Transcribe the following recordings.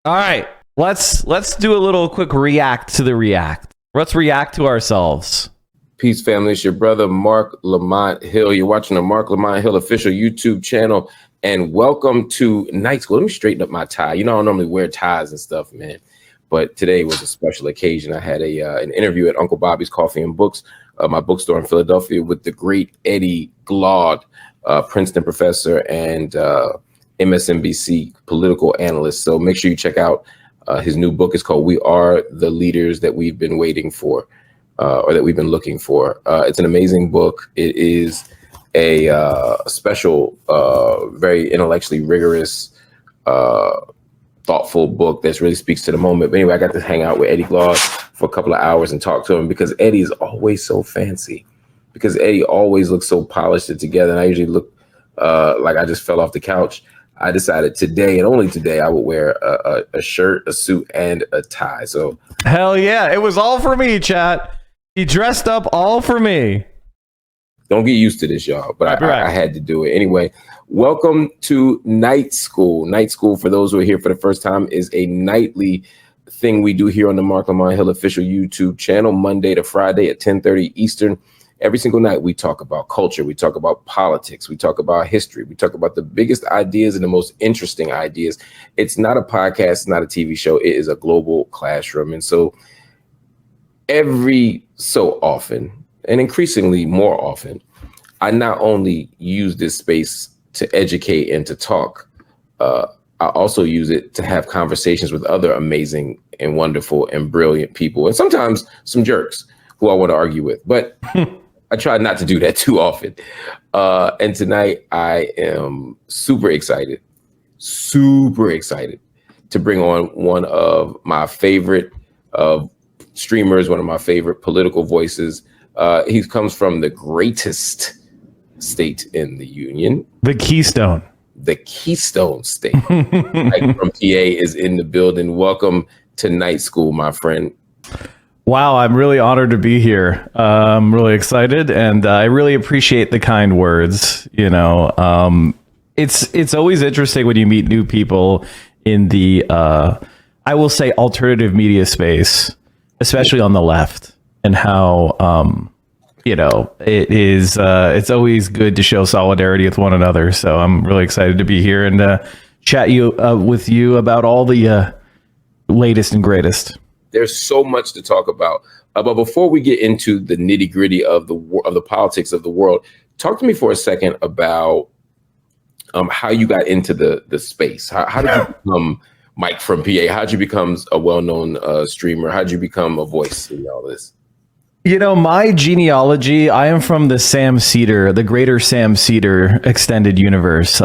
All right, let's do a little quick react to the react. Let's react to ourselves. Peace, family. It's your brother, Mark Lamont Hill. You're watching the Mark Lamont Hill official YouTube channel, and welcome to Night School. Let me straighten up my tie. You know, I don't normally wear ties and stuff, man, but today was a special occasion. I had an interview at Uncle Bobby's Coffee and Books, my bookstore in Philadelphia, with the great Eddie Glaude, Princeton professor and MSNBC political analyst. So make sure you check out his new book. It's called "We Are the Leaders That We've Been Waiting For." Or that we've been looking for. It's an amazing book. It is a special, very intellectually rigorous, thoughtful book that really speaks to the moment. But anyway, I got to hang out with Eddie Glaude for a couple of hours and talk to him because Eddie is always so fancy, because Eddie always looks so polished and together. And I usually look like I just fell off the couch. I decided today, and only today, I would wear a shirt, a suit, and a tie. So hell yeah, it was all for me, chat. He dressed up all for me. Don't get used to this, y'all, but I had to do it. Anyway, welcome to Night School. Night School, for those who are here for the first time, is a nightly thing we do here on the Mark Lamont Hill official YouTube channel, Monday to Friday at 10:30 Eastern. Every single night, we talk about culture. We talk about politics. We talk about history. We talk about the biggest ideas and the most interesting ideas. It's not a podcast. It's not a TV show. It is a global classroom. And so every so often, and increasingly more often, I not only use this space to educate and to talk, I also use it to have conversations with other amazing and wonderful and brilliant people, and sometimes some jerks who I want to argue with. But I try not to do that too often. And tonight I am super excited to bring on one of my favorite streamers, one of my favorite political voices. He comes from the greatest state in the union. The Keystone State. Mike from PA is in the building. Welcome to Night School, my friend. Wow, I'm really honored to be here. I'm really excited, and I really appreciate the kind words. You know, it's always interesting when you meet new people in the, I will say, alternative media space, especially on the left, and how, you know, it's always good to show solidarity with one another. So I'm really excited to be here and chat with you about all the latest and greatest. There's so much to talk about. But before we get into the nitty gritty of the politics of the world, talk to me for a second about how you got into the space. How did you become Mike from PA? How'd you become a well-known streamer? How'd you become a voice in all this? You know, my genealogy, I am from the greater Sam Cedar extended universe.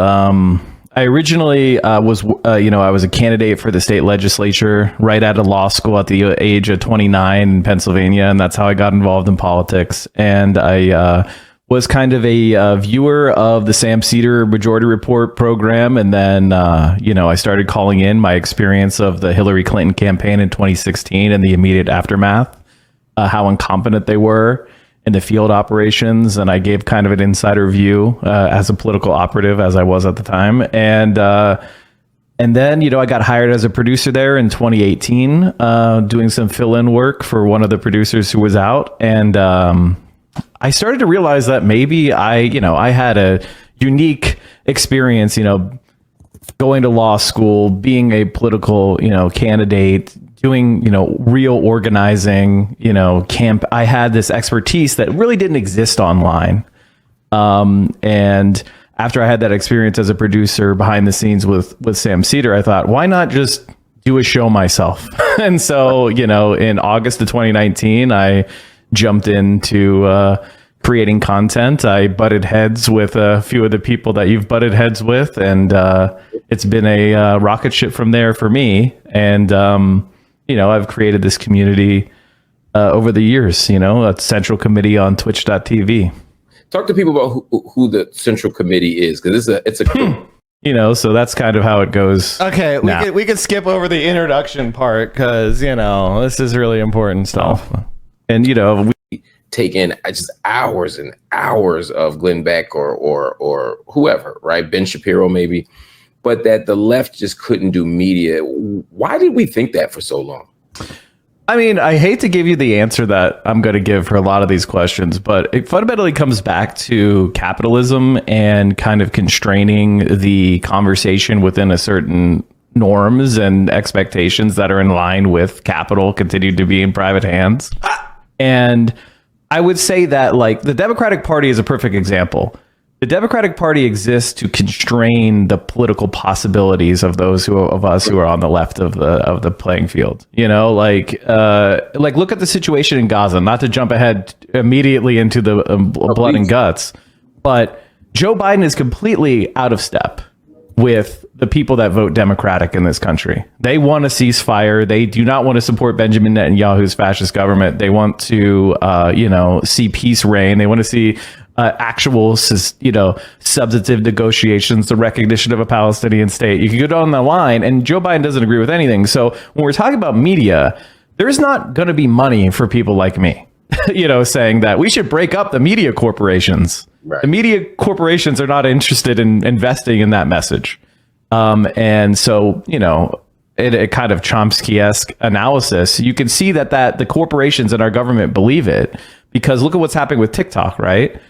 I originally I was a candidate for the state legislature right out of law school at the age of 29 in Pennsylvania, and that's how I got involved in politics. And I was kind of a viewer of the Sam Cedar Majority Report program, and then I started calling in my experience of the Hillary Clinton campaign in 2016 and the immediate aftermath, how incompetent they were in the field operations, and I gave kind of an insider view as a political operative, as I was at the time, and then I got hired as a producer there in 2018, doing some fill-in work for one of the producers who was out, and I started to realize that maybe I had a unique experience, going to law school, being a political candidate, doing, real organizing, camp. I had this expertise that really didn't exist online. And after I had that experience as a producer behind the scenes with Sam Cedar, I thought, why not just do a show myself? And so, in August of 2019, I jumped into creating content. I butted heads with a few of the people that you've butted heads with, and it's been a rocket ship from there for me. And I've created this community over the years, a central committee on twitch.tv. Talk to people about who the central committee is, because it's a so that's kind of how it goes. Okay, we could skip over the introduction part, because this is really important stuff. And we take in just hours and hours of Glenn Beck or whoever, right? Ben Shapiro maybe. but that the left just couldn't do media. Why did we think that for so long? I mean, I hate to give you the answer that I'm going to give for a lot of these questions, but it fundamentally comes back to capitalism and kind of constraining the conversation within a certain norms and expectations that are in line with capital continuing to be in private hands. And I would say that, like, the Democratic Party is a perfect example. The Democratic Party exists to constrain the political possibilities of those of us who are on the left of the playing field. You know, like look at the situation in Gaza. Not to jump ahead immediately into the blood and guts, but Joe Biden is completely out of step with the people that vote Democratic in this country. They want a ceasefire. They do not want to support Benjamin Netanyahu's fascist government. They want to, see peace reign. They want to see actual, substantive negotiations, the recognition of a Palestinian state. You can go down the line, and Joe Biden doesn't agree with anything. So when we're talking about media, there's not going to be money for people like me, saying that we should break up the media corporations. Right. The media corporations are not interested in investing in that message. And so, a kind of Chomsky-esque analysis, you can see that the corporations in our government believe it, because look at what's happening with TikTok, right?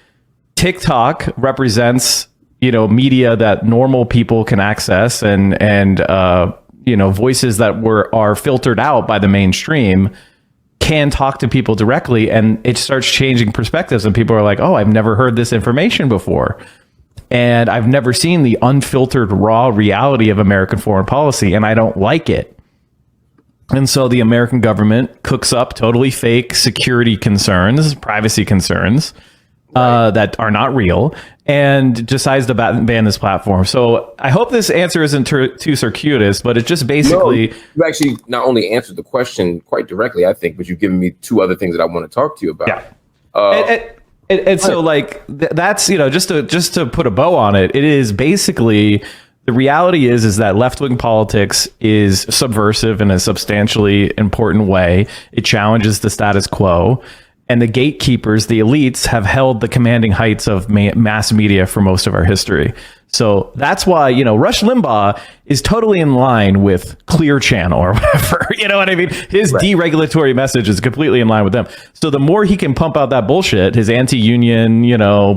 TikTok represents, media that normal people can access and voices that are filtered out by the mainstream can talk to people directly, and it starts changing perspectives, and people are like, oh, I've never heard this information before. And I've never seen the unfiltered, raw reality of American foreign policy, and I don't like it. And so the American government cooks up totally fake security concerns, privacy concerns that are not real, and decides to ban this platform. So I hope this answer isn't too circuitous, but it's just basically... No, you actually not only answered the question quite directly, I think, but you've given me two other things that I want to talk to you about. Yeah. And so, like, that's, just to put a bow on it, it is basically, the reality is that left-wing politics is subversive in a substantially important way. It challenges the status quo. And the gatekeepers, the elites, have held the commanding heights of mass media for most of our history. So that's why, Rush Limbaugh is totally in line with Clear Channel or whatever. You know what I mean? His deregulatory message is completely in line with them. So the more he can pump out that bullshit, his anti-union,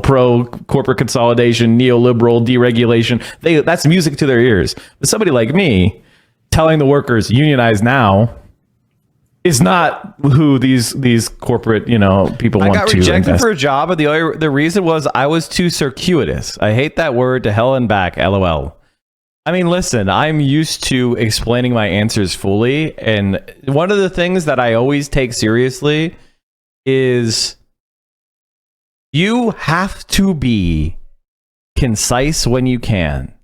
pro-corporate consolidation, neoliberal deregulation, that's music to their ears. But somebody like me telling the workers, unionize now, is not who these corporate, people want to. I got rejected for a job, and the reason was I was too circuitous. I hate that word, to hell and back, LOL. I mean, listen, I'm used to explaining my answers fully, and one of the things that I always take seriously is you have to be concise when you can.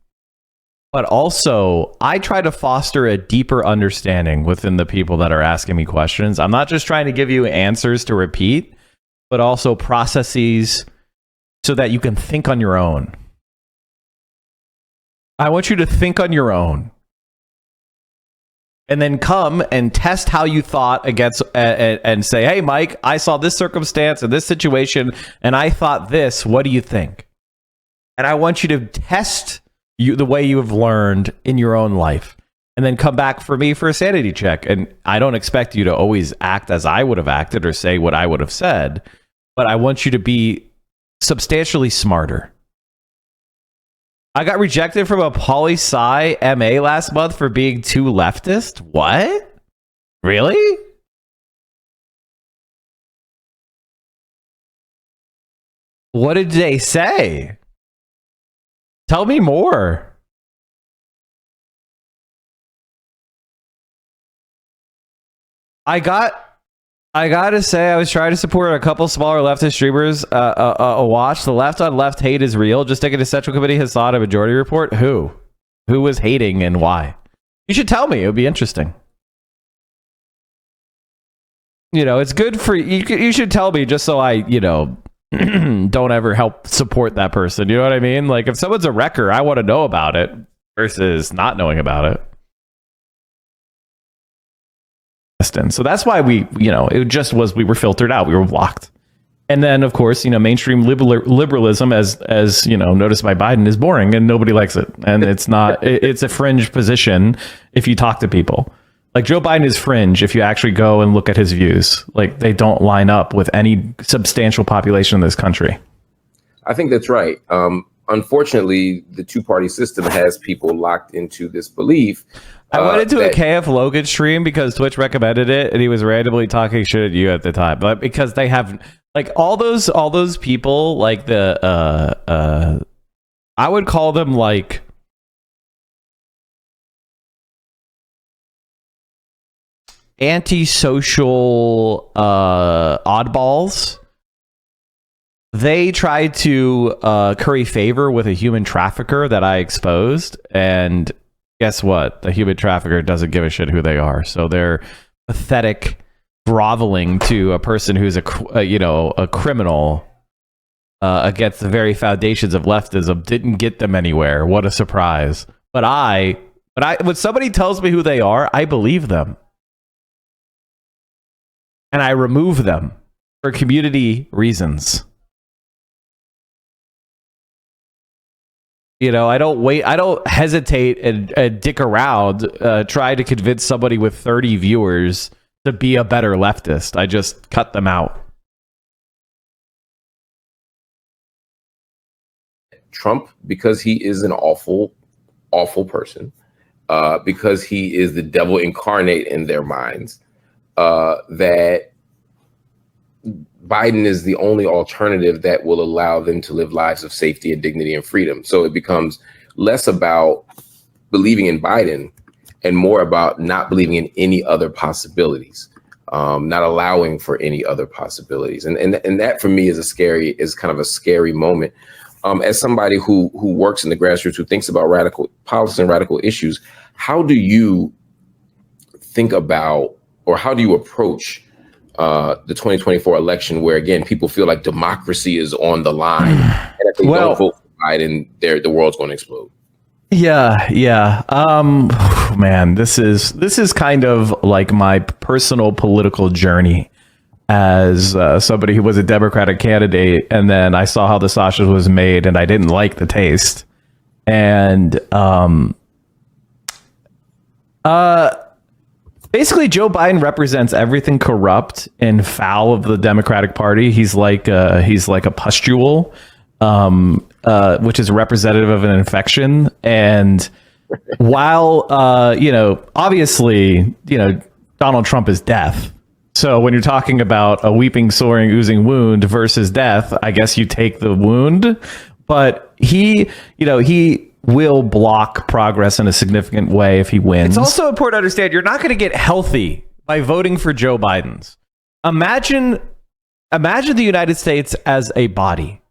But also, I try to foster a deeper understanding within the people that are asking me questions. I'm not just trying to give you answers to repeat, but also processes so that you can think on your own. I want you to think on your own. And then come and test how you thought against and say, hey, Mike, I saw this circumstance and this situation, and I thought this. What do you think? And I want you to test the way you have learned in your own life, and then come back for me for a sanity check. And I don't expect you to always act as I would have acted or say what I would have said, but I want you to be substantially smarter. I got rejected from a poli-sci MA last month for being too leftist. What? Really? What did they say? Tell me more. I gotta say, I was trying to support a couple smaller leftist streamers. Watch the left on left hate is real. Just taking a Central Committee has sought a majority report. Who was hating and why? You should tell me. It would be interesting. It's good for you. You should tell me just so I, don't ever help support that person. You know what I mean? Like, if someone's a wrecker, I want to know about it versus not knowing about it. So that's why we were filtered out. We were blocked. And then, of course, mainstream liberalism, as noticed by Biden, is boring and nobody likes it. And it's not. It's a fringe position if you talk to people. Like Joe Biden is fringe if you actually go and look at his views. Like they don't line up with any substantial population in this country. I think that's right. Unfortunately, the two-party system has people locked into this belief. I went into a KF Logan stream because Twitch recommended it, and he was randomly talking shit at you at the time. But because they have like all those people, like I would call them like antisocial oddballs. They tried to curry favor with a human trafficker that I exposed, and guess what? The human trafficker doesn't give a shit who they are. So they're pathetic, groveling to a person who's a criminal against the very foundations of leftism. Didn't get them anywhere. What a surprise! But when somebody tells me who they are, I believe them, and I remove them for community reasons. I don't hesitate and dick around, try to convince somebody with 30 viewers to be a better leftist. I just cut them out. Trump, because he is an awful, awful person, because he is the devil incarnate in their minds, that Biden is the only alternative that will allow them to live lives of safety and dignity and freedom. So it becomes less about believing in Biden and more about not believing in any other possibilities, not allowing for any other possibilities. And that for me is kind of a scary moment. As somebody who works in the grassroots, who thinks about radical policy and radical issues, how do you think about, or how do you approach the 2024 election, where again people feel like democracy is on the line, and if they don't vote for Biden, the world's going to explode? Yeah. Man, this is kind of like my personal political journey as somebody who was a Democratic candidate, and then I saw how the sausage was made, and I didn't like the taste, and basically, Joe Biden represents everything corrupt and foul of the Democratic Party. He's like a pustule, which is representative of an infection. And while obviously, Donald Trump is death. So when you're talking about a weeping, soaring, oozing wound versus death, I guess you take the wound. But he will block progress in a significant way if he wins. It's also important to understand you're not going to get healthy by voting for Joe Biden's. Imagine the United States as a body.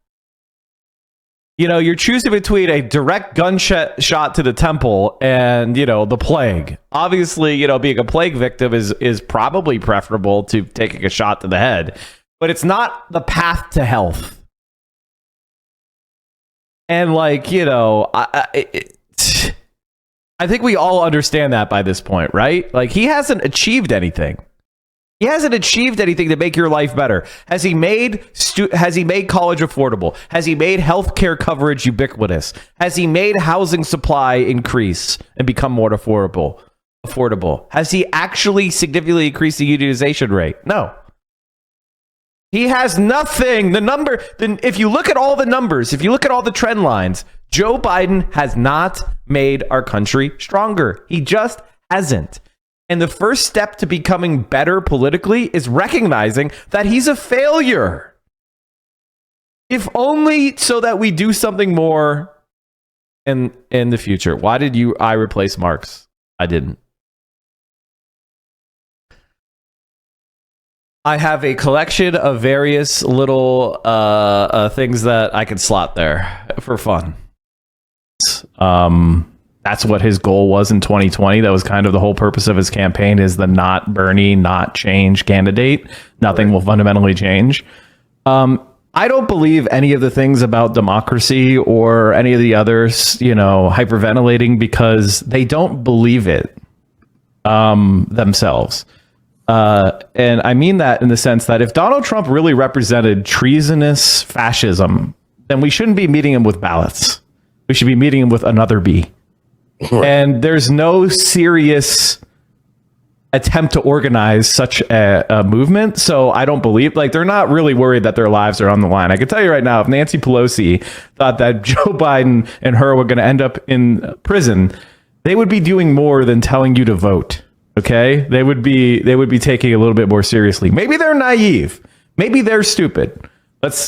You're choosing between a direct gunshot shot to the temple and, the plague. Obviously, being a plague victim is probably preferable to taking a shot to the head, but it's not the path to health. And I think we all understand that by this point, right? Like, he hasn't achieved anything. He hasn't achieved anything to make your life better. Has he made college affordable? Has he made healthcare coverage ubiquitous? Has he made housing supply increase and become more affordable? Has he actually significantly increased the unionization rate? No. He has nothing. If you look at all the numbers, if you look at all the trend lines, Joe Biden has not made our country stronger. He just hasn't. And the first step to becoming better politically is recognizing that he's a failure. If only so that we do something more in the future. Why did I replace Marx? I didn't. I have a collection of various little things that I can slot there for fun. That's what his goal was in 2020. That was kind of the whole purpose of his campaign, is the not Bernie, not change candidate. Nothing will fundamentally change. I don't believe any of the things about democracy or any of the others, hyperventilating, because they don't believe it themselves. And I mean that in the sense that if Donald Trump really represented treasonous fascism, then we shouldn't be meeting him with ballots. We should be meeting him with another B. Right. And there's no serious attempt to organize such a movement. So I don't believe, like, they're not really worried that their lives are on the line. I can tell you right now, if Nancy Pelosi thought that Joe Biden and her were going to end up in prison, they would be doing more than telling you to vote. Okay, they would be taking it a little bit more seriously. Maybe they're naive. Maybe they're stupid.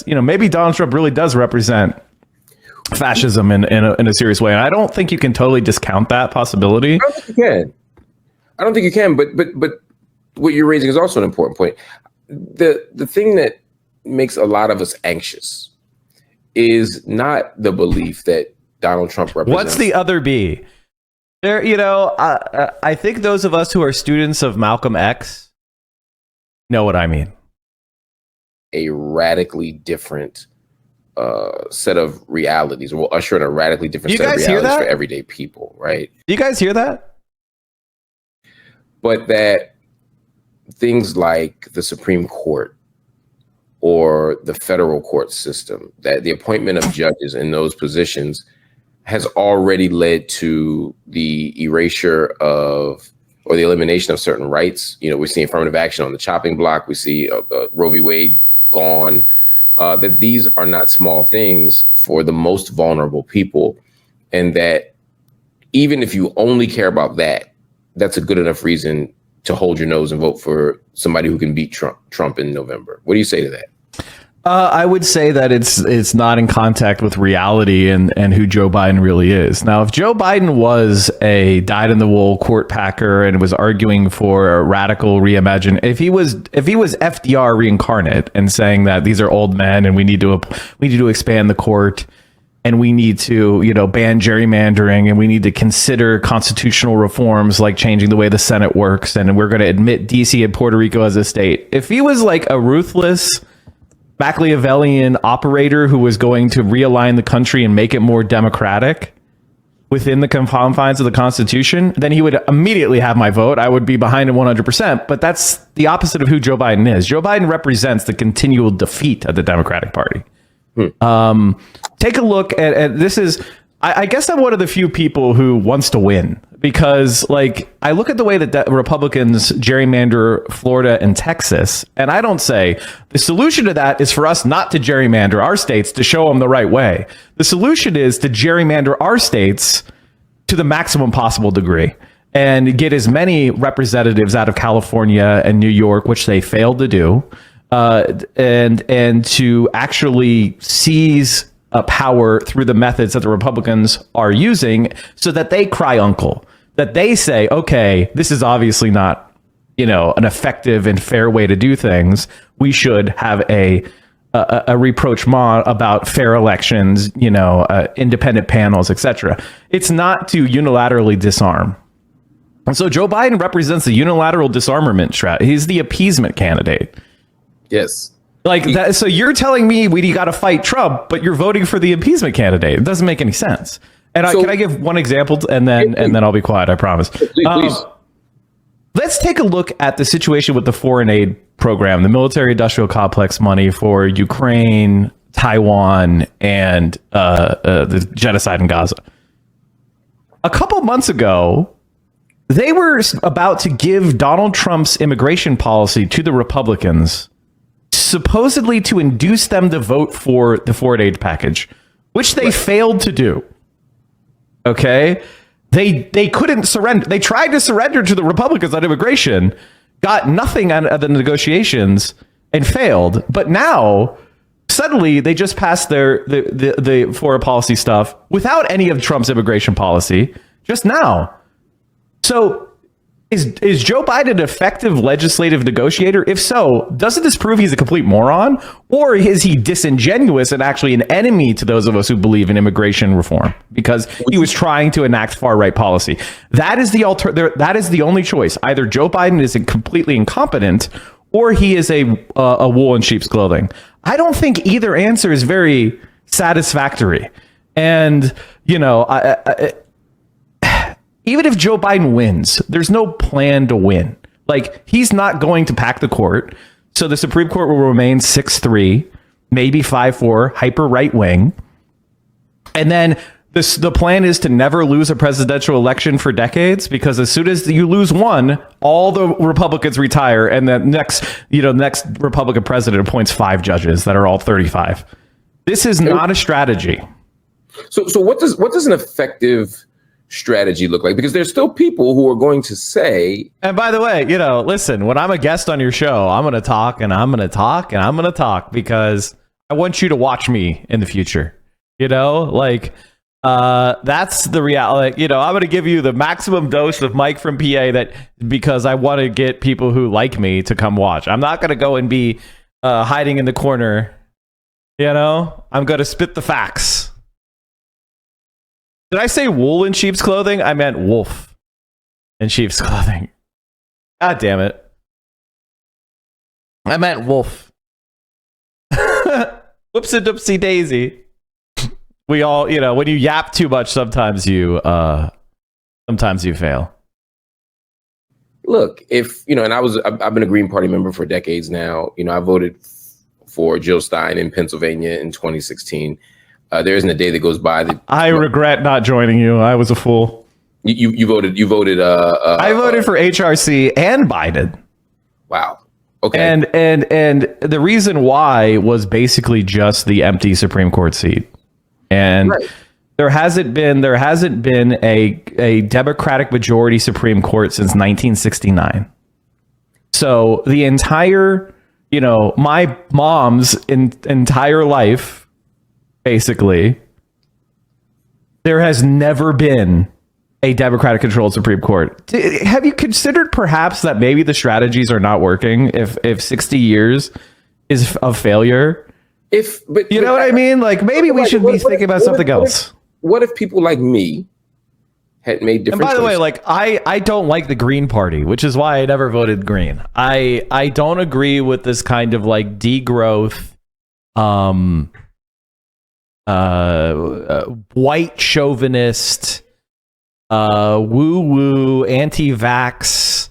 Maybe Donald Trump really does represent fascism in a serious way. And I don't think you can totally discount that possibility. I don't think you can. But what you're raising is also an important point. The thing that makes a lot of us anxious is not the belief that Donald Trump represents. What's the other B? There, I think those of us who are students of Malcolm X know what I mean. A radically different set of realities, or will usher in a radically different set of realities for everyday people, right? Do you guys hear that? But that things like the Supreme Court or the federal court system, that the appointment of judges in those positions has already led to the erasure of, or the elimination of certain rights. We see affirmative action on the chopping block. We see Roe v. Wade gone. That these are not small things for the most vulnerable people. And that even if you only care about that, that's a good enough reason to hold your nose and vote for somebody who can beat Trump in November. What do you say to that? I would say that it's not in contact with reality and who Joe Biden really is. Now, if Joe Biden was a dyed-in-the-wool court packer and was arguing for a radical reimagine, if he was FDR reincarnate and saying that these are old men and we need to expand the court and we need to ban gerrymandering and we need to consider constitutional reforms like changing the way the Senate works and we're going to admit DC and Puerto Rico as a state. If he was like a ruthless Machiavellian operator who was going to realign the country and make it more democratic within the confines of the Constitution, then he would immediately have my vote. I would be behind him 100%. But that's the opposite of who Joe Biden is. Joe Biden represents the continual defeat of the Democratic Party. Take a look at this. I guess I'm one of the few people who wants to win, because I look at the way that Republicans gerrymander Florida and Texas, and I don't say the solution to that is for us not to gerrymander our states to show them the right way. The solution is to gerrymander our states to the maximum possible degree and get as many representatives out of California and New York, which they failed to do, and to actually seize power through the methods that the Republicans are using, so that they cry uncle, that they say, okay, this is obviously not, an effective and fair way to do things. We should have a rapprochement about fair elections, independent panels, etc. It's not to unilaterally disarm. And so Joe Biden represents the unilateral disarmament strategy. He's the appeasement candidate. Yes. That, so you're telling me we got to fight Trump, but you're voting for the appeasement candidate. It doesn't make any sense. And can I give one example, and then I'll be quiet. I promise. Please. Let's take a look at the situation with the foreign aid program, the military-industrial complex money for Ukraine, Taiwan, and the genocide in Gaza. A couple months ago, they were about to give Donald Trump's immigration policy to the Republicans, supposedly to induce them to vote for the foreign aid package, which they failed to do. Okay? They couldn't surrender. They tried to surrender to the Republicans on immigration, got nothing out of the negotiations, and failed. But now, suddenly, they just passed the foreign policy stuff without any of Trump's immigration policy, just now. So is Joe Biden an effective legislative negotiator? If so, doesn't this prove he's a complete moron? Or is he disingenuous and actually an enemy to those of us who believe in immigration reform because he was trying to enact far-right policy? That is that is the only choice. Either Joe Biden is completely incompetent or he is a wool in sheep's clothing. I don't think either answer is very satisfactory. And, even if Joe Biden wins, there's no plan to win. Like, he's not going to pack the court. So the Supreme Court will remain 6-3, maybe 5-4, hyper right wing. And then the plan is to never lose a presidential election for decades, because as soon as you lose one, all the Republicans retire, and the next Republican president appoints 5 judges that are all 35. This is not a strategy. So what does an effective strategy look like? Because there's still people who are going to say, and by the way, listen, when I'm a guest on your show, I'm going to talk and I'm going to talk and I'm going to talk because I want you to watch me in the future. That's the reality. I'm going to give you the maximum dose of Mike from PA because I want to get people who like me to come watch. I'm not going to go and be hiding in the corner. I'm going to spit the facts. Did I say wool in sheep's clothing? I meant wolf in sheep's clothing. God damn it. I meant wolf. Whoopsie doopsie daisy. We all, when you yap too much, sometimes you fail. Look, and I've been a Green Party member for decades now. I voted for Jill Stein in Pennsylvania in 2016. There isn't a day that goes by that I regret not joining you. I was a fool. You voted. I voted for HRC and Biden. Wow. Okay. And the reason why was basically just the empty Supreme Court seat. And right. there hasn't been a Democratic majority Supreme Court since 1969. So the entire, my mom's entire life, basically, there has never been a Democratic controlled Supreme Court. Have you considered perhaps that maybe the strategies are not working if 60 years is of failure? But you know what I mean? Like, maybe we should be thinking about something else. What if people like me had made different choices? And by the way, like, I don't like the Green Party, which is why I never voted Green. I don't agree with this kind of like degrowth, white chauvinist, woo-woo, anti-vax,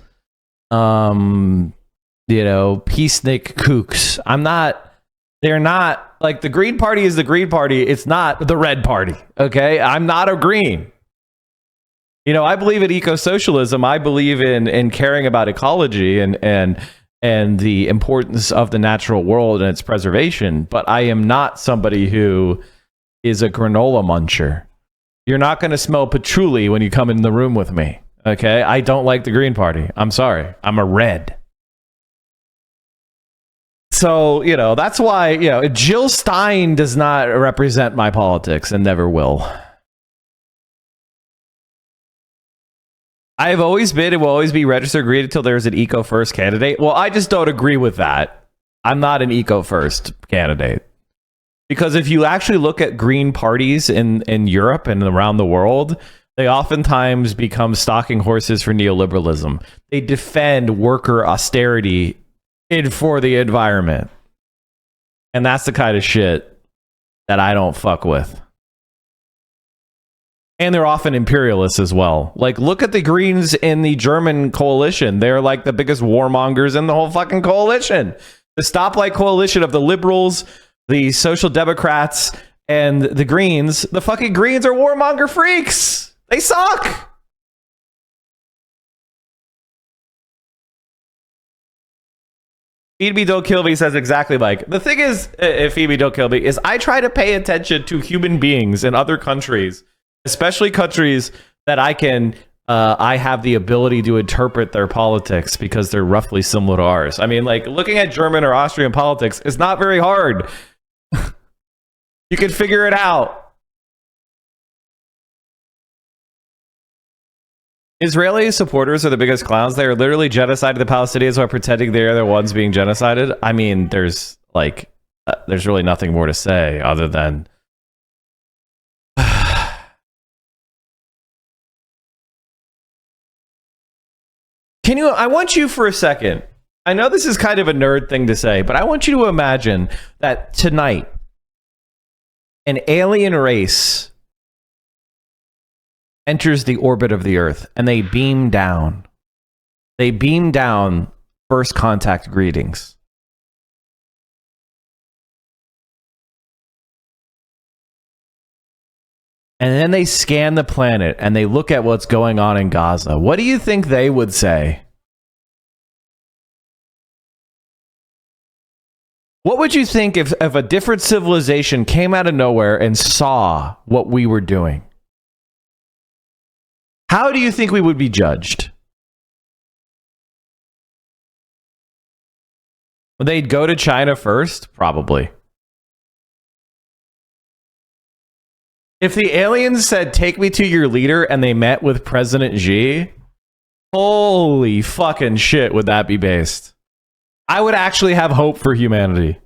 peacenik kooks. They're not, like, the Green Party is the Green Party. It's not the Red Party, okay? I'm not a Green. I believe in eco-socialism. I believe in caring about ecology and the importance of the natural world and its preservation, but I am not somebody who is a granola muncher. You're not going to smell patchouli when you come in the room with me, okay? I don't like the Green Party. I'm sorry. I'm a red. So, that's why, Jill Stein does not represent my politics and never will. I've always been and will always be registered green until there's an eco-first candidate. Well, I just don't agree with that. I'm not an eco-first candidate. Because if you actually look at green parties in Europe and around the world, they oftentimes become stalking horses for neoliberalism. They defend worker austerity for the environment. And that's the kind of shit that I don't fuck with. And they're often imperialists as well. Like, look at the Greens in the German coalition. They're like the biggest warmongers in the whole fucking coalition. The stoplight coalition of the liberals, the Social Democrats, and the Greens. The fucking Greens are warmonger freaks. They suck. Feed Me, Don't Kill Me says exactly like. The thing is, Feed Me, Don't Kill Me, is I try to pay attention to human beings in other countries, especially countries that I have the ability to interpret their politics because they're roughly similar to ours. I mean, like, looking at German or Austrian politics is not very hard. You can figure it out. Israeli supporters are the biggest clowns. They are literally genociding the Palestinians while pretending they're the ones being genocided. I mean, there's really nothing more to say other than I want you for a second. I know this is kind of a nerd thing to say, but I want you to imagine that tonight an alien race enters the orbit of the Earth and they beam down They beam down first contact greetings. And then they scan the planet and they look at what's going on in Gaza. What do you think they would say? What would you think if a different civilization came out of nowhere and saw what we were doing? How do you think we would be judged? Would they go to China first? Probably. If the aliens said, take me to your leader, and they met with President Xi, holy fucking shit would that be based? I would actually have hope for humanity.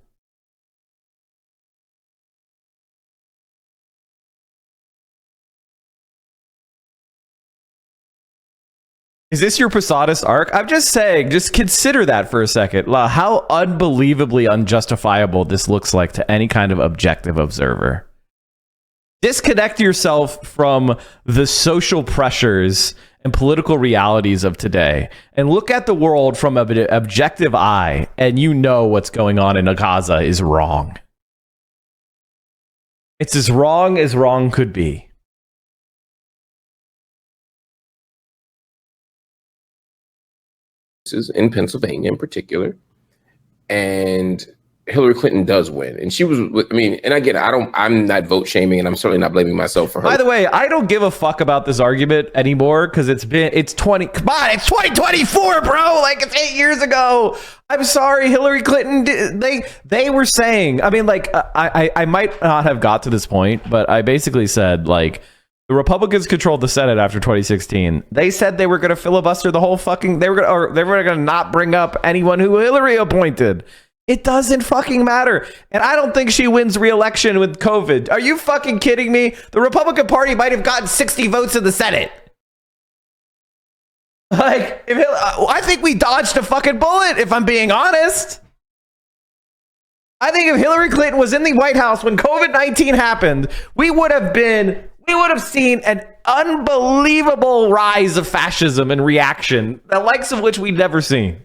Is this your Posadas arc? I'm just saying, just consider that for a second. How unbelievably unjustifiable this looks like to any kind of objective observer. Disconnect yourself from the social pressures and political realities of today and look at the world from an objective eye, and you know what's going on in Gaza is wrong. It's as wrong could be. In Pennsylvania in particular, and Hillary Clinton does win, and she was, I mean, and again, I'm not vote shaming, and I'm certainly not blaming myself for her. By the way, I don't give a fuck about this argument anymore because it's 2024, bro. Like, it's 8 years ago. I'm sorry, Hillary Clinton. They were saying, I mean, like, I might not have got to this point, but I basically said, like, the Republicans controlled the Senate after 2016. They said they were going to filibuster the whole fucking. They were going to not bring up anyone who Hillary appointed. It doesn't fucking matter. And I don't think she wins re-election with COVID. Are you fucking kidding me? The Republican Party might have gotten 60 votes in the Senate. Like, I think we dodged a fucking bullet, if I'm being honest. I think if Hillary Clinton was in the White House when COVID-19 happened, we would have seen an unbelievable rise of fascism and reaction, the likes of which we'd never seen.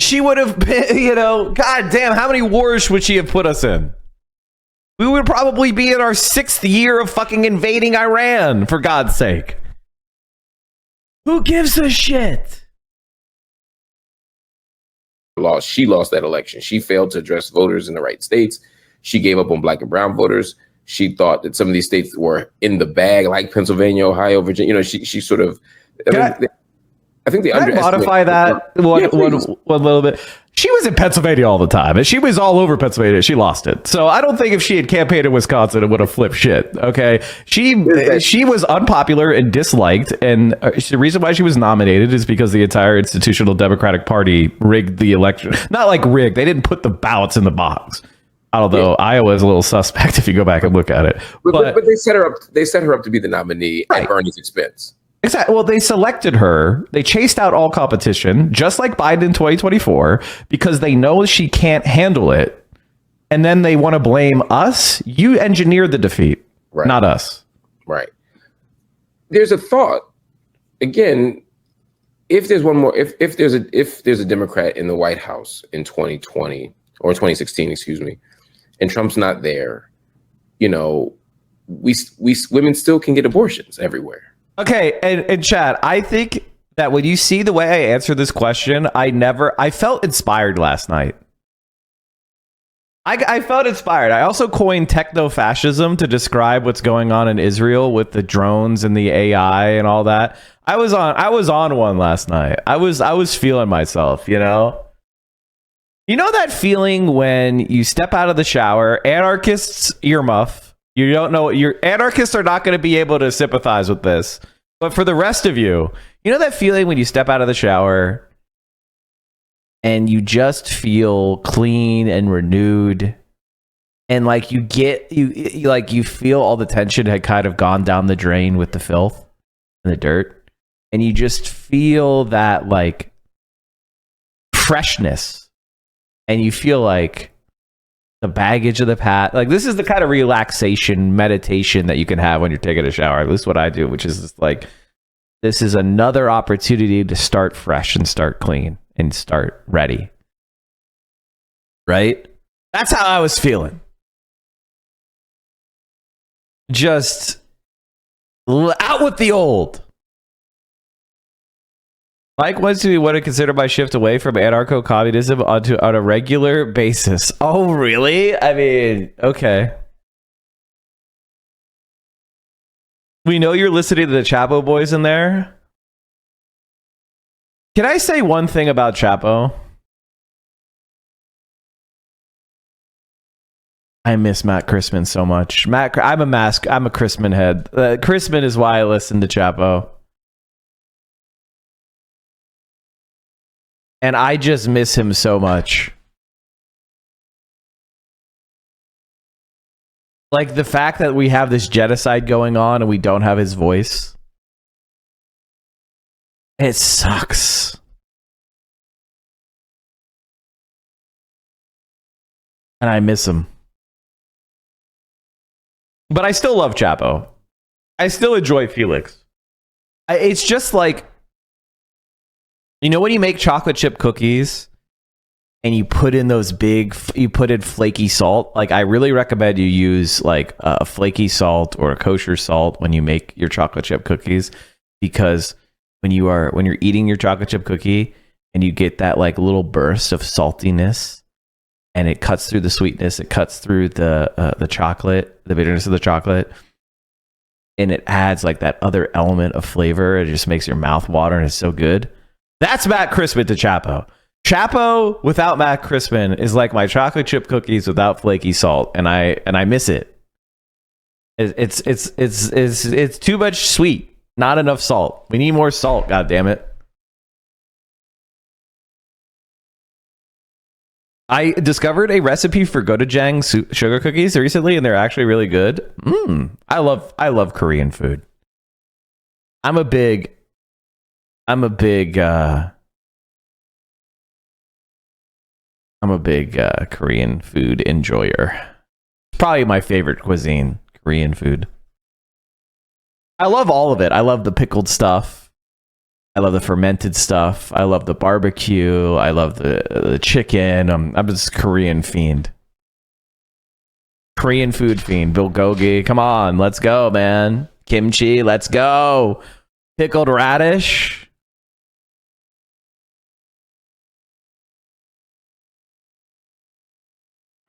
She would have been, God damn, how many wars would she have put us in? We would probably be in our 6th year of fucking invading Iran, for God's sake. Who gives a shit? She lost that election. She failed to address voters in the right states. She gave up on black and brown voters. She thought that some of these states were in the bag, like Pennsylvania, Ohio, Virginia. She sort of. I think they modify that one little bit. She was in Pennsylvania all the time, and she was all over Pennsylvania. She lost it. So I don't think if she had campaigned in Wisconsin, it would have flipped shit. Okay, she was unpopular and disliked, and the reason why she was nominated is because the entire institutional Democratic Party rigged the election. Not like rigged; they didn't put the ballots in the box. Although Iowa is a little suspect if you go back and look at it. But they set her up. They set her up to be the nominee at Bernie's expense. Exactly. Well, they selected her. They chased out all competition, just like Biden in 2024, because they know she can't handle it. And then they want to blame us. You engineered the defeat, not us. Right. There's a thought. Again, if there's one more, if there's a Democrat in the White House in 2020 or 2016, excuse me, and Trump's not there, we women still can get abortions everywhere. Okay, and Chad, I think that when you see the way I answer this question, I felt inspired last night. I felt inspired. I also coined techno-fascism to describe what's going on in Israel with the drones and the AI and all that. I was on one last night. I was feeling myself, You know that feeling when you step out of the shower, anarchists earmuff. You don't know, your anarchists are not going to be able to sympathize with this. But for the rest of you, you know that feeling when you step out of the shower and you just feel clean and renewed, and like you feel all the tension had kind of gone down the drain with the filth and the dirt, and you just feel that like freshness, and you feel like the baggage of the past. Like, this is the kind of relaxation meditation that you can have when you're taking a shower. At least what I do, which is just like This is another opportunity to start fresh and start clean and start ready. Right? That's how I was feeling. Just out with the old. Mike wants to want to consider my shift away from anarcho-communism on a regular basis. Oh, really? I mean, okay. We know you're listening to the Chapo boys in there. Can I say one thing about Chapo? I miss Matt Christman so much. I'm a Christman head. Christman is why I listen to Chapo. And I just miss him so much. Like the fact that we have this genocide going on and we don't have his voice. It sucks. And I miss him. But I still love Chapo. I still enjoy Felix. It's just like, you know when you make chocolate chip cookies and you put in flaky salt? Like, I really recommend you use like a flaky salt or a kosher salt when you make your chocolate chip cookies, because when you're eating your chocolate chip cookie and you get that like little burst of saltiness and it cuts through the sweetness, it cuts through the chocolate, the bitterness of the chocolate, and it adds like that other element of flavor. It just makes your mouth water and it's so good. That's Matt Christman to Chapo. Chapo without Matt Christman is like my chocolate chip cookies without flaky salt, and I miss it. It's too much sweet, not enough salt. We need more salt. God damn it! I discovered a recipe for gochujang sugar cookies recently, and they're actually really good. I love Korean food. I'm a big Korean food enjoyer. Probably my favorite cuisine, Korean food. I love all of it. I love the pickled stuff. I love the fermented stuff. I love the barbecue. I love the chicken. I'm just Korean fiend. Korean food fiend. Bulgogi. Come on, let's go, man. Kimchi, let's go. Pickled radish.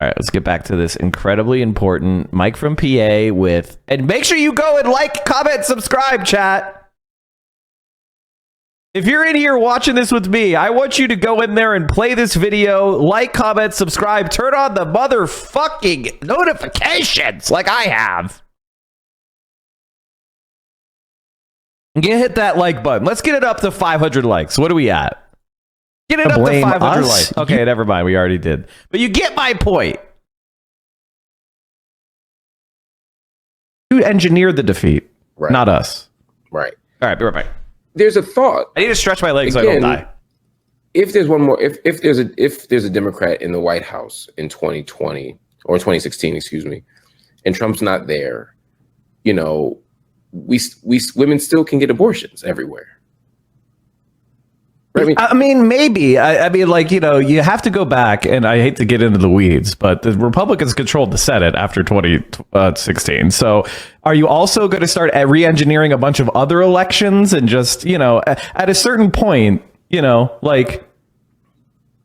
All right, let's get back to this incredibly important Mike from PA with, and make sure you go and like, comment, subscribe, chat. If you're in here watching this with me, I want you to go in there and play this video, like, comment, subscribe, turn on the motherfucking notifications like I have. And hit that like button. Let's get it up to 500 likes. What are we at? Get it up to 500 likes. Okay, never mind. We already did. But you get my point. You engineered the defeat, right? Not us. Right. All right, be right back. There's a thought. I need to stretch my legs so I don't die. If there's one more, if there's a Democrat in the White House in 2020 or 2016, excuse me, and Trump's not there, you know, we women still can get abortions everywhere. Right? I mean, maybe. I mean, like, you know, you have to go back, and I hate to get into the weeds, but the Republicans controlled the Senate after 2016. So are you also going to start re-engineering a bunch of other elections and just, you know, at a certain point, you know, like,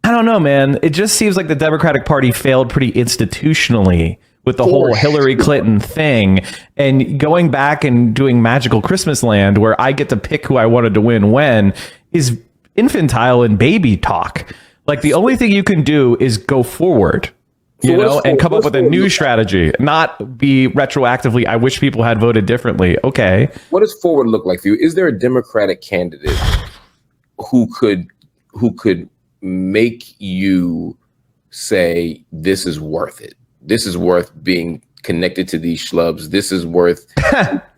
I don't know, man. It just seems like the Democratic Party failed pretty institutionally with the whole Hillary Clinton thing, and going back and doing Magical Christmas Land where I get to pick who I wanted to win when is infantile and baby talk. Like, the only thing you can do is go forward, you know, and come up with a new strategy, not be retroactively, I wish people had voted differently. Okay. What does forward look like for you? Is there a Democratic candidate who could make you say, this is worth it? This is worth being connected to these schlubs. This is worth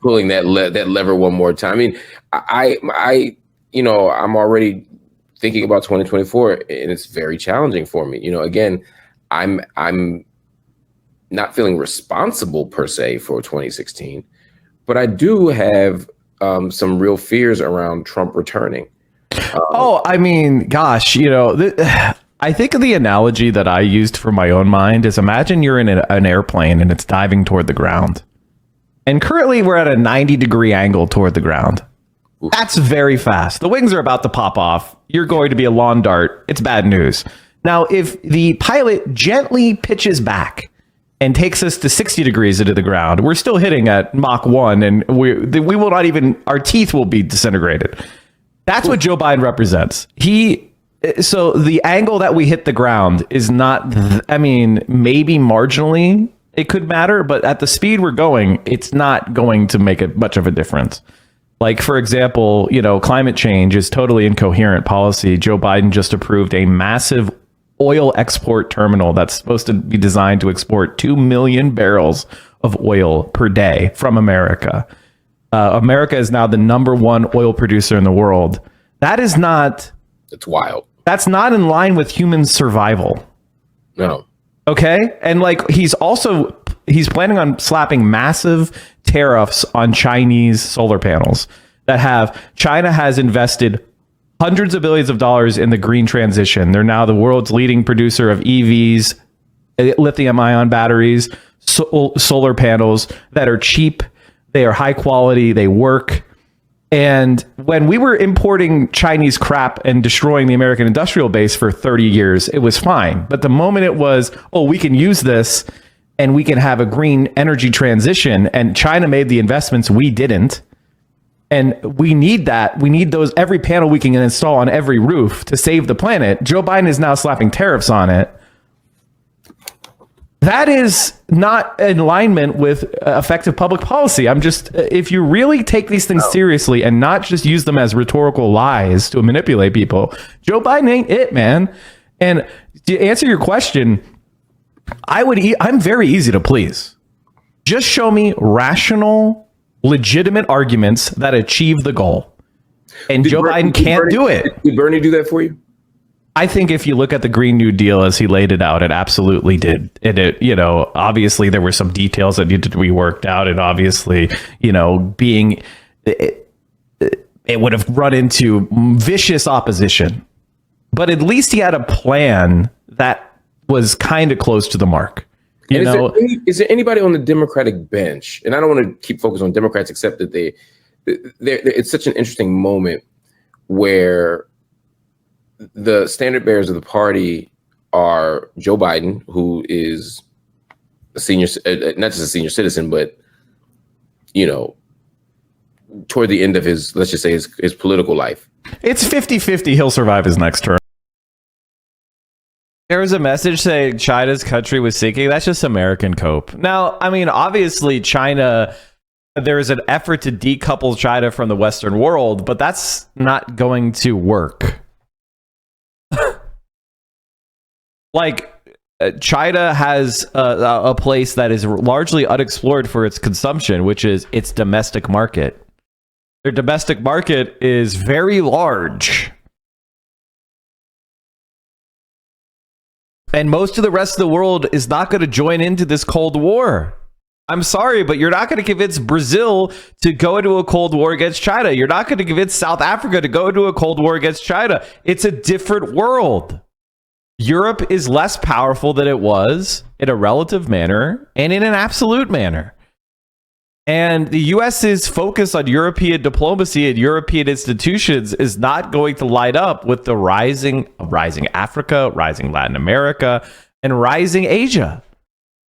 pulling that lever one more time. I mean, I you know, I'm already thinking about 2024, and it's very challenging for me. You know, again, I'm not feeling responsible per se for 2016, but I do have some real fears around Trump returning. I mean, gosh, I think the analogy that I used for my own mind is imagine you're in an airplane and it's diving toward the ground. And currently we're at a 90-degree angle toward the ground. Oof. That's very fast. The wings are about to pop off. You're going to be a lawn dart. It's bad news. Now, if the pilot gently pitches back and takes us to 60 degrees into the ground, we're still hitting at Mach 1 and we will not even, our teeth will be disintegrated. That's what Joe Biden represents. So the angle that we hit the ground is not, I mean, maybe marginally it could matter, but at the speed we're going, it's not going to make much of a difference. Like, for example, climate change is totally incoherent policy. Joe Biden just approved a massive oil export terminal that's supposed to be designed to export 2 million barrels of oil per day from America. America is now the #1 oil producer in the world. That is not... It's wild. That's not in line with human survival. No. Okay? And he's planning on slapping massive tariffs on Chinese solar panels China has invested hundreds of billions of dollars in the green transition. They're now the world's leading producer of EVs, lithium ion batteries, solar panels that are cheap. They are high quality. They work. And when we were importing Chinese crap and destroying the American industrial base for 30 years, it was fine. But the moment it was, we can use this and we can have a green energy transition, and China made the investments, we didn't. And we need that. We need every panel we can install on every roof to save the planet. Joe Biden is now slapping tariffs on it. That is not in alignment with effective public policy. If you really take these things seriously and not just use them as rhetorical lies to manipulate people, Joe Biden ain't it, man. And to answer your question, I'm very easy to please. Just show me rational, legitimate arguments that achieve the goal. And Joe Biden can't do it. Did Bernie do that for you? I think if you look at the Green New Deal as he laid it out, it absolutely did. Obviously there were some details that needed to be worked out, and obviously, it would have run into vicious opposition. But at least he had a plan that was kind of close to the mark. Is there anybody on the Democratic bench? And I don't want to keep focused on Democrats, except that it's such an interesting moment where the standard bearers of the party are Joe Biden, who is a senior, not just a senior citizen, but, toward the end of his political life. It's 50-50. He'll survive his next term. There was a message saying China's country was sinking. That's just American cope. Now, I mean, obviously China, there is an effort to decouple China from the Western world, but that's not going to work. China has a place that is largely unexplored for its consumption, which is its domestic market. Their domestic market is very large. And most of the rest of the world is not going to join into this Cold War. I'm sorry, but you're not going to convince Brazil to go into a Cold War against China. You're not going to convince South Africa to go into a Cold War against China. It's a different world. Europe is less powerful than it was in a relative manner and in an absolute manner. And the US's focus on European diplomacy and European institutions is not going to light up with the rising Africa, rising Latin America, and rising Asia.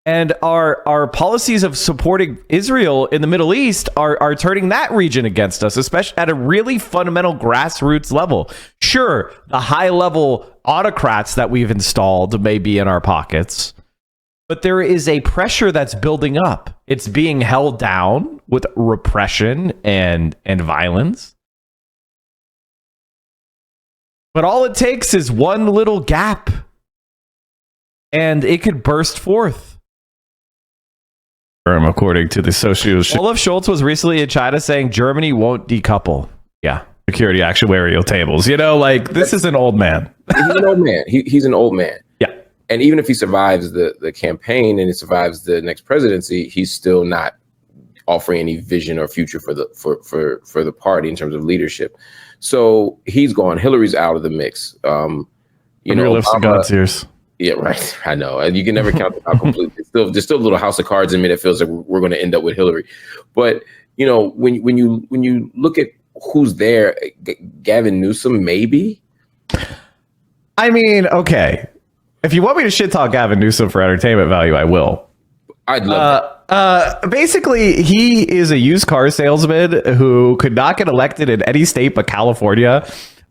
And our policies of supporting Israel in the Middle East are turning that region against us, especially at a really fundamental grassroots level. Sure, the high-level autocrats that we've installed may be in our pockets, but there is a pressure that's building up. It's being held down with repression and violence. But all it takes is one little gap, and it could burst forth. According to the socialist, Olaf Scholz was recently in China saying Germany won't decouple. Yeah, security actuarial tables. This is an old man. He's an old man. He's an old man. Yeah. And even if he survives the campaign and he survives the next presidency, he's still not offering any vision or future for the party in terms of leadership. So he's gone. Hillary's out of the mix. You know, lips to God's ears. Yeah, right. I know. And you can never count them out completely. There's still a little house of cards in me that feels like we're going to end up with Hillary. But, you know, when you look at who's there, Gavin Newsom, maybe. I mean, okay. If you want me to shit talk Gavin Newsom for entertainment value, I will. I'd love that. Basically, he is a used car salesman who could not get elected in any state but California.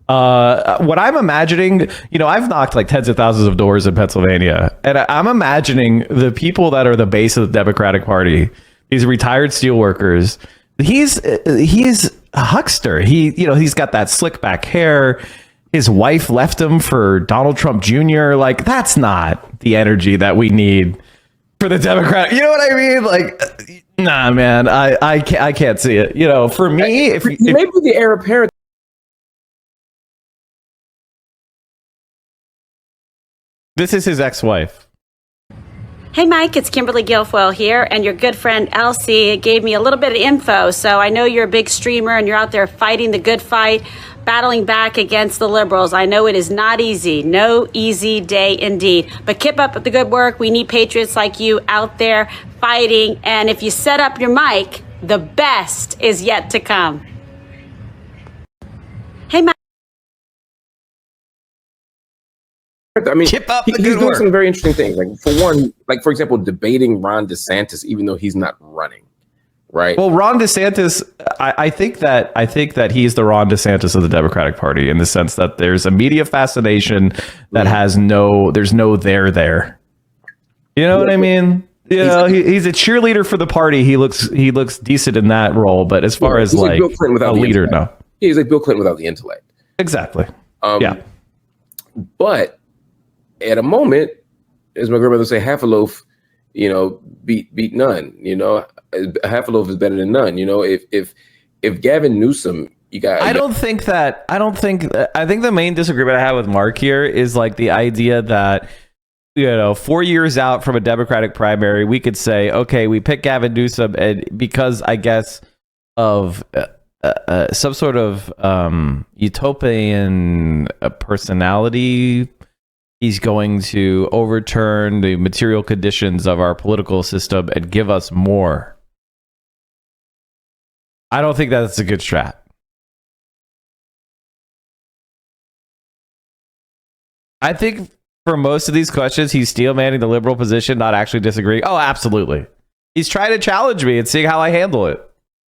What I'm imagining, you know, I've knocked like tens of thousands of doors in Pennsylvania, and I'm imagining the people that are the base of the Democratic Party, these retired steelworkers. He's a huckster. He's got that slick back hair. His wife left him for Donald Trump Jr. Like, that's not the energy that we need for the Democratic. You know what I mean? Like, nah, man, I can't see it. You know, for me, if maybe the heir apparent. This is his ex-wife. Hey, Mike, it's Kimberly Guilfoyle here, and your good friend Elsie gave me a little bit of info. So I know you're a big streamer and you're out there fighting the good fight, battling back against the liberals. I know it is not easy. No easy day indeed. But keep up with the good work. We need patriots like you out there fighting. And if you set up your mic, the best is yet to come. Hey, Mike. I mean, Keep up he's the good doing work. some very interesting things. Like, for one, like, for example, debating Ron DeSantis, even though he's not running, right? Well, Ron DeSantis, I think that he's the Ron DeSantis of the Democratic Party in the sense that there's a media fascination that has there's no there. You know what I mean? You know, he's a cheerleader for the party. He looks decent in that role, but as far as like Bill Clinton without a leader, intellect. no. He's like Bill Clinton without the intellect. Exactly. Yeah. But at a moment, as my grandmother would say, half a loaf, you know, beat none. You know, half a loaf is better than none. You know, if Gavin Newsom, I think the main disagreement I have with Mark here is like the idea that, you know, 4 years out from a Democratic primary, we could say, okay, we pick Gavin Newsom, and because I guess of some sort of utopian personality, he's going to overturn the material conditions of our political system and give us more. I don't think that's a good strat. I think for most of these questions, he's steel manning the liberal position, not actually disagreeing. Oh, absolutely. He's trying to challenge me and seeing how I handle it.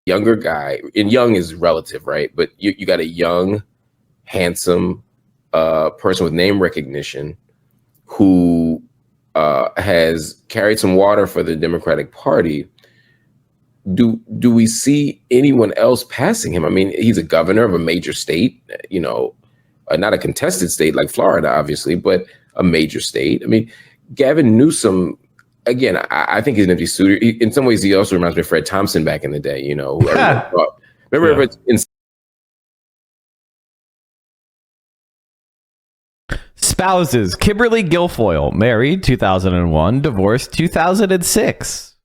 Younger guy, and young is relative, right? But you got a young, handsome person with name recognition who has carried some water for the Democratic Party. Do we see anyone else passing him? I mean, he's a governor of a major state, you know, not a contested state like Florida, obviously, but a major state. I mean, Gavin Newsom, again, I think he's an empty suitor. In some ways, he also reminds me of Fred Thompson back in the day, you know. Remember in Spouses: Kimberly Guilfoyle, married 2001, divorced 2006.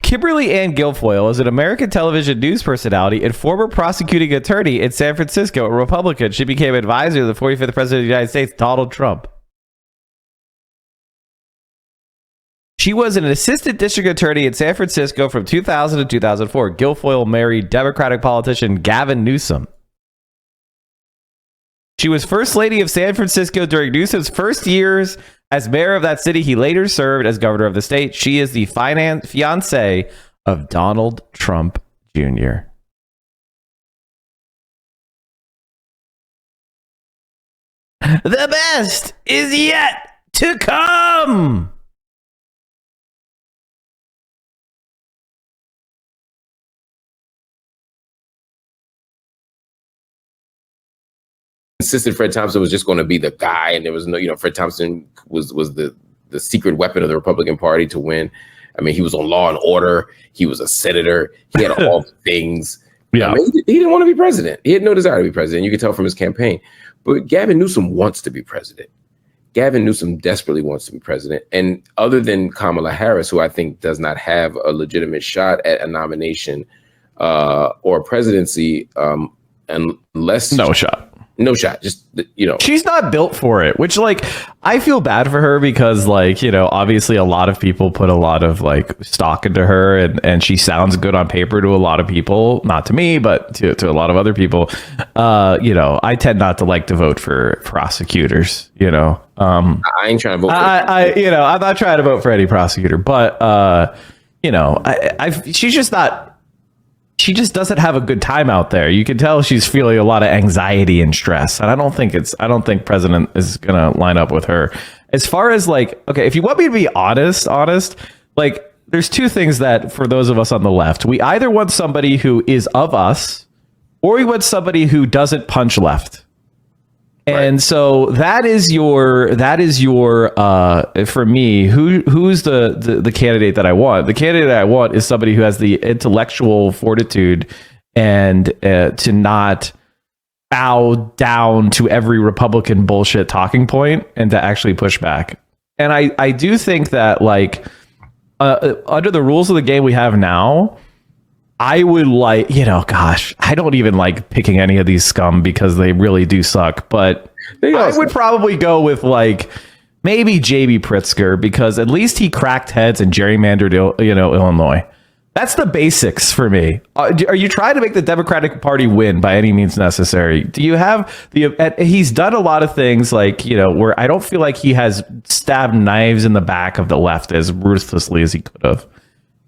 Kimberly Ann Guilfoyle is an American television news personality and former prosecuting attorney in San Francisco, a Republican. She became advisor to the 45th President of the United States, Donald Trump. She was an assistant district attorney in San Francisco from 2000 to 2004. Guilfoyle married Democratic politician Gavin Newsom. She was First Lady of San Francisco during Newsom's first years as mayor of that city. He later served as governor of the state. She is the fiancée of Donald Trump Jr. The best is yet to come. insisted Fred Thompson was just going to be the guy, and there was no, you know, Fred Thompson was the secret weapon of the Republican Party to win. I mean, he was on Law and Order. He was a senator. He had all the things. Yeah, I mean, he didn't want to be president. He had no desire to be president. You could tell from his campaign. But Gavin Newsom wants to be president. Gavin Newsom desperately wants to be president. And other than Kamala Harris, who I think does not have a legitimate shot at a nomination or presidency, unless no shot. Just, she's not built for it, which, like, I feel bad for her because, like, obviously a lot of people put a lot of like stock into her, and she sounds good on paper to a lot of people, not to me, but to a lot of other people. I tend not to like to vote for prosecutors, I ain't trying to vote for I'm not trying to vote for any prosecutor, but she just doesn't have a good time out there. You can tell she's feeling a lot of anxiety and stress. And I don't think president is going to line up with her. As far as like, okay, if you want me to be honest, like there's two things that for those of us on the left, we either want somebody who is of us or we want somebody who doesn't punch left. And so that is your for me, who's the candidate that I want? The candidate I want is somebody who has the intellectual fortitude and to not bow down to every Republican bullshit talking point and to actually push back. And I do think that, like, under the rules of the game we have now, I would like, I don't even like picking any of these scum because they really do suck. But I would probably go with like maybe JB Pritzker because at least he cracked heads and gerrymandered, Illinois. That's the basics for me. Are you trying to make the Democratic Party win by any means necessary? Do you have he's done a lot of things like, where I don't feel like he has stabbed knives in the back of the left as ruthlessly as he could have.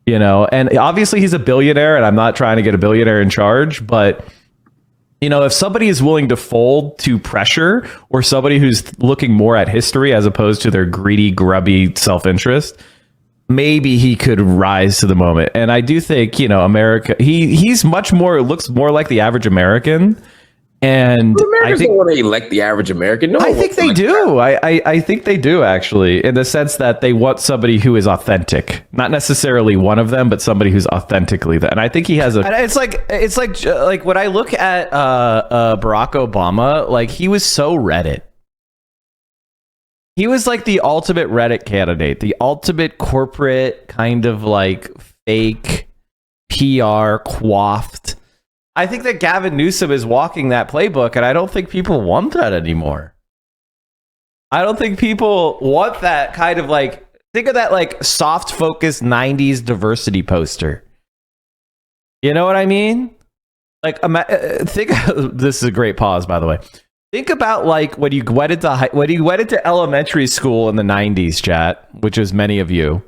And obviously he's a billionaire, and I'm not trying to get a billionaire in charge, but if somebody is willing to fold to pressure, or somebody who's looking more at history as opposed to their greedy, grubby self-interest, maybe he could rise to the moment. And I do think, America, he's much more, looks more like the average American. And Americans don't want to elect the average American. No, I think they do. I think they do, actually, in the sense that they want somebody who is authentic, not necessarily one of them, but somebody who's authentically that. And I think he has it's like when I look at Barack Obama, like he was so Reddit. He was like the ultimate Reddit candidate, the ultimate corporate kind of like fake PR coiffed. I think that Gavin Newsom is walking that playbook, and I don't think people want that anymore. I don't think people want that kind of like, think of that like soft focused 90s diversity poster. You know what I mean? Like, this is a great pause, by the way. Think about like when you went into elementary school in the 90s, chat, which is many of you.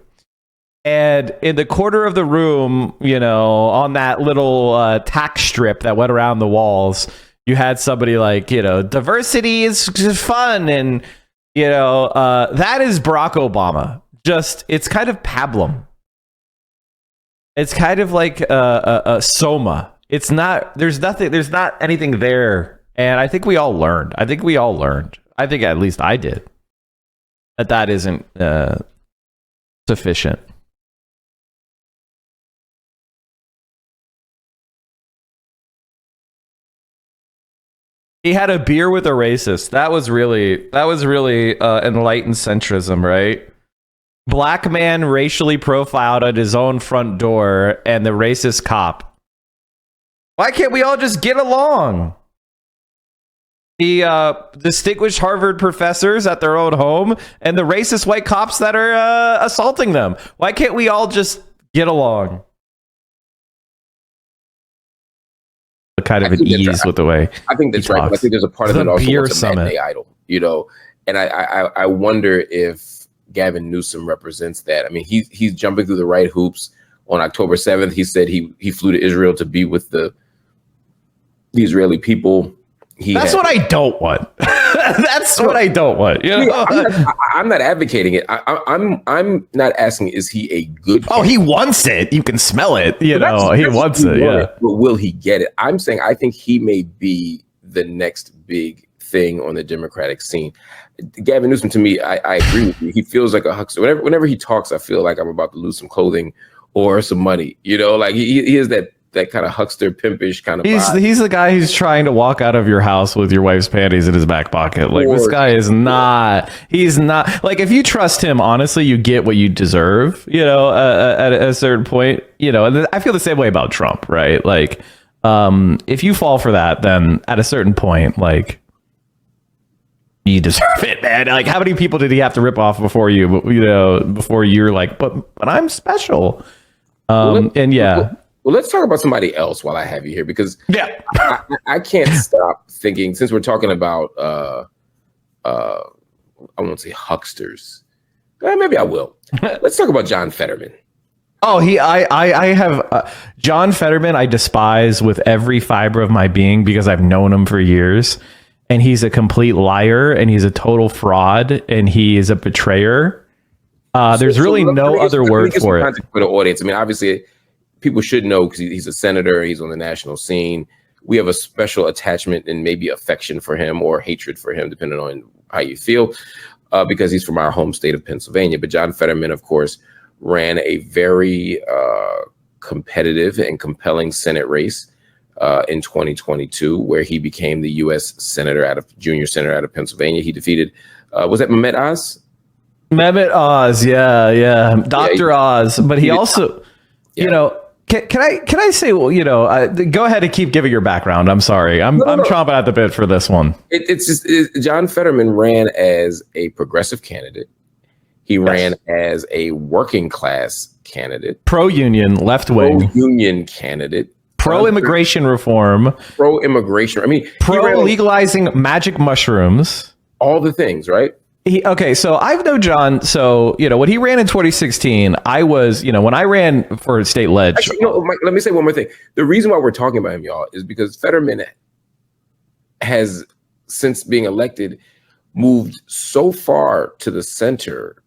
And in the corner of the room, on that little tack strip that went around the walls, you had somebody like, diversity is just fun. And, that is Barack Obama. It's kind of pablum. It's kind of like a soma. There's not anything there. And I think we all learned. I think at least I did. That isn't sufficient. He had a beer with a racist. That was really enlightened centrism, right? Black man racially profiled at his own front door and the racist cop. Why can't we all just get along? The distinguished Harvard professors at their own home and the racist white cops that are assaulting them. Why can't we all just get along? Kind of an ease with the way I think that's right. But I think there's a part of it also what's a matinee idol, and I wonder if Gavin Newsom represents that. I mean, he's jumping through the right hoops. On October 7th, he said he flew to Israel to be with the Israeli people. That's what I don't want. That's what I don't want. I'm not advocating it. I'm not asking, is he a good candidate? Oh, he wants it. You can smell it. He wants it. Yeah. But will he get it? I'm saying I think he may be the next big thing on the Democratic scene. Gavin Newsom, to me, I agree with you. He feels like a huckster. Whenever he talks, I feel like I'm about to lose some clothing or some money. Like he is that that kind of huckster, pimpish kind of vibe. He's the guy who's trying to walk out of your house with your wife's panties in his back pocket. Like, this guy is not. He's not like, if you trust him, honestly, you get what you deserve. At a certain point. And I feel the same way about Trump, right? Like, if you fall for that, then at a certain point, like, you deserve it, man. Like, how many people did he have to rip off before before you're like, but I'm special. And yeah. Well, let's talk about somebody else while I have you here, because I can't stop thinking, since we're talking about I won't say hucksters. Maybe I will. Let's talk about John Fetterman. Oh, I have John Fetterman. I despise with every fiber of my being because I've known him for years, and he's a complete liar, and he's a total fraud, and he is a betrayer. There's really no other word for it. For the audience, I mean, obviously, people should know because he's a senator. He's on the national scene. We have a special attachment and maybe affection for him or hatred for him, depending on how you feel, because he's from our home state of Pennsylvania. But John Fetterman, of course, ran a very competitive and compelling Senate race in 2022, where he became the U.S. junior senator out of Pennsylvania. He defeated, was that Mehmet Oz? Mehmet Oz, yeah, Dr. Oz. But he also, can I say, go ahead and keep giving your background. I'm sorry, I'm chomping at the bit for this one. John Fetterman ran as a progressive candidate. He ran as a working class candidate, pro-union, left-wing, pro-union candidate, pro-immigration reform, pro-immigration. I mean, pro-legalizing magic mushrooms, all the things, right? So I've known John. So, when he ran in 2016, I was, when I ran for state ledge. Actually, Mike, let me say one more thing. The reason why we're talking about him, y'all, is because Fetterman has, since being elected, moved so far to the center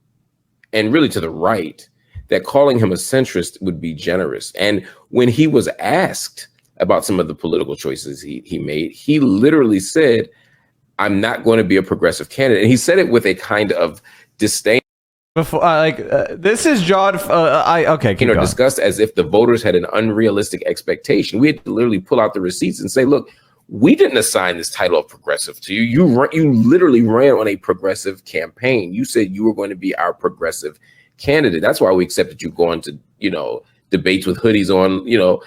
and really to the right that calling him a centrist would be generous. And when he was asked about some of the political choices he made, he literally said, I'm not going to be a progressive candidate. And he said it with a kind of disdain. Before, this is John. Discussed as if the voters had an unrealistic expectation. We had to literally pull out the receipts and say, look, we didn't assign this title of progressive to you. You literally ran on a progressive campaign. You said you were going to be our progressive candidate. That's why we accepted you going to, debates with hoodies on. You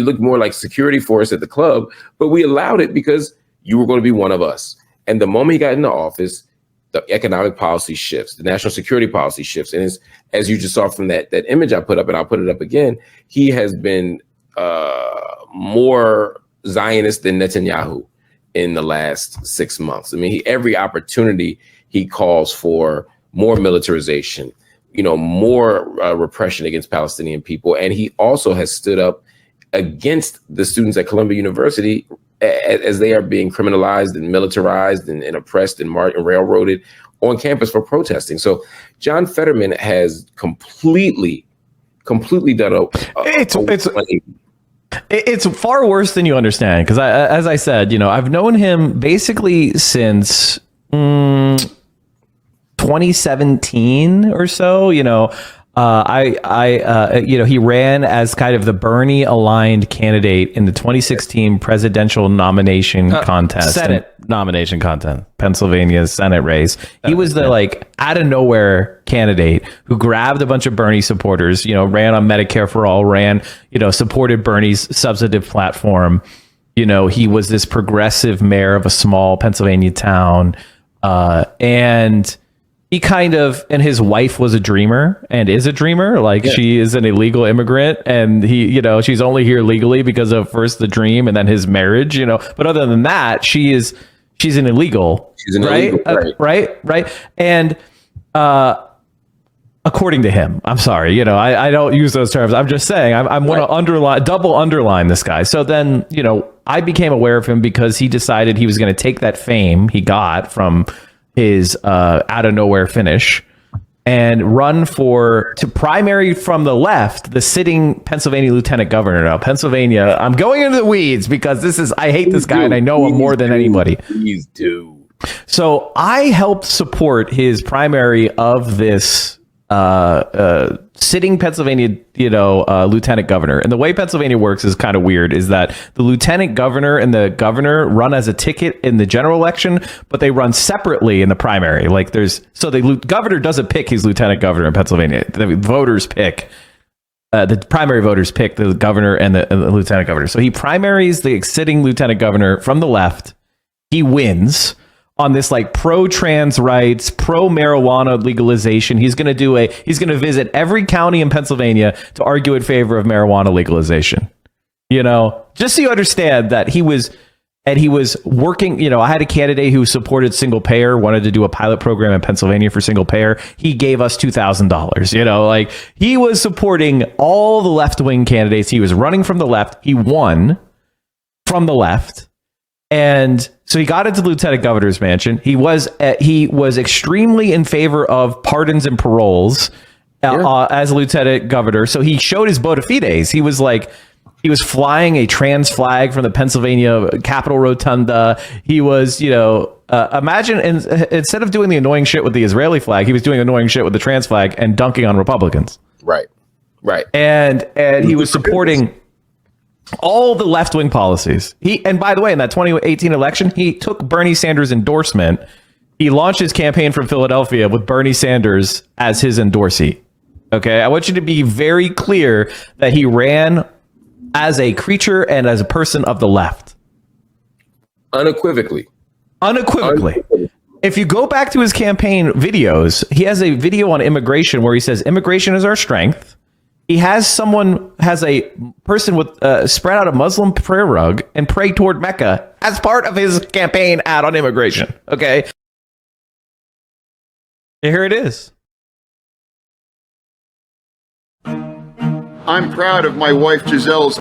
look more like security for us at the club, but we allowed it because you were going to be one of us. And the moment he got into office, the economic policy shifts, the national security policy shifts. And as you just saw from that image I put up, and I'll put it up again, he has been more Zionist than Netanyahu in the last 6 months. I mean, every opportunity he calls for more militarization, more repression against Palestinian people. And he also has stood up against the students at Columbia University as they are being criminalized and militarized and oppressed and railroaded on campus for protesting. So John Fetterman has completely done It's far worse than you understand, because as I said, I've known him basically since 2017 or so. He ran as kind of the Bernie aligned candidate in the 2016 presidential nomination contest, Senate nomination contest, Pennsylvania's Senate race. He was the out of nowhere candidate who grabbed a bunch of Bernie supporters, ran on Medicare for all, supported Bernie's substantive platform. He was this progressive mayor of a small Pennsylvania town, and he and his wife was a dreamer and is a dreamer. She is an illegal immigrant, and she's only here legally because of first the dream and then his marriage, but other than that, she's an illegal. She's an illegal, right. And, according to him, I'm sorry, I don't use those terms. I'm just saying, I'm want to double underline this guy. So then, I became aware of him because he decided he was going to take that fame he got from his out of nowhere finish and run to primary from the left, the sitting Pennsylvania lieutenant governor. Now, Pennsylvania, I'm going into the weeds because I hate this guy and I know him more than anybody. Please do. So I helped support his primary of this sitting Pennsylvania, lieutenant governor. And the way Pennsylvania works is kind of weird, is that the lieutenant governor and the governor run as a ticket in the general election, but they run separately in the primary. Like the governor doesn't pick his lieutenant governor in Pennsylvania. The voters pick. The primary voters pick the governor and the lieutenant governor. So he primaries the sitting lieutenant governor from the left. He wins on this like pro-trans rights, pro-marijuana legalization. He's going to visit every county in Pennsylvania to argue in favor of marijuana legalization. Just so you understand that he was working, I had a candidate who supported single payer, wanted to do a pilot program in Pennsylvania for single payer. He gave us $2,000, he was supporting all the left-wing candidates. He was running from the left. He won from the left. And so he got into the lieutenant governor's mansion. He was extremely in favor of pardons and paroles as a lieutenant governor. So he showed his bona fides. He was flying a trans flag from the Pennsylvania Capitol Rotunda. He was, imagine instead of doing the annoying shit with the Israeli flag, he was doing annoying shit with the trans flag and dunking on Republicans. Right. And he was supporting all the left-wing policies. And by the way, in that 2018 election, he took Bernie Sanders' endorsement. He launched his campaign from Philadelphia with Bernie Sanders as his endorsee. Okay, I want you to be very clear that he ran as a creature and as a person of the left. Unequivocally. If you go back to his campaign videos, he has a video on immigration where he says immigration is our strength. He has a person with spread out a Muslim prayer rug and pray toward Mecca as part of his campaign ad on immigration. Okay. And here it is. I'm proud of my wife Giselle's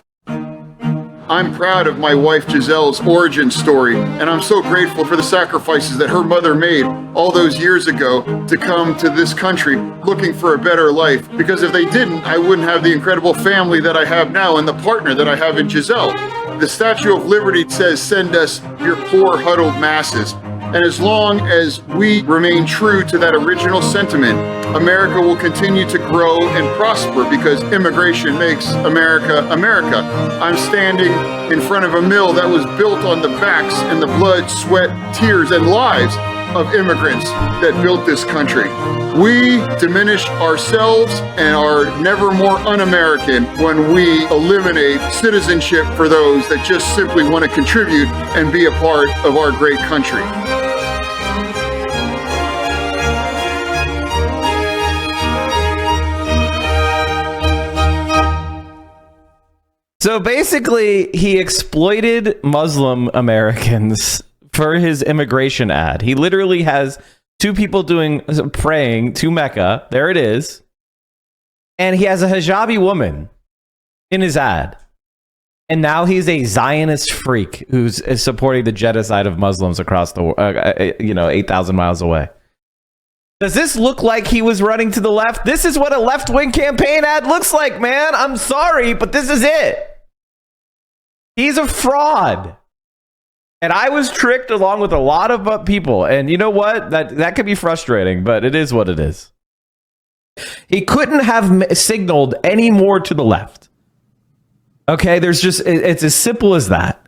origin story, and I'm so grateful for the sacrifices that her mother made all those years ago to come to this country looking for a better life. Because if they didn't, I wouldn't have the incredible family that I have now and the partner that I have in Giselle. The Statue of Liberty says, "Send us your poor huddled masses." And as long as we remain true to that original sentiment, America will continue to grow and prosper because immigration makes America America. I'm standing in front of a mill that was built on the backs and the blood, sweat, tears, and lives of immigrants that built this country. We diminish ourselves and are never more un-American when we eliminate citizenship for those that just simply want to contribute and be a part of our great country. So basically, he exploited Muslim Americans for his immigration ad. He literally has two people praying to Mecca. There it is. And he has a hijabi woman in his ad. And now he's a Zionist freak who's supporting the genocide of Muslims across the world, 8,000 miles away. Does this look like he was running to the left? This is what a left-wing campaign ad looks like, man. I'm sorry, but this is it. He's a fraud. And I was tricked along with a lot of people. And you know what? That could be frustrating, but it is what it is. He couldn't have signaled any more to the left. Okay, it's as simple as that.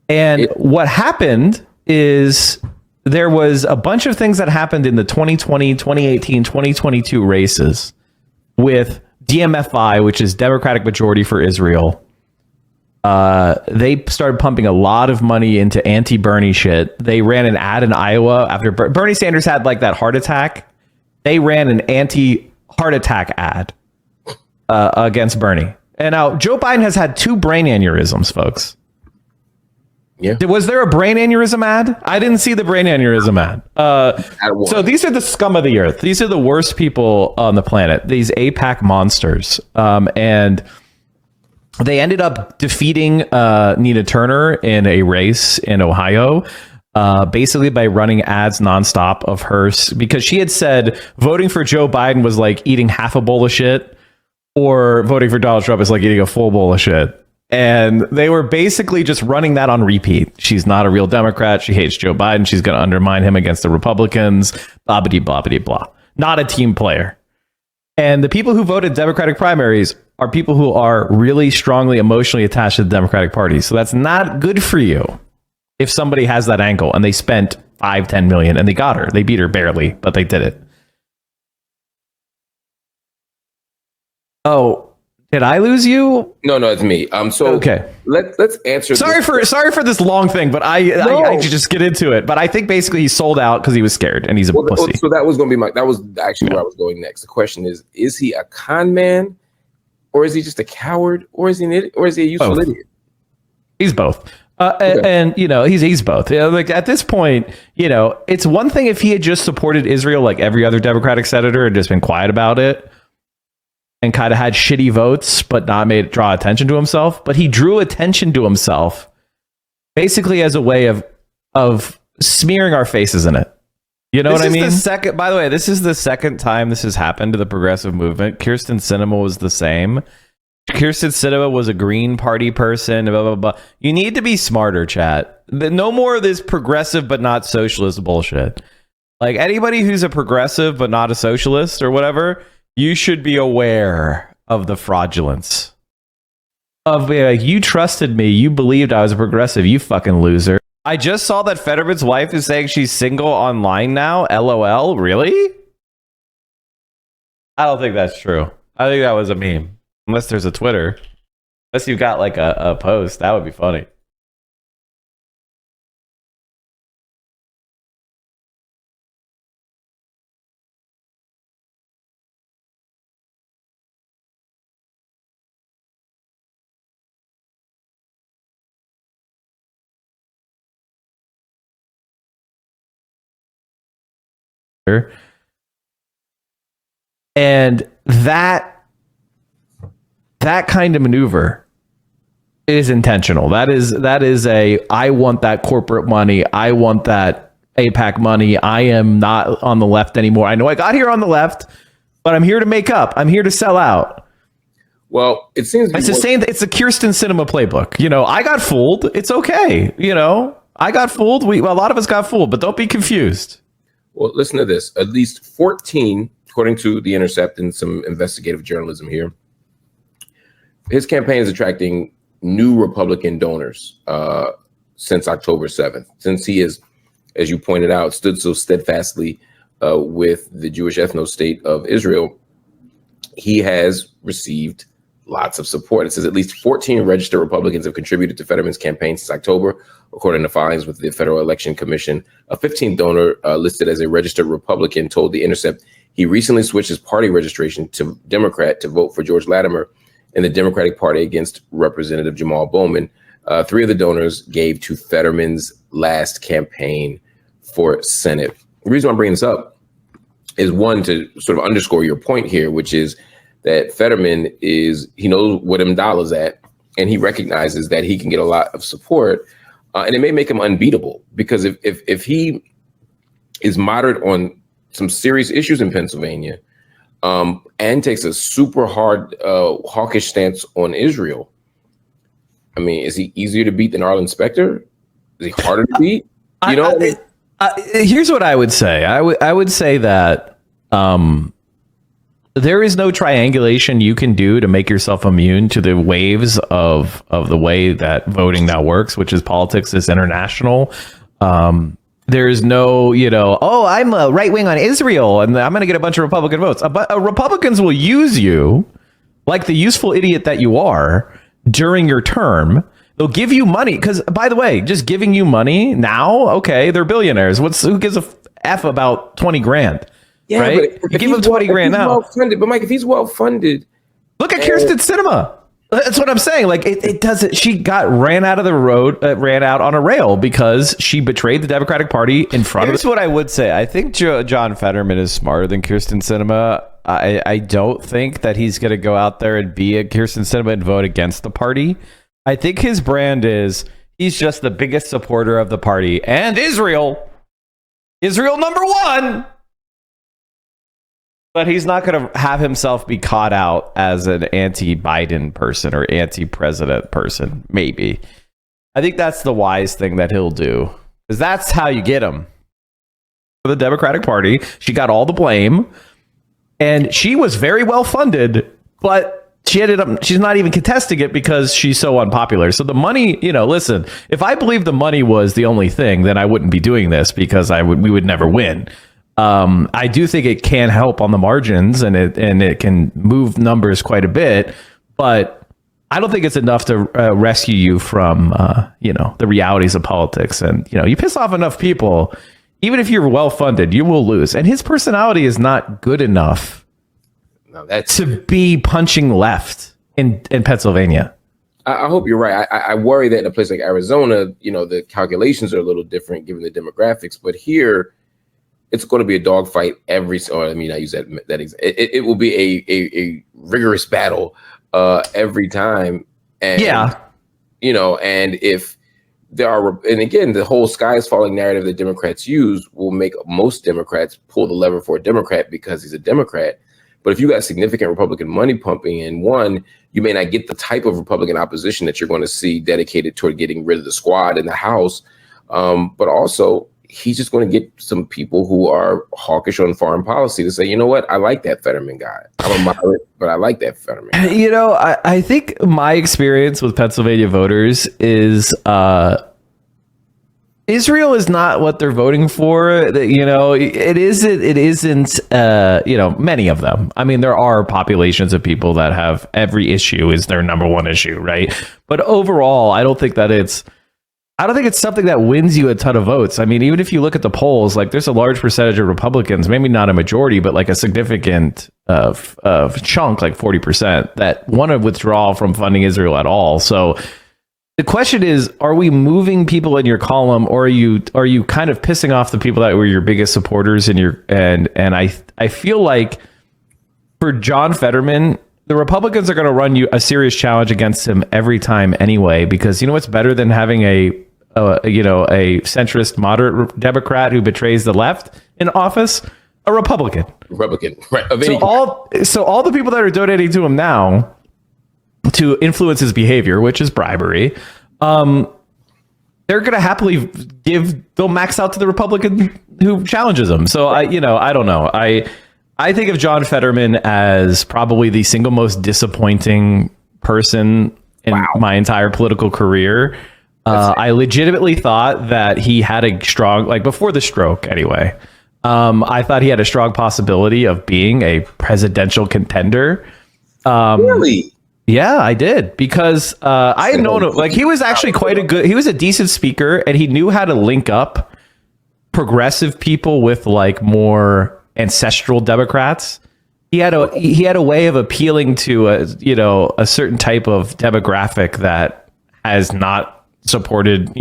And what happened is there was a bunch of things that happened in the 2020, 2018, 2022 races with DMFI, which is Democratic Majority for Israel. They started pumping a lot of money into anti-Bernie shit. They ran an ad in Iowa after Bernie Sanders had like that heart attack. They ran an anti-heart attack ad against Bernie. And now Joe Biden has had 2 brain aneurysms, folks. Yeah. Was there a brain aneurysm ad? I didn't see the brain aneurysm ad. So these are the scum of the earth. These are the worst people on the planet. These APAC monsters. And they ended up defeating Nina Turner in a race in Ohio, basically by running ads nonstop of hers, because she had said voting for Joe Biden was like eating half a bowl of shit, or voting for Donald Trump is like eating a full bowl of shit. And they were basically just running that on repeat. She's not a real Democrat. She hates Joe Biden. She's going to undermine him against the Republicans. Blah, blah, blah, blah, blah. Not a team player. And the people who voted Democratic primaries are people who are really strongly emotionally attached to the Democratic Party. So that's not good for you if somebody has that angle and they spent 5-10 million and they got her. They beat her barely, but they did it. Oh, did I lose you? No, it's me. So okay. Let's answer. Sorry for this long thing, but I just get into it. But I think basically he sold out because he was scared and he's a pussy. So that was going to be that was actually where I was going next. The question is he a con man, or is he just a coward, or is he an idiot, or is he a useful idiot? He's both. And he's both. Like at this point, it's one thing if he had just supported Israel like every other Democratic senator and just been quiet about it and kind of had shitty votes, but not draw attention to himself. But he drew attention to himself basically as a way of smearing our faces in it. You know what I mean? By the way, this is the second time this has happened to the progressive movement. Kyrsten Sinema was the same. Kyrsten Sinema was a Green Party person. Blah, blah, blah. You need to be smarter, chat. No more of this progressive but not socialist bullshit. Like anybody who's a progressive but not a socialist or whatever, you should be aware of the fraudulence. Of like, you trusted me. You believed I was a progressive. You fucking loser. I just saw that Fetterman's wife is saying she's single online now. LOL. Really? I don't think that's true. I think that was a meme. Unless there's a Twitter. Unless you've got like a post. That would be funny. And that kind of maneuver is intentional. That is I want that corporate money. I want that AIPAC money. I am not on the left anymore. I know I got here on the left, but I'm here to make up. I'm here to sell out. Well, it seems it's the same. It's the Kyrsten Sinema playbook. I got fooled. It's okay. I got fooled. A lot of us got fooled, but don't be confused. Well, listen to this. At least 14, according to The Intercept and some investigative journalism here, his campaign is attracting new Republican donors since October 7th, since he is, as you pointed out, stood so steadfastly with the Jewish ethno-state of Israel. He has received lots of support. It says at least 14 registered Republicans have contributed to Fetterman's campaign since October, according to filings with the Federal Election Commission. A 15th donor listed as a registered Republican told The Intercept he recently switched his party registration to Democrat to vote for George Latimer in the Democratic Party against Representative Jamal Bowman. 3 of the donors gave to Fetterman's last campaign for Senate. The reason I'm bringing this up is one, to sort of underscore your point here, which is that Fetterman he knows what Mdala's at, and he recognizes that he can get a lot of support, and it may make him unbeatable, because if he is moderate on some serious issues in Pennsylvania, and takes a super hard hawkish stance on Israel, I mean, is he easier to beat than Arlen Specter? Is he harder to beat? Here's what I would say. I would say that there is no triangulation you can do to make yourself immune to the waves of the way that voting now works, which is politics is international. There's no, I'm a right wing on Israel and I'm going to get a bunch of Republican votes. But Republicans will use you like the useful idiot that you are during your term. They'll give you money because, by the way, just giving you money now, okay, they're billionaires. Who gives a f about 20 grand? Yeah, right? But you give him 20 grand now. Well-funded, but Mike, if he's well funded, look at Kyrsten Sinema. That's what I'm saying. Like it doesn't. She ran out of the road, ran out on a rail because she betrayed the Democratic Party in front of. Here's what I would say. I think John Fetterman is smarter than Kyrsten Sinema. I don't think that he's going to go out there and be a Kyrsten Sinema and vote against the party. I think his brand is he's just the biggest supporter of the party and Israel. Israel number one. But he's not going to have himself be caught out as an anti-Biden person or anti-president person, maybe. I think that's the wise thing that he'll do. Because that's how you get him. For the Democratic Party, she got all the blame. And she was very well funded, but she's not even contesting it because she's so unpopular. So the money, listen, if I believe the money was the only thing, then I wouldn't be doing this because we would never win. I do think it can help on the margins and it can move numbers quite a bit, but I don't think it's enough to rescue you from, the realities of politics. And, you piss off enough people, even if you're well funded, you will lose. And his personality is not good enough to be punching left in Pennsylvania. I hope you're right. I worry that in a place like Arizona, the calculations are a little different given the demographics. But here, it's going to be a dogfight I use that. It will be a rigorous battle every time. And, and if there are, and again, the whole sky is falling narrative that Democrats use will make most Democrats pull the lever for a Democrat because he's a Democrat. But if you got significant Republican money pumping in, one, you may not get the type of Republican opposition that you're going to see dedicated toward getting rid of the squad in the House. But also, he's just going to get some people who are hawkish on foreign policy to say, you know what, I like that Fetterman guy. I'm a moderate, but I like that Fetterman guy. I think my experience with Pennsylvania voters is Israel is not what they're voting for. It isn't, many of them. I mean, there are populations of people that have every issue is their number one issue, right? But overall, I don't think it's something that wins you a ton of votes. I mean, even if you look at the polls, like there's a large percentage of Republicans, maybe not a majority, but like a significant chunk, like 40%, that want to withdraw from funding Israel at all. So the question is, are we moving people in your column, or are you kind of pissing off the people that were your biggest supporters and I feel like for John Fetterman, the Republicans are going to run you a serious challenge against him every time anyway, because what's better than having a centrist moderate Democrat who betrays the left in office? A Republican, right? So all the people that are donating to him now to influence his behavior, which is bribery, they're going to happily they'll max out to the Republican who challenges them. So I don't know. I think of John Fetterman as probably the single most disappointing person in my entire political career. I legitimately thought that he had a strong, before the stroke anyway, I thought he had a strong possibility of being a presidential contender. Really? Yeah, I did, because I had known him. He was actually he was a decent speaker, and he knew how to link up progressive people with more ancestral Democrats. He had a way of appealing to a certain type of demographic that has not supported,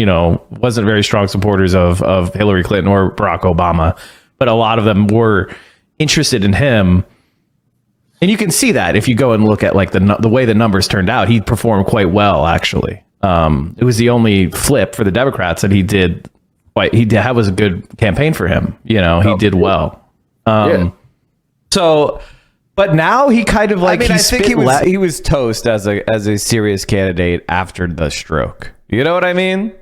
wasn't very strong supporters of Hillary Clinton or Barack Obama, but a lot of them were interested in him. And you can see that if you go and look at the way the numbers turned out. He performed quite well, actually. It was the only flip for the Democrats that he did. That was a good campaign for him. He did well. So, but now he kind of I think he was toast as a serious candidate after the stroke. You know what I mean?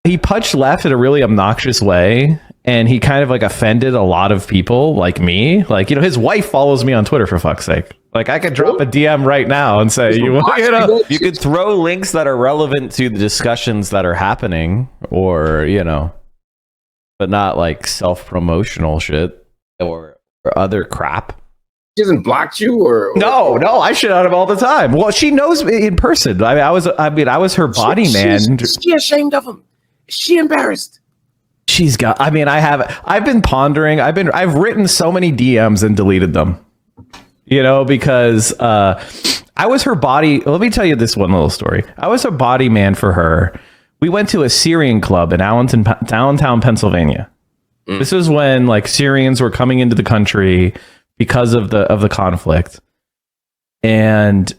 He punched left in a really obnoxious way, and he kind of offended a lot of people like me. His wife follows me on Twitter, for fuck's sake. I could drop a DM right now and say, you could throw links that are relevant to the discussions that are happening, or but not self-promotional shit or other crap. She hasn't blocked you, or no, I shit on him all the time. Well, she knows me in person. I was her body man. Is she ashamed of him? Is she embarrassed? She's got. I've been pondering. I've written so many DMs and deleted them. Because I was her body. Let me tell you this one little story. I was her body man for her. We went to a Syrian club in Allentown, Pennsylvania. This was when Syrians were coming into the country because of the conflict. And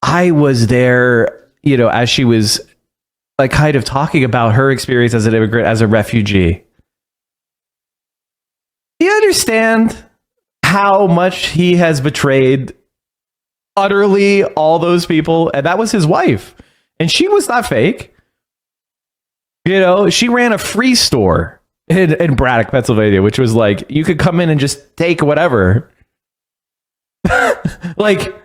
I was there, as she was kind of talking about her experience as an immigrant, as a refugee. Do you understand how much he has betrayed utterly all those people? And that was his wife. And she was not fake. She ran a free store in Braddock, Pennsylvania, which was like, you could come in and just take whatever. Like,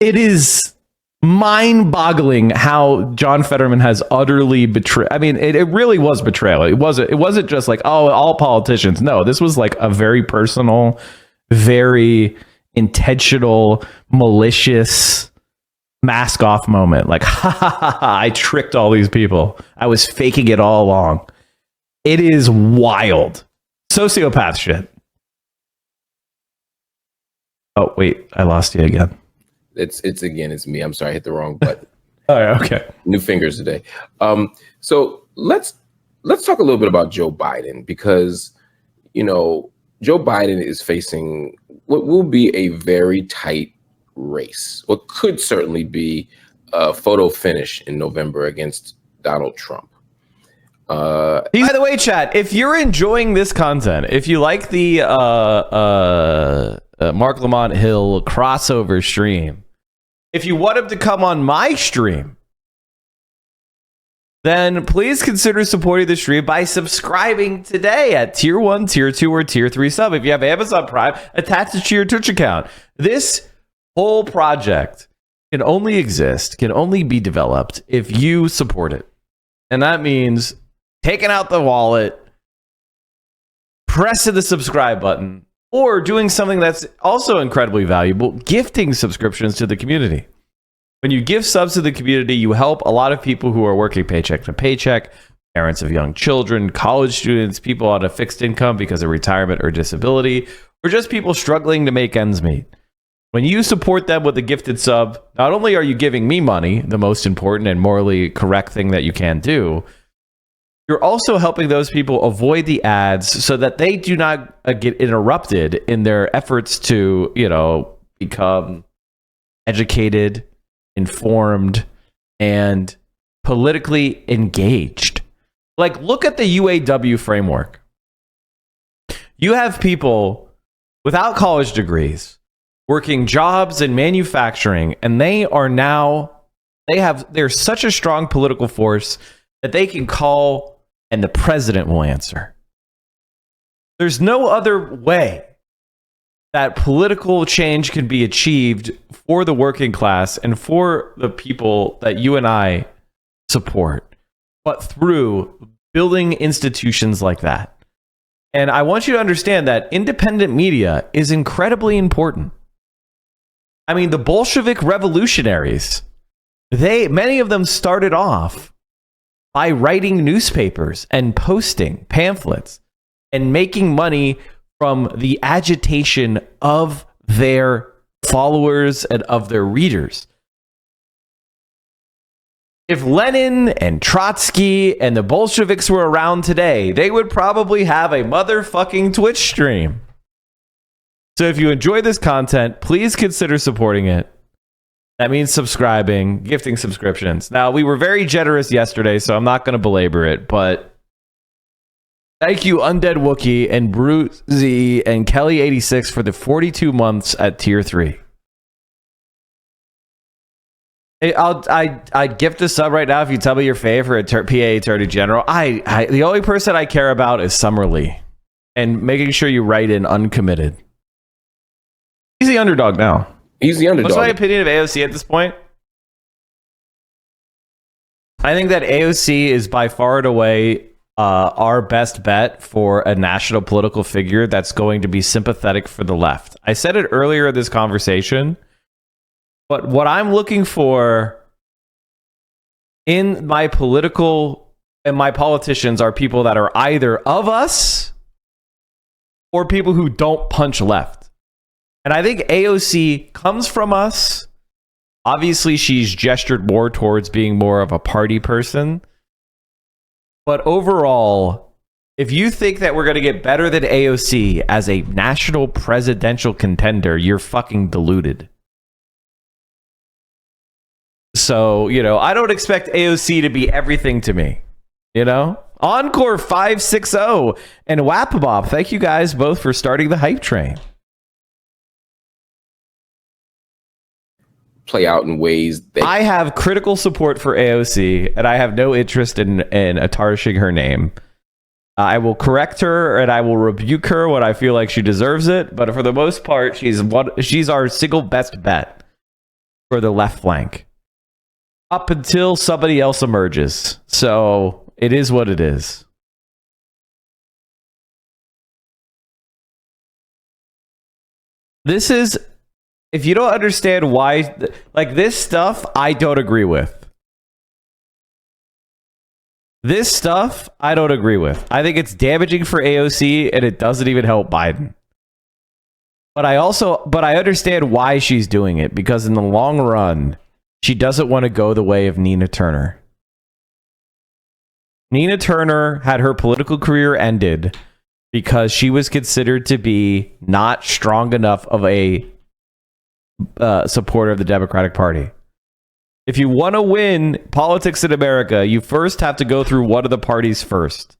it is mind-boggling how John Fetterman has utterly betrayed. I mean, it really was betrayal. It wasn't just like, oh, all politicians. No, this was like a very personal, very intentional, malicious mask off moment. Like, ha ha ha ha, I tricked all these people. I was faking it all along. It is wild. Sociopath shit. Oh, wait, I lost you again. It's me. I'm sorry, I hit the wrong button. Oh, okay. New fingers today. So let's talk a little bit about Joe Biden, because Joe Biden is facing what will be a very tight race. What could certainly be a photo finish in November against Donald Trump. By the way, chat, if you're enjoying this content, if you like the Mark Lamont Hill crossover stream, if you want him to come on my stream, then please consider supporting the stream by subscribing today at tier 1, tier 2, or tier 3 sub. If you have Amazon Prime, attach it to your Twitch account. This whole project can only be developed if you support it. And that means taking out the wallet, pressing the subscribe button, or doing something that's also incredibly valuable, gifting subscriptions to the community. When you give subs to the community, you help a lot of people who are working paycheck to paycheck, parents of young children, college students, people on a fixed income because of retirement or disability, or just people struggling to make ends meet. When you support them with a gifted sub, not only are you giving me money, the most important and morally correct thing that you can do, you're also helping those people avoid the ads so that they do not get interrupted in their efforts to, become educated, informed, and politically engaged. Like, look at the UAW framework. You have people without college degrees working jobs in manufacturing, and they're such a strong political force that they can call and the president will answer. There's no other way that political change can be achieved for the working class and for the people that you and I support, but through building institutions like that. And I want you to understand that independent media is incredibly important. I mean, the Bolshevik revolutionaries, many of them started off by writing newspapers and posting pamphlets and making money from the agitation of their followers and of their readers. If Lenin and Trotsky and the Bolsheviks were around today, they would probably have a motherfucking Twitch stream. So if you enjoy this content, please consider supporting it. That means subscribing, gifting subscriptions. Now, we were very generous yesterday, so I'm not going to belabor it, but thank you, Undead Wookie and Bruzy and Kelly86 for the 42 months at tier 3. I'd gift a sub right now if you tell me your favorite PA Attorney General. The only person I care about is Summerlee, and making sure you write in uncommitted. He's the underdog now. He's the underdog. What's my opinion of AOC at this point? I think that AOC is by far and away our best bet for a national political figure that's going to be sympathetic for the left. I said it earlier in this conversation, but what I'm looking for in my politicians are people that are either of us or people who don't punch left. And I think AOC comes from us. Obviously, she's gestured more towards being more of a party person. But overall, if you think that we're going to get better than AOC as a national presidential contender, you're fucking deluded. So, I don't expect AOC to be everything to me. Encore 560 and Wapabob, thank you guys both for starting the hype train. Play out in ways that I have critical support for AOC, and I have no interest in tarnishing her name. I will correct her and I will rebuke her when I feel like she deserves it. But for the most part, she's our single best bet for the left flank up until somebody else emerges. So it is what it is. This is, if you don't understand why, like this stuff, I don't agree with. This stuff, I don't agree with. I think it's damaging for AOC and it doesn't even help Biden. But I understand why she's doing it, because in the long run, she doesn't want to go the way of Nina Turner. Nina Turner had her political career ended because she was considered to be not strong enough of a supporter of the Democratic Party. If you want to win politics in America, you first have to go through one of the parties first.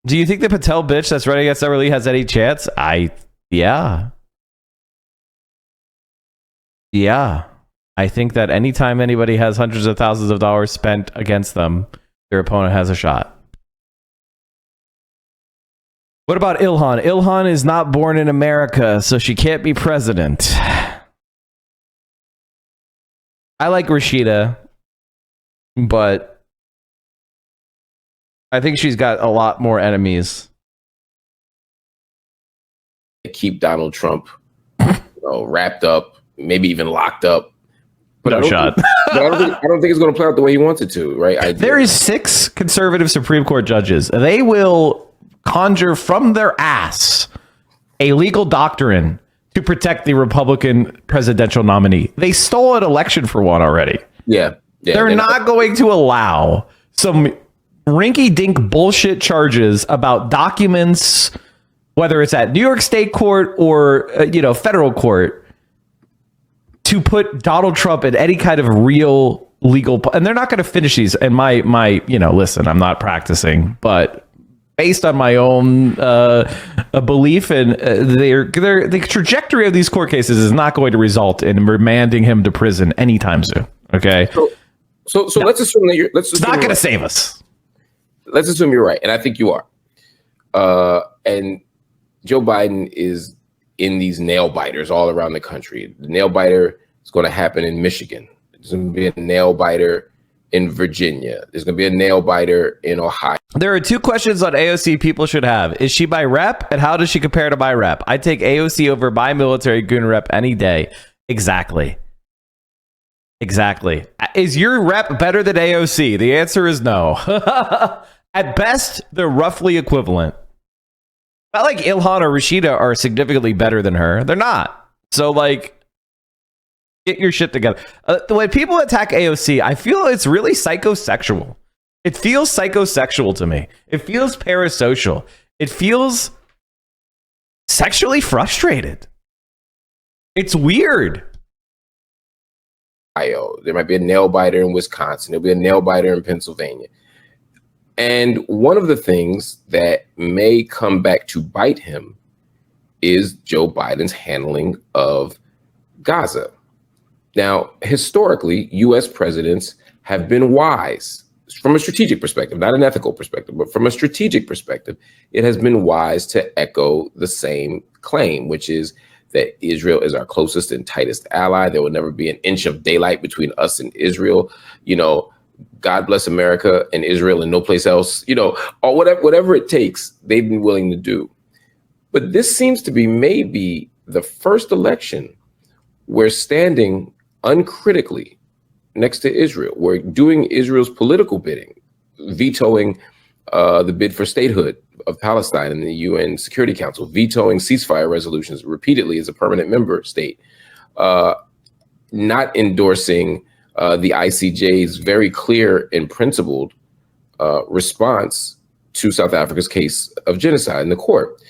Do you think the Patel bitch that's running against Everly has any chance? Yeah. I think that anytime anybody has hundreds of thousands of dollars spent against them, their opponent has a shot. What about Ilhan? Ilhan is not born in America, so she can't be president. I like Rashida, but I think she's got a lot more enemies. Keep Donald Trump, wrapped up, maybe even locked up. But No shot. I don't think it's going to play out the way he wants it to, right? There is 6 conservative Supreme Court judges. They will conjure from their ass a legal doctrine to protect the Republican presidential nominee. They stole an election for one already. Yeah. They're not going to allow some rinky-dink bullshit charges about documents, whether it's at New York State court or federal court, to put Donald Trump in any kind of real legal, and they're not going to finish these. And my listen, I'm not practicing, but based on my own belief in the trajectory of these court cases is not going to result in remanding him to prison anytime soon. Okay, so no. Let's assume that it's not going to save us. Let's assume you're right, and I think you are. And Joe Biden is in these nail biters all around the country. The nail biter is going to happen in Michigan. There's going to be a nail biter in Virginia. There's going to be a nail biter in Ohio. There are 2 questions on AOC people should have. Is she by rep, and how does she compare to by rep? I take AOC over by military goon rep any day. Exactly. Is your rep better than AOC? The answer is no. At best, they're roughly equivalent. Not like Ilhan or Rashida are significantly better than her. They're not. So, get your shit together. When people attack AOC, I feel it's really psychosexual. It feels psychosexual to me. It feels parasocial. It feels sexually frustrated. It's weird. There might be a nail biter in Wisconsin. There'll be a nail biter in Pennsylvania. And one of the things that may come back to bite him is Joe Biden's handling of Gaza. Now, historically, U.S. presidents have been wise from a strategic perspective, not an ethical perspective, but from a strategic perspective, it has been wise to echo the same claim, which is that Israel is our closest and tightest ally. There will never be an inch of daylight between us and Israel. God bless America and Israel and no place else, or whatever it takes, they've been willing to do. But this seems to be maybe the first election we're standing uncritically next to Israel. We're doing Israel's political bidding, vetoing the bid for statehood of Palestine in the UN Security Council, vetoing ceasefire resolutions repeatedly as a permanent member state, not endorsing the ICJ's very clear and principled response to South Africa's case of genocide in the court.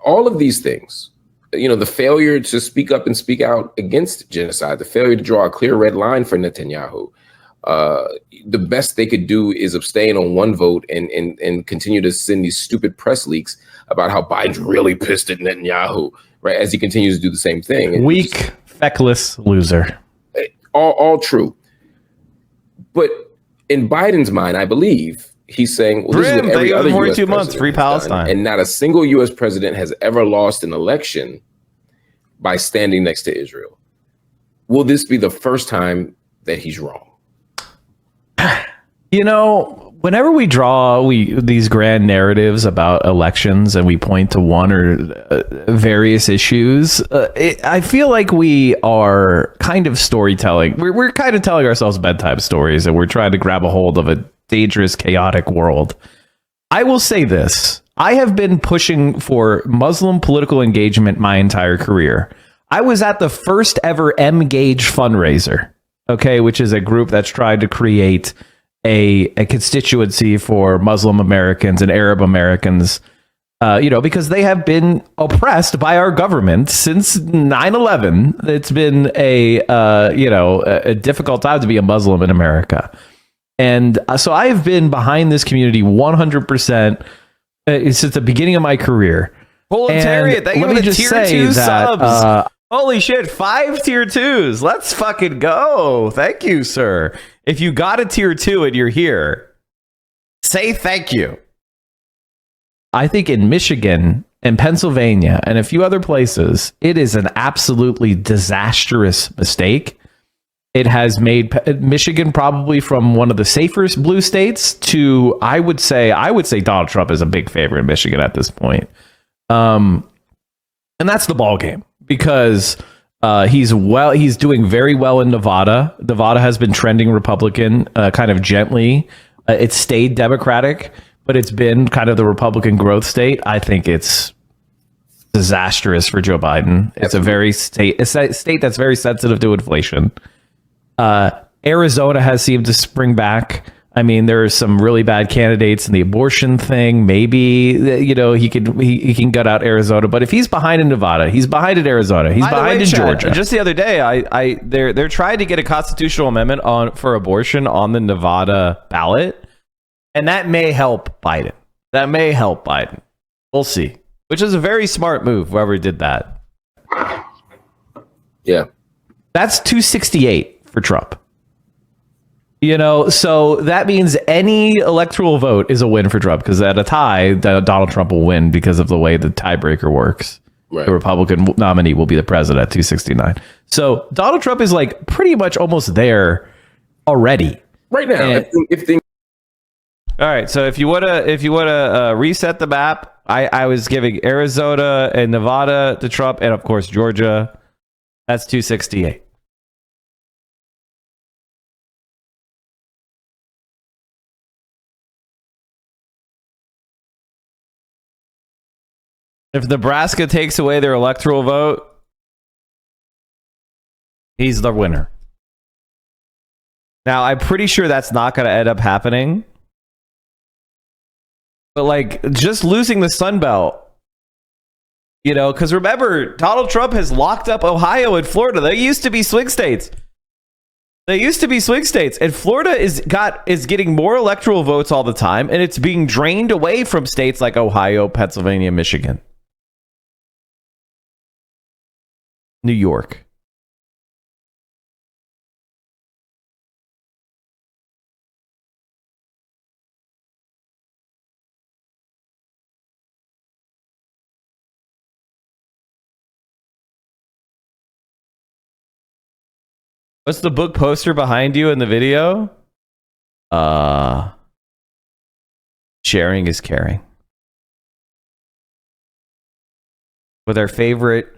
All of these things, the failure to speak up and speak out against genocide, the failure to draw a clear red line for Netanyahu, the best they could do is abstain on one vote and continue to send these stupid press leaks about how Biden's really pissed at Netanyahu, right? As he continues to do the same thing. Weak, feckless loser. All true. But in Biden's mind, I believe he's saying, well, this is what every other 42 US months, free president has Palestine. done. And not a single US president has ever lost an election by standing next to Israel. Will this be the first time that he's wrong? You know, whenever we draw these grand narratives about elections and we point to one or various issues, I feel like we are kind of storytelling. We're kind of telling ourselves bedtime stories, and we're trying to grab a hold of a dangerous, chaotic world. I will say this. I have been pushing for Muslim political engagement my entire career. I was at the first ever M-Gage fundraiser, okay, which is a group that's tried to create a constituency for Muslim Americans and Arab Americans, because they have been oppressed by our government since 9/11. It's been a difficult time to be a Muslim in America. And so I have been behind this community 100% since the beginning of my career. Proletariat, thank you for the tier 2 subs. Holy shit, 5 tier 2s. Let's fucking go. Thank you, sir. If you got a tier 2 and you're here, say thank you. I think in Michigan and Pennsylvania and a few other places, it is an absolutely disastrous mistake. It has made Michigan probably from one of the safest blue states to, I would say Donald Trump is a big favorite in Michigan at this point. And that's the ball game, because he's doing very well in Nevada. Nevada has been trending Republican kind of gently. It's stayed Democratic, but it's been kind of the Republican growth state. I think it's disastrous for Joe Biden. It's a state that's very sensitive to inflation. Arizona has seemed to spring back. I mean, there are some really bad candidates in the abortion thing. Maybe, he can gut out Arizona. But if he's behind in Nevada, he's behind in Arizona. He's behind in Georgia. Just the other day, they're trying to get a constitutional amendment for abortion on the Nevada ballot, and that may help Biden. We'll see. Which is a very smart move, whoever did that. Yeah. That's 268 for Trump. So that means any electoral vote is a win for Trump, because at a tie, Donald Trump will win because of the way the tiebreaker works. Right. The Republican nominee will be the president at 269. So Donald Trump is like pretty much almost there already. Right now. All right. So if you wanna reset the map, I was giving Arizona and Nevada to Trump, and of course Georgia. That's 268. If Nebraska takes away their electoral vote, he's the winner. Now, I'm pretty sure that's not going to end up happening. But, just losing the Sun Belt, because remember, Donald Trump has locked up Ohio and Florida. They used to be swing states. And Florida is getting more electoral votes all the time, and it's being drained away from states like Ohio, Pennsylvania, Michigan, New York. What's the book poster behind you in the video? Sharing is caring. With our favorite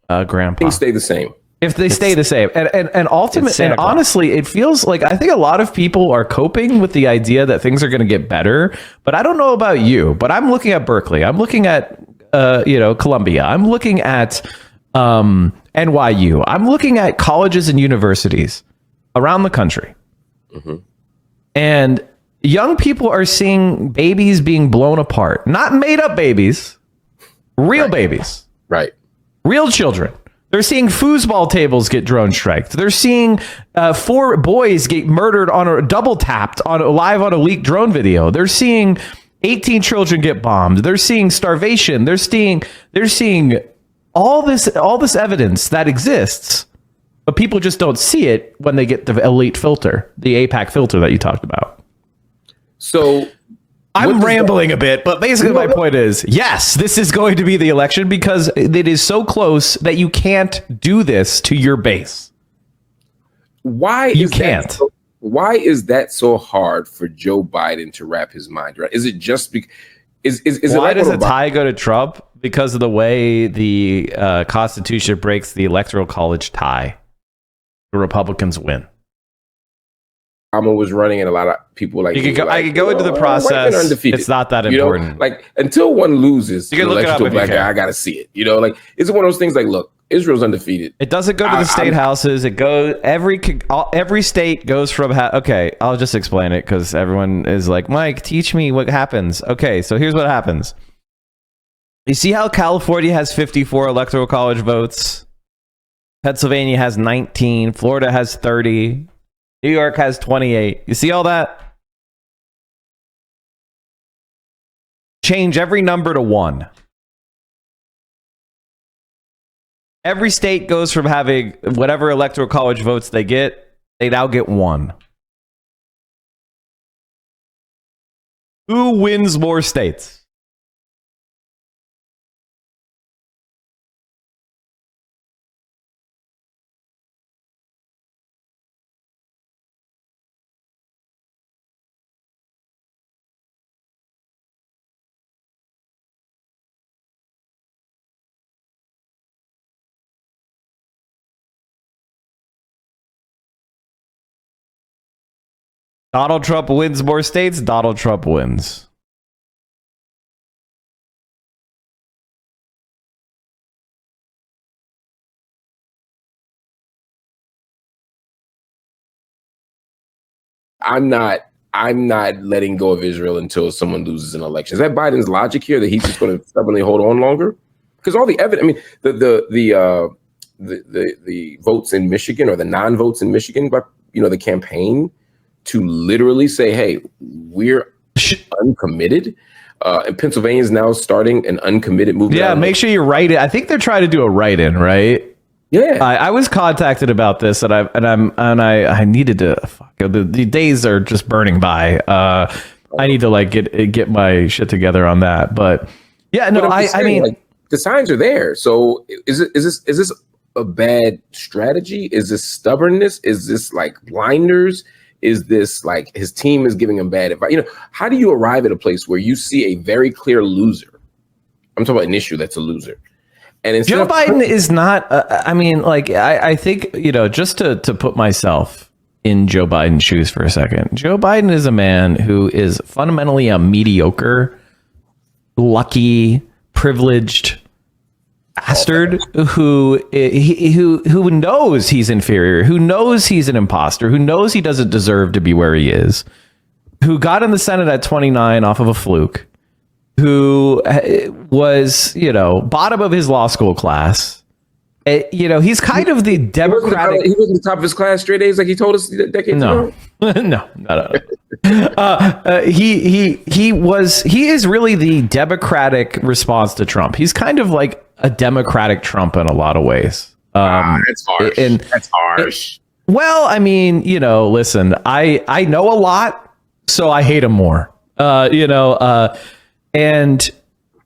grandpa. Things stay the same. If they stay the same. And ultimately, and honestly, it feels like I think a lot of people are coping with the idea that things are going to get better. But I don't know about you, but I'm looking at Berkeley. I'm looking at Columbia. I'm looking at NYU. I'm looking at colleges and universities around the country. Mm-hmm. And young people are seeing babies being blown apart. Not made up babies. Real babies. Right. Real children. They're seeing foosball tables get drone striked. They're seeing 4 boys get murdered double tapped live on a leaked drone video. They're seeing 18 children get bombed. They're seeing starvation. They're seeing all this evidence that exists but people just don't see it when they get the elite filter, the APAC filter that you talked about. So I'm rambling a bit, but basically my point is, yes, this is going to be the election because it is so close that you can't do this to your base. Why you can't? Why is that so hard for Joe Biden to wrap his mind around? Is it just because? Why does a tie go to Trump? Because of the way the Constitution breaks the Electoral College tie. The Republicans win. Obama was running, and a lot of people like you could go. I could go into the process. It's not that important. Like until one loses, you can look it up. Black guy, I gotta see it. Like it's one of those things. Like, look, Israel's undefeated. It doesn't go to the state houses. It goes every state goes from. Okay, I'll just explain it because everyone is like, Mike, teach me what happens. Okay, so here's what happens. You see how California has 54 electoral college votes. Pennsylvania has 19. Florida has 30. New York has 28. You see all that? Change every number to 1. Every state goes from having whatever electoral college votes they now get 1. Who wins more states? Donald Trump wins more states. Donald Trump wins. I'm not letting go of Israel until someone loses an election. Is that Biden's logic here that he's just going to stubbornly hold on longer? Because all the evidence, I mean, the votes in Michigan or the non-votes in Michigan, but the campaign to literally say, hey, we're uncommitted. And Pennsylvania is now starting an uncommitted movement. Yeah, make sure you write it. I think they're trying to do a write-in, right? Yeah, I was contacted about this, and I needed to. The days are just burning by. I need to get my shit together on that. But yeah, no, I mean, the signs are there. So is this a bad strategy? Is this stubbornness? Is this like blinders? Is this like his team is giving him bad advice? How do you arrive at a place where you see a very clear loser? I'm talking about an issue that's a loser. And Joe Biden is not. I think just to put myself in Joe Biden's shoes for a second. Joe Biden is a man who is fundamentally a mediocre, lucky, privileged bastard who knows he's inferior, who knows he's an imposter, who knows he doesn't deserve to be where he is, who got in the Senate at 29 off of a fluke, who was, bottom of his law school class. He's kind of the Democratic. He was in the top of his class straight A's, like he told us decades ago. No. He is really the Democratic response to Trump. He's kind of like a Democratic Trump in a lot of ways. That's harsh. That's harsh. Well, I mean, listen, I know a lot, so I hate him more. And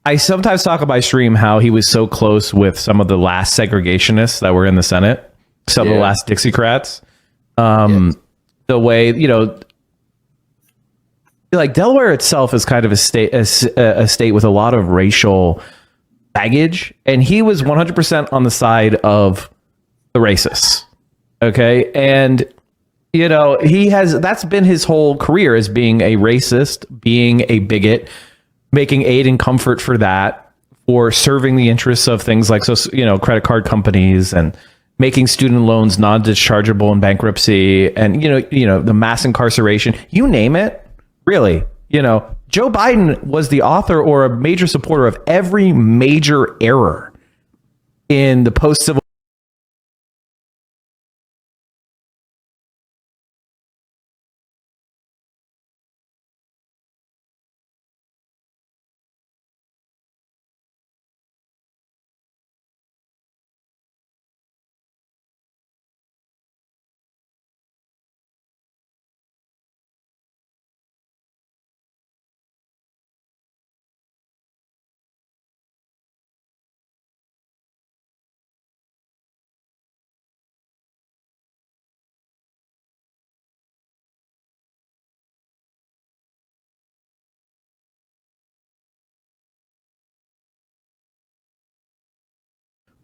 I sometimes talk on my stream how he was so close with some of the last segregationists that were in the Senate, some of the last Dixiecrats. The way, like Delaware itself is kind of a state with a lot of racial baggage, and he was 100% on the side of the racists. Okay, and that's been his whole career, as being a racist, being a bigot, making aid and comfort for that, for serving the interests of things like credit card companies and making student loans non-dischargeable in bankruptcy, and the mass incarceration, you name it. Really, Joe Biden was the author or a major supporter of every major error in the post-civil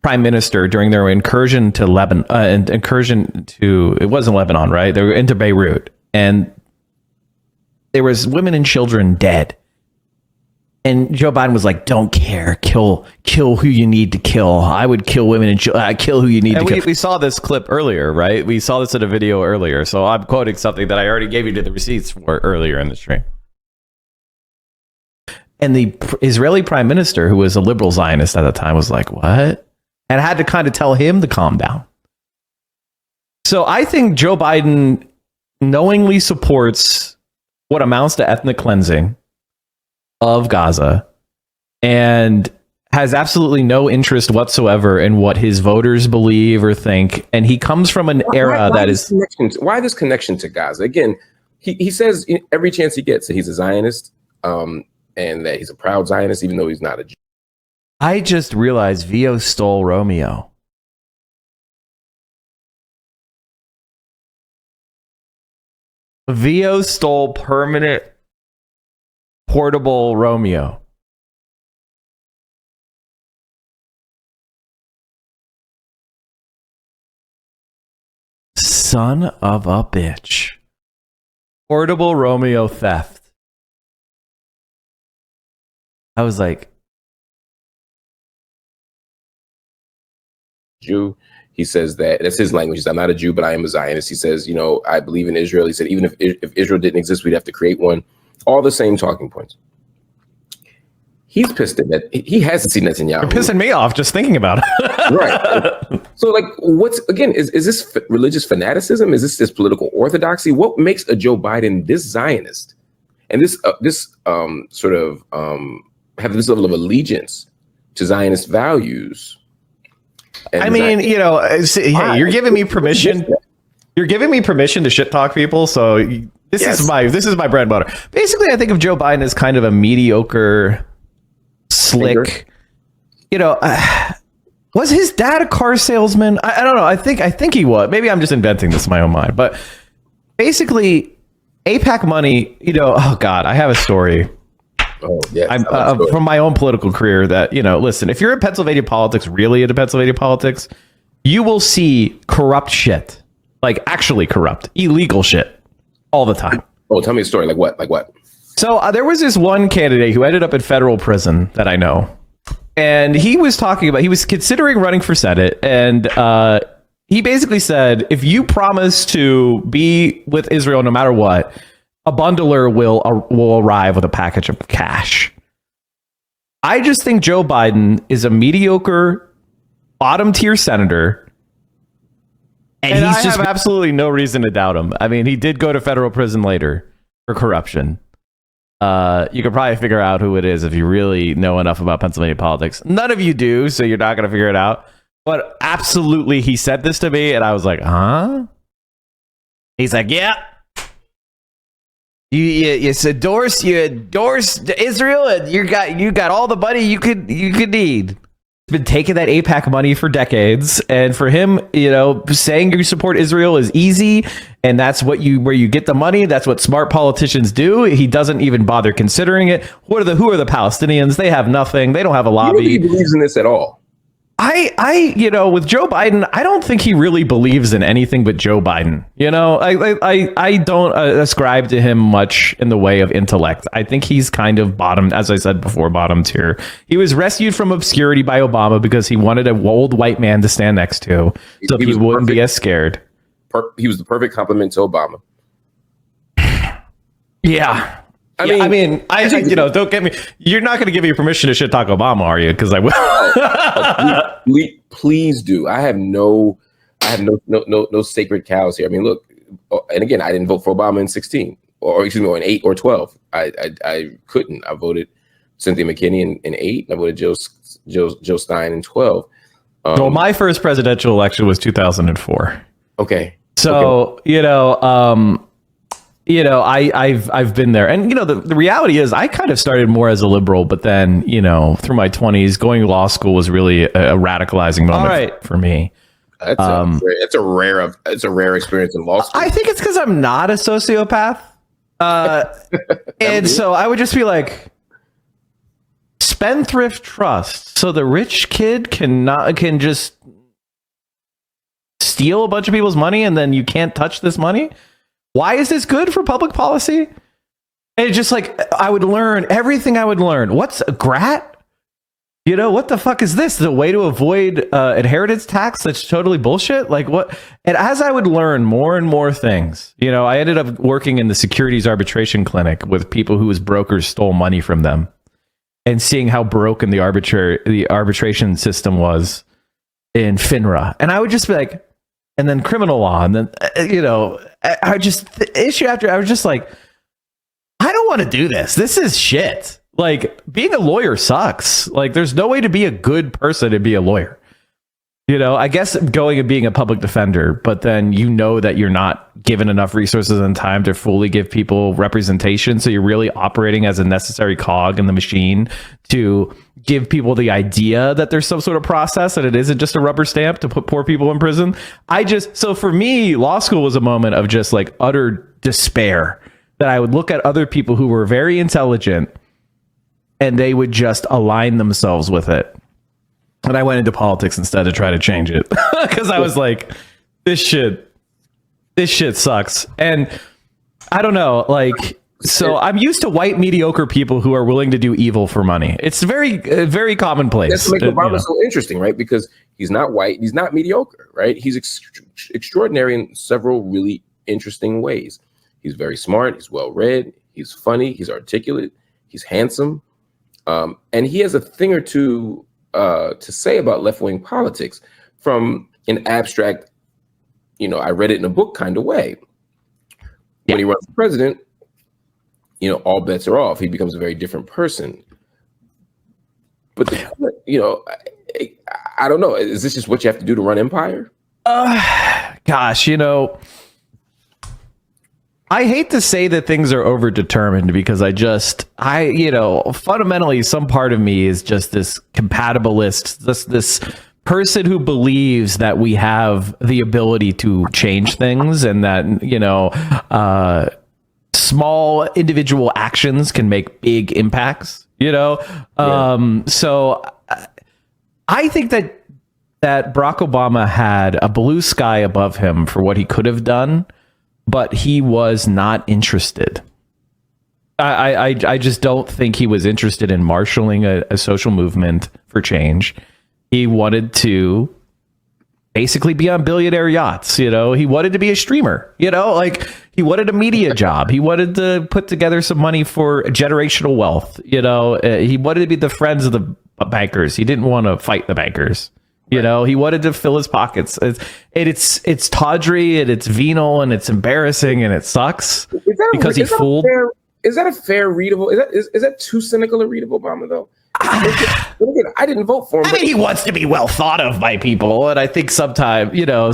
prime minister during their incursion to Lebanon, it wasn't Lebanon, right? They were into Beirut, and there was women and children dead. And Joe Biden was like, "Don't care, kill who you need to kill. I would kill women and kill who you need to kill." We saw this clip earlier, right? We saw this in a video earlier. So I'm quoting something that I already gave you to the receipts for earlier in the stream. And the Israeli prime minister, who was a liberal Zionist at the time, was like, "What?" And I had to kind of tell him to calm down. So I think Joe Biden knowingly supports what amounts to ethnic cleansing of Gaza and has absolutely no interest whatsoever in what his voters believe or think. And he comes from an era that is... Why this connection to Gaza? Again, he says every chance he gets that he's a Zionist and that he's a proud Zionist, even though he's not a Jew. I just realized Vio stole Romeo. Vio stole permanent portable Romeo. Son of a bitch. Portable Romeo theft. I was like, Jew. He says that's his language. He says, "I'm not a Jew, but I am a Zionist." He says, "I believe in Israel." He said, even if Israel didn't exist, we'd have to create one. All the same talking points. He's pissed at that. He hasn't seen Netanyahu. You're pissing me off just thinking about it. Right. So, like, is this religious fanaticism? Is this political orthodoxy? What makes a Joe Biden this Zionist and this sort of have this level of allegiance to Zionist values? I mean, hey, you're giving me permission. You're giving me permission to shit talk people. So this is my bread and butter. Basically, I think of Joe Biden as kind of a mediocre, slick. Was his dad a car salesman? I don't know. I think he was. Maybe I'm just inventing this in my own mind. But basically, AIPAC money. Oh God, I have a story. Oh, yeah. From my own political career that, listen, if you're in Pennsylvania politics, really into Pennsylvania politics, you will see corrupt shit, like actually corrupt, illegal shit all the time. Oh, tell me a story. Like what? So there was this one candidate who ended up in federal prison that I know. And he was considering running for Senate. And he basically said, if you promise to be with Israel no matter what, a bundler will arrive with a package of cash. I just think Joe Biden is a mediocre, bottom tier senator, and I have absolutely no reason to doubt him. I mean, he did go to federal prison later for corruption. You could probably figure out who it is if you really know enough about Pennsylvania politics. None of you do, so you're not going to figure it out. But absolutely, he said this to me, and I was like, huh? He's like, yeah. You endorsed Israel, and you got all the money you could need. He's been taking that AIPAC money for decades, and for him, saying you support Israel is easy, and that's where you get the money. That's what smart politicians do. He doesn't even bother considering it. Who are the Palestinians? They have nothing. They don't have a lobby. He believes in this at all. With Joe Biden, I don't think he really believes in anything but Joe Biden. I don't ascribe to him much in the way of intellect. I think he's kind of as I said before, bottom tier. He was rescued from obscurity by Obama because he wanted an old white man to stand next to, so he wouldn't be as scared. He was the perfect compliment to Obama. Yeah. I mean, don't get me. You're not going to give me permission to shit talk Obama, are you? Because I will. Please do. I have no sacred cows here. I mean, look, and again, I didn't vote for Obama in 16, or in 8 or 12. I couldn't. I voted Cynthia McKinney in 8. And I voted Jill Stein in 12. Well, my first presidential election was 2004. Okay. So I've been there, and the reality is I kind of started more as a liberal, but then through my 20s, going to law school was really a radicalizing moment for me. It's a rare experience in law school. I think it's because I'm not a sociopath, and so I would just be like, spendthrift trust, so the rich kid can just steal a bunch of people's money and then you can't touch this money. Why is this good for public policy? And it's just like, I would learn everything I would learn. What's a grat? You know, what the fuck is this? The way to avoid inheritance tax? That's totally bullshit. Like what? And as I would learn more and more things, you know, I ended up working in the securities arbitration clinic with people whose brokers stole money from them, and seeing how broken the arbitration system was in FINRA. And I would just be like, and then criminal law, and then, you know, I just, issue after, I was just like, I don't want to do this. This is shit. Like, being a lawyer sucks. Like, there's no way to be a good person and be a lawyer. You know, I guess going and being a public defender, but then you know that you're not given enough resources and time to fully give people representation. So you're really operating as a necessary cog in the machine to give people the idea that there's some sort of process and it isn't just a rubber stamp to put poor people in prison. So for me, law school was a moment of just like utter despair, that I would look at other people who were very intelligent and they would just align themselves with it. And I went into politics instead to try to change it, because I was like, this shit sucks. And I don't know, like, so I'm used to white mediocre people who are willing to do evil for money. It's very commonplace. That's what makes Obama so interesting, right? Because he's not white, he's not mediocre, right? He's extraordinary in several really interesting ways. He's very smart, he's well-read, he's funny, he's articulate, he's handsome, and he has a thing or two to say about left-wing politics from an abstract, you know, I read it in a book kind of way. When he runs for president, you know, all bets are off. He becomes a very different person. But, you know, I don't know. Is this just what you have to do to run empire? Gosh, you know, I hate to say that things are overdetermined, because you know, fundamentally, some part of me is just this compatibilist, this person who believes that we have the ability to change things, and that, you know, small individual actions can make big impacts, you know? So I think that Barack Obama had a blue sky above him for what he could have done, but he was not interested. I just don't think he was interested in marshaling a social movement for change. He wanted to basically be on billionaire yachts, you know? He wanted to be a streamer, you know? Like, he wanted a media job. He wanted to put together some money for generational wealth, you know? He wanted to be the friends of the bankers. He didn't want to fight the bankers. You know, he wanted to fill his pockets. It's tawdry, and it's venal, and it's embarrassing, and it sucks because he fooled. Is that a fair readable? Is that too cynical a readable Obama though? I didn't vote for him. I mean, he wants to be well thought of by people, and I think sometimes, you know,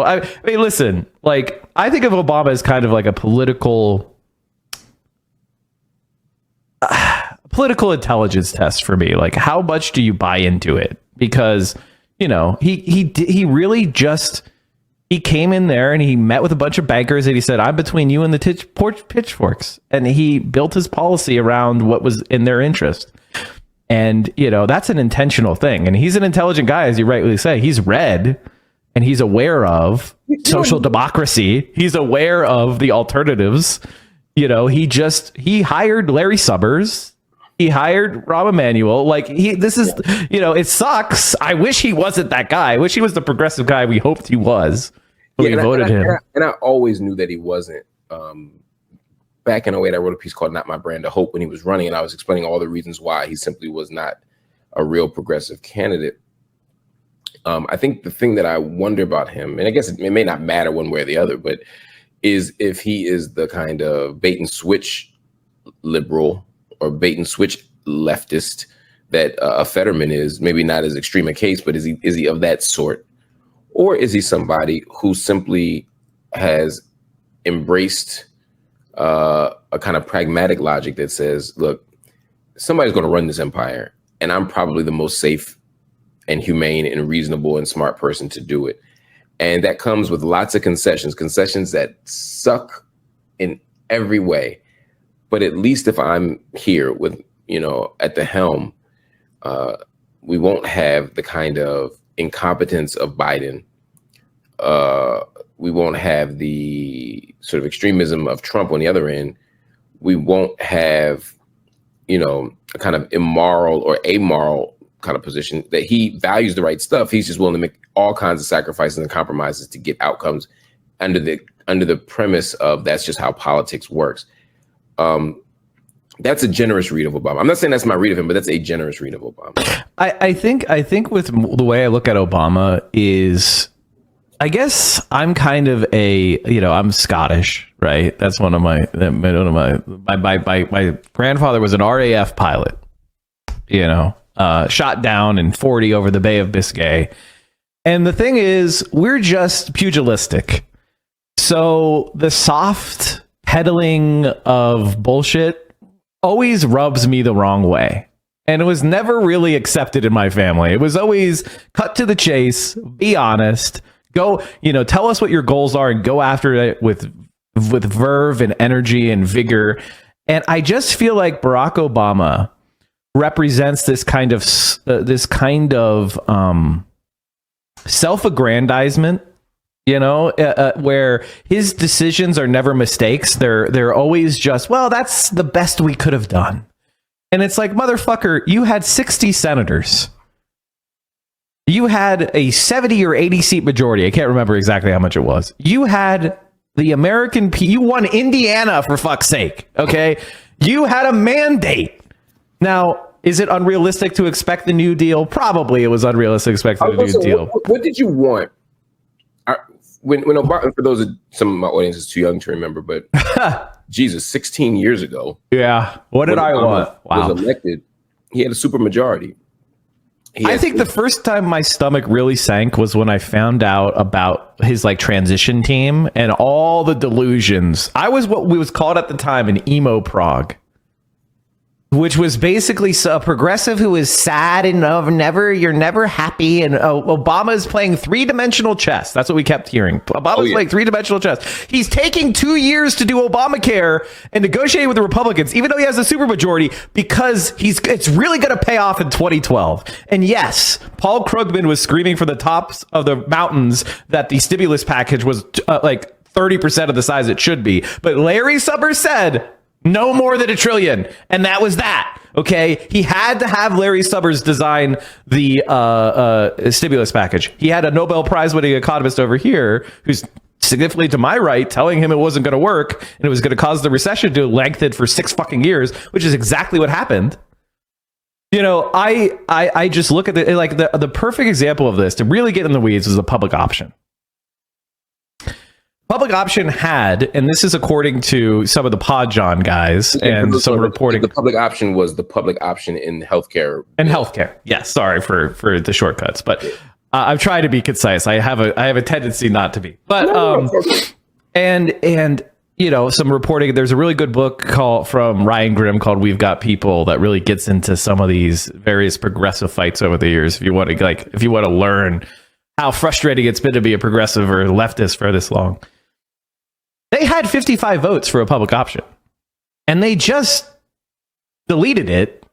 I mean, listen, like, I think of Obama as kind of like a political intelligence test for me. Like, how much do you buy into it? Because, you know, he really just, he came in there and he met with a bunch of bankers and he said, I'm between you and the pitchforks. And he built his policy around what was in their interest. And, you know, that's an intentional thing. And he's an intelligent guy, as you rightly say. He's read, and he's aware of social democracy. He's aware of the alternatives. You know, he hired Larry Summers. He hired Rahm Emanuel. Like, this is, you know, it sucks. I wish he wasn't that guy. I wish he was the progressive guy we hoped he was. We voted him. And I always knew that he wasn't. Back in 2008, I wrote a piece called Not My Brand of Hope when he was running, and I was explaining all the reasons why he simply was not a real progressive candidate. I think the thing that I wonder about him, and I guess it may not matter one way or the other, but is if he is the kind of bait and switch liberal or bait and switch leftist that a Fetterman is. Maybe not as extreme a case, but is he of that sort? Or is he somebody who simply has embraced a kind of pragmatic logic that says, look, somebody's going to run this empire, and I'm probably the most safe and humane and reasonable and smart person to do it. And that comes with lots of concessions that suck in every way. But at least if I'm here with, at the helm, we won't have the kind of incompetence of Biden. We won't have the sort of extremism of Trump on the other end. We won't have, a kind of immoral or amoral kind of position that he values the right stuff. He's just willing to make all kinds of sacrifices and compromises to get outcomes under the premise of that's just how politics works. That's a generous read of Obama. I'm not saying that's my read of him, but that's a generous read of Obama. I think with the way I look at Obama is, I guess I'm kind of I'm Scottish, right? That's my grandfather was an RAF pilot, shot down in 40 over the Bay of Biscay. And the thing is, we're just pugilistic. So the soft peddling of bullshit always rubs me the wrong way. And it was never really accepted in my family. It was always cut to the chase, be honest, go, tell us what your goals are and go after it with verve and energy and vigor. And I just feel like Barack Obama represents this kind of self-aggrandizement, where his decisions are never mistakes. They're always just, well, that's the best we could have done. And it's like, motherfucker, you had 60 senators. You had a 70 or 80 seat majority. I can't remember exactly how much it was. You had the American you won Indiana, for fuck's sake. Okay. You had a mandate. Now, is it unrealistic to expect the New Deal? Probably it was unrealistic to expect the New Deal. What did you want? When Obama, for those of some of my audience is too young to remember, but Jesus, 16 years ago. Yeah. What did I want? Wow. Was elected, he had a supermajority. I think the first time my stomach really sank was when I found out about his transition team and all the delusions. I was what we was called at the time an emo prog, which was basically a progressive who is sad and you're never happy. And Obama is playing three-dimensional chess. That's what we kept hearing. Obama's playing three-dimensional chess. He's taking 2 years to do Obamacare and negotiating with the Republicans, even though he has a supermajority, because it's really going to pay off in 2012. And yes, Paul Krugman was screaming from the tops of the mountains that the stimulus package was 30% of the size it should be. But Larry Summers said, no more than $1 trillion. And that was that. Okay. He had to have Larry Summers design the stimulus package. He had a Nobel Prize winning economist over here who's significantly to my right telling him it wasn't going to work and it was going to cause the recession to lengthen for 6 fucking years, which is exactly what happened. I just look at the perfect example of this to really get in the weeds was the public option. Public option had, and this is according to some of the Podjohn guys and some reporting. The public option was the public option in healthcare. In healthcare, yes. Sorry for the shortcuts, but I'm trying to be concise. I have a tendency not to be, but and some reporting. There's a really good book from Ryan Grimm called "We've Got People" that really gets into some of these various progressive fights over the years. If you want to learn how frustrating it's been to be a progressive or leftist for this long. They had 55 votes for a public option, and they just deleted it,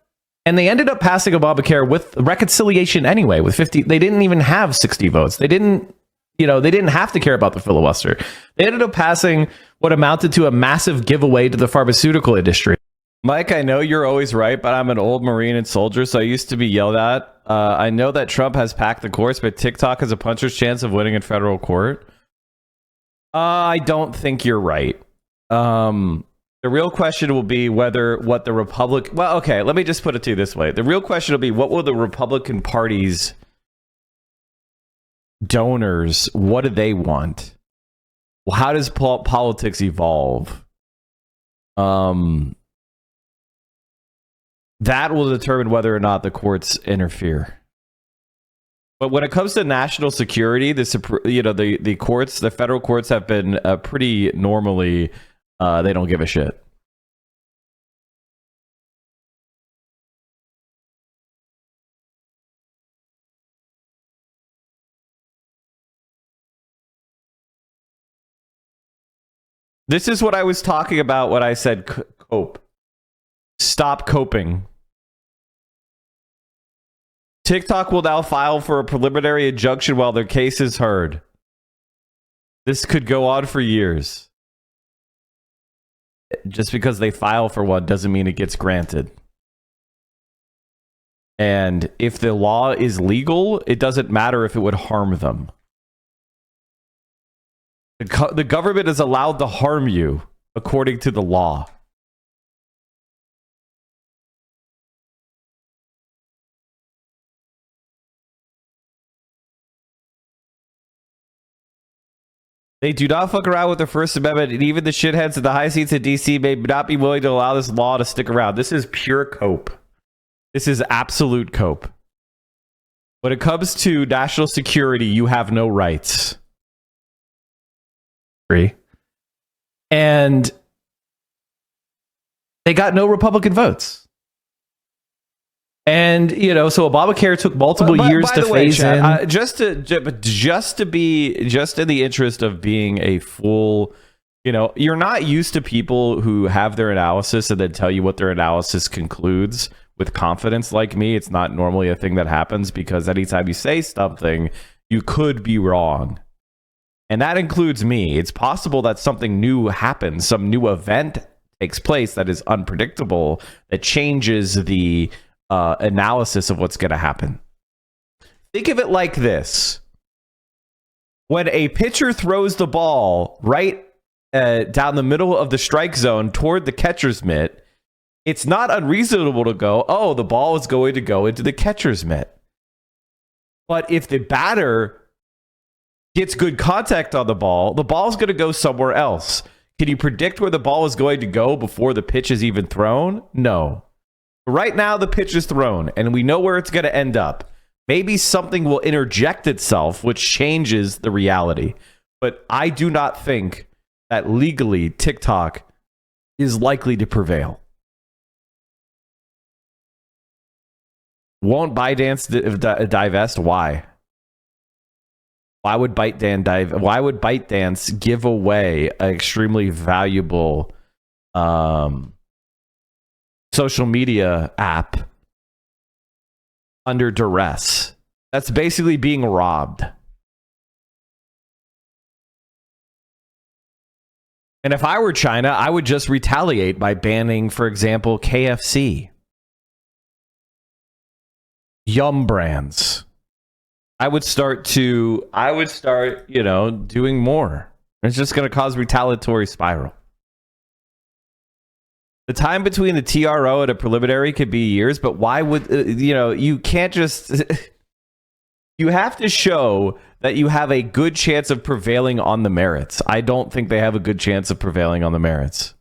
and they ended up passing Obamacare with reconciliation anyway. With 50, they didn't even have 60 votes. They didn't have to care about the filibuster. They ended up passing what amounted to a massive giveaway to the pharmaceutical industry. Mike, I know you're always right, but I'm an old Marine and soldier, so I used to be yelled at. I know that Trump has packed the courts, but TikTok has a puncher's chance of winning in federal court. I don't think you're right. The real question will be well, okay, let me just put it to you this way. The real question will be, what will the Republican Party's donors, what do they want? Well, how does politics evolve? That will determine whether or not the courts interfere. But when it comes to national security, the courts, the federal courts have been pretty normally, they don't give a shit. This is what I was talking about when I said cope. Stop coping. TikTok will now file for a preliminary injunction while their case is heard. This could go on for years. Just because they file for one doesn't mean it gets granted. And if the law is legal, it doesn't matter if it would harm them. The government is allowed to harm you according to the law. They do not fuck around with the First Amendment, and even the shitheads at the high seats in DC may not be willing to allow this law to stick around. This is pure cope. This is absolute cope. When it comes to national security, you have no rights. Free. And they got no Republican votes. And, you know, so Obamacare took multiple years to phase in. Just in the interest of being a full, you know, you're not used to people who have their analysis and then tell you what their analysis concludes with confidence like me. It's not normally a thing that happens because anytime you say something, you could be wrong. And that includes me. It's possible that something new happens, some new event takes place that is unpredictable, that changes the analysis of what's going to happen. Think of it like this. When a pitcher throws the ball right down the middle of the strike zone toward the catcher's mitt, it's not unreasonable to go, oh, the ball is going to go into the catcher's mitt. But if the batter gets good contact on the ball's going to go somewhere else. Can you predict where the ball is going to go before the pitch is even thrown? No. Right now, the pitch is thrown, and we know where it's going to end up. Maybe something will interject itself, which changes the reality. But I do not think that legally TikTok is likely to prevail. Won't ByteDance divest? Why? Why would ByteDance give away an extremely valuable social media app under duress? That's basically being robbed. And if I were China, I would just retaliate by banning, for example, KFC, Yum Brands. I would start, doing more. It's just going to cause retaliatory spiral. The time between the TRO and a preliminary could be years, but why would, you can't just, you have to show that you have a good chance of prevailing on the merits. I don't think they have a good chance of prevailing on the merits.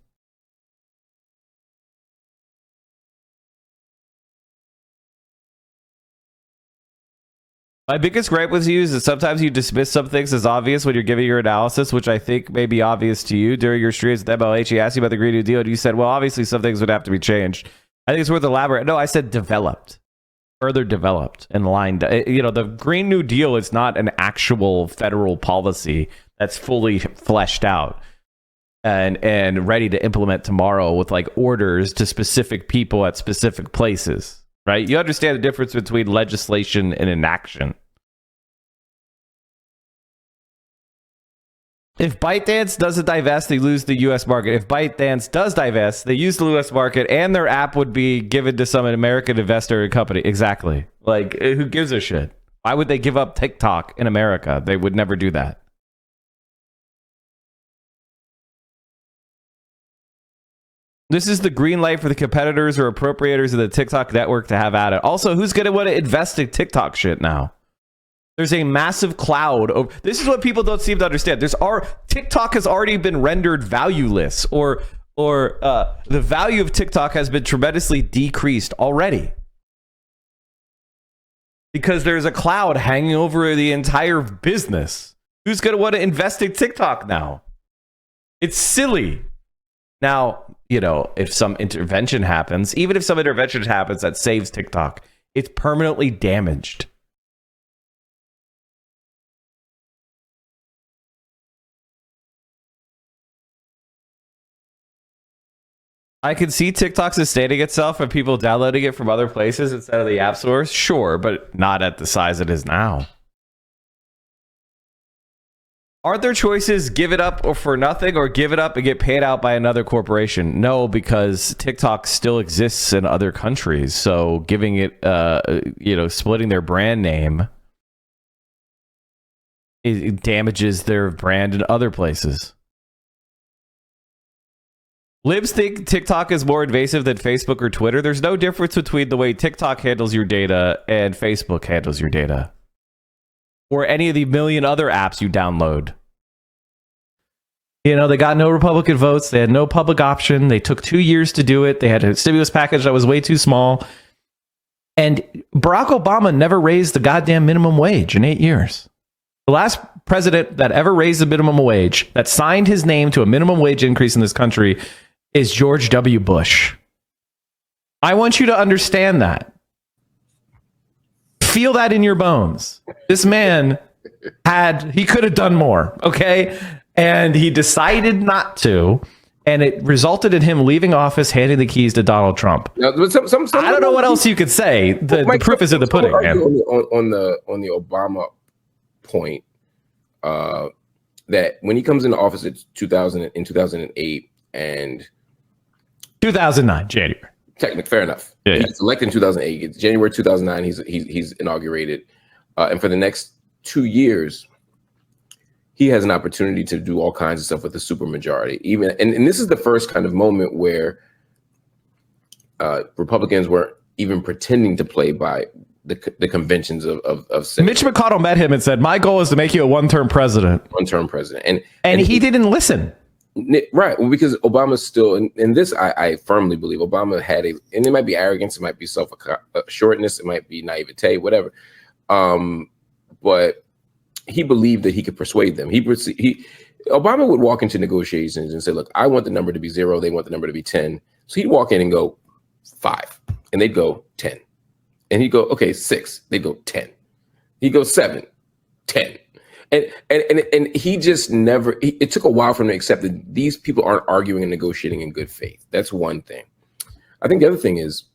My biggest gripe with you is that sometimes you dismiss some things as obvious when you're giving your analysis, which I think may be obvious to you. During your streams with MLH, he asked you about the Green New Deal, and you said, well, obviously some things would have to be changed. I think it's worth elaborating. No, I said developed. Further developed and lined. The Green New Deal is not an actual federal policy that's fully fleshed out and ready to implement tomorrow with like orders to specific people at specific places. Right? You understand the difference between legislation and inaction. If ByteDance doesn't divest, they lose the U.S. market. If ByteDance does divest, they use the U.S. market, and their app would be given to some American investor and company. Exactly. Like, who gives a shit? Why would they give up TikTok in America? They would never do that. This is the green light for the competitors or appropriators of the TikTok network to have at it. Also, who's going to want to invest in TikTok shit now? There's a massive cloud. This is what people don't seem to understand. TikTok has already been rendered valueless, or the value of TikTok has been tremendously decreased already. Because there's a cloud hanging over the entire business. Who's going to want to invest in TikTok now? It's silly. Now, if some intervention happens, even if some intervention happens that saves TikTok, it's permanently damaged. I could see TikTok sustaining itself and people downloading it from other places instead of the app stores. Sure, but not at the size it is now. Aren't there choices, give it up or for nothing, or give it up and get paid out by another corporation? No, because TikTok still exists in other countries. So giving it, splitting their brand name, it damages their brand in other places. Libs think TikTok is more invasive than Facebook or Twitter. There's no difference between the way TikTok handles your data and Facebook handles your data. Or any of the million other apps you download. You know, they got no Republican votes. They had no public option. They took 2 years to do it. They had a stimulus package that was way too small. And Barack Obama never raised the goddamn minimum wage in 8 years. The last president that ever raised the minimum wage, that signed his name to a minimum wage increase in this country, is George W. Bush. I want you to understand that. Feel that in your bones. This man he could have done more, okay? And he decided not to, and it resulted in him leaving office, handing the keys to Donald Trump. Now, I don't know what else you could say. The proof is in the pudding, man. On the Obama point, that when he comes into office in 2008 and 2009 January. Technically, fair enough. Yeah, he's elected in 2008. It's January 2009. He's inaugurated, and for the next 2 years, he has an opportunity to do all kinds of stuff with the supermajority. And this is the first kind of moment where Republicans weren't even pretending to play by the conventions of Senate. Mitch McConnell met him and said, "My goal is to make you a one-term president." One-term president, and he didn't listen. Right. Well, because Obama's still, and this I firmly believe Obama had and it might be arrogance, it might be self-assuredness, it might be naivete, whatever. But he believed that he could persuade them. Obama would walk into negotiations and say, "Look, I want the number to be 0. They want the number to be 10." So he'd walk in and go 5, and they'd go 10, and he'd go, "Okay, 6." They'd go 10. He'd go 7, 10. And he just never, it took a while for him to accept that these people aren't arguing and negotiating in good faith. That's one thing. I think the other thing is,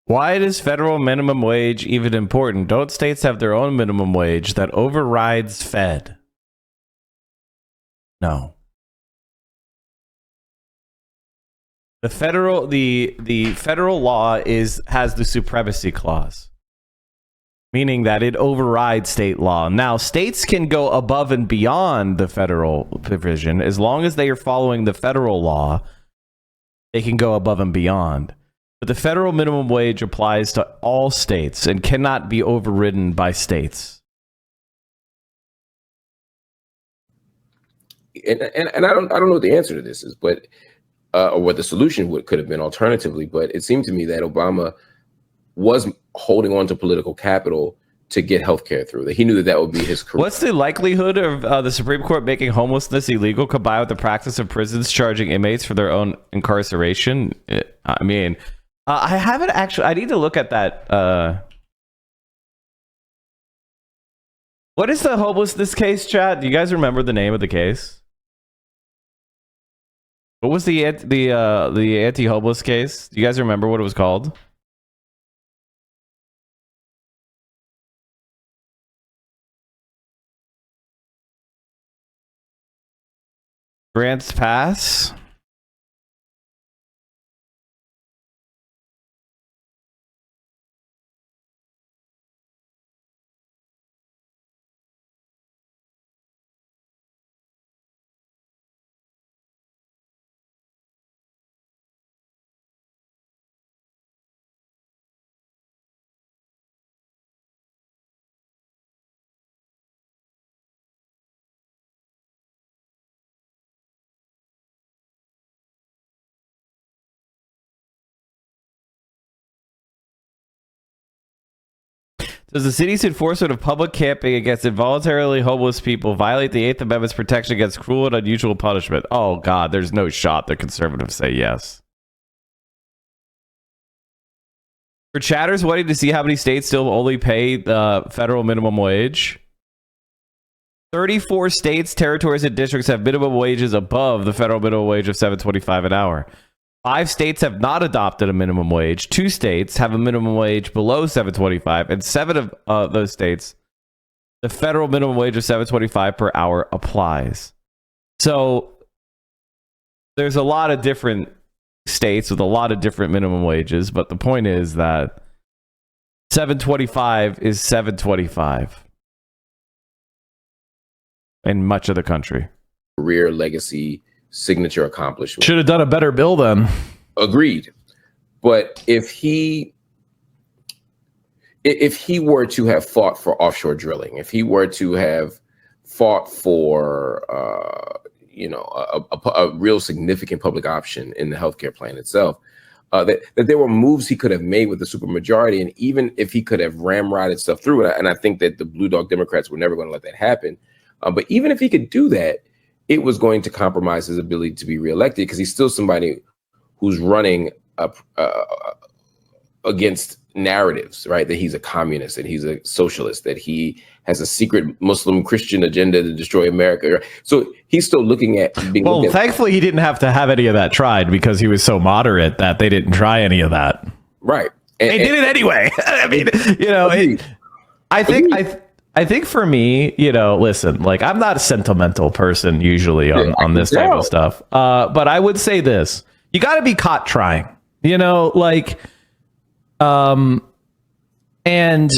why is federal minimum wage even important? Don't states have their own minimum wage that overrides Fed? No. The federal law has the supremacy clause, meaning that it overrides state law. Now, states can go above and beyond the federal provision as long as they are following the federal law. They can go above and beyond. But the federal minimum wage applies to all states and cannot be overridden by states. And I don't know what the answer to this is, but or what the solution could have been alternatively. But it seemed to me that Obama was holding on to political capital to get healthcare through. That he knew that would be his career. What's the likelihood of the Supreme Court making homelessness illegal combined with the practice of prisons charging inmates for their own incarceration? I mean, I haven't actually. I need to look at that. What is the homelessness case, chat? Do you guys remember the name of the case? What was the anti-homeless case? Do you guys remember what it was called? Grants Pass. Does the city's enforcement of public camping against involuntarily homeless people violate the Eighth Amendment's protection against cruel and unusual punishment? Oh, God, there's no shot the conservatives say yes. For chatters wanting to see how many states still only pay the federal minimum wage, 34 states, territories, and districts have minimum wages above the federal minimum wage of $7.25 an hour. 5 states have not adopted a minimum wage. 2 states have a minimum wage below $7.25, and 7 of those states, the federal minimum wage of $7.25 per hour applies. So there's a lot of different states with a lot of different minimum wages, but the point is that $7.25 is $7.25 in much of the country. Career, legacy, signature accomplishment. Should have done a better bill then. Agreed. But if he were to have fought for offshore drilling, if he were to have fought for a real significant public option in the healthcare plan itself, that there were moves he could have made with the supermajority, and even if he could have ramrodded stuff through it, and I think that the Blue Dog Democrats were never going to let that happen. But even if he could do that, it was going to compromise his ability to be reelected, because he's still somebody who's running against narratives, right? That he's a communist, that he's a socialist, that he has a secret Muslim Christian agenda to destroy America. So he's still looking at being. Well, thankfully, he didn't have to have any of that tried, because he was so moderate that they didn't try any of that. Right. They did it anyway. I mean, I think for me, listen, like, I'm not a sentimental person usually on this type of stuff. But I would say this: you got to be caught trying. And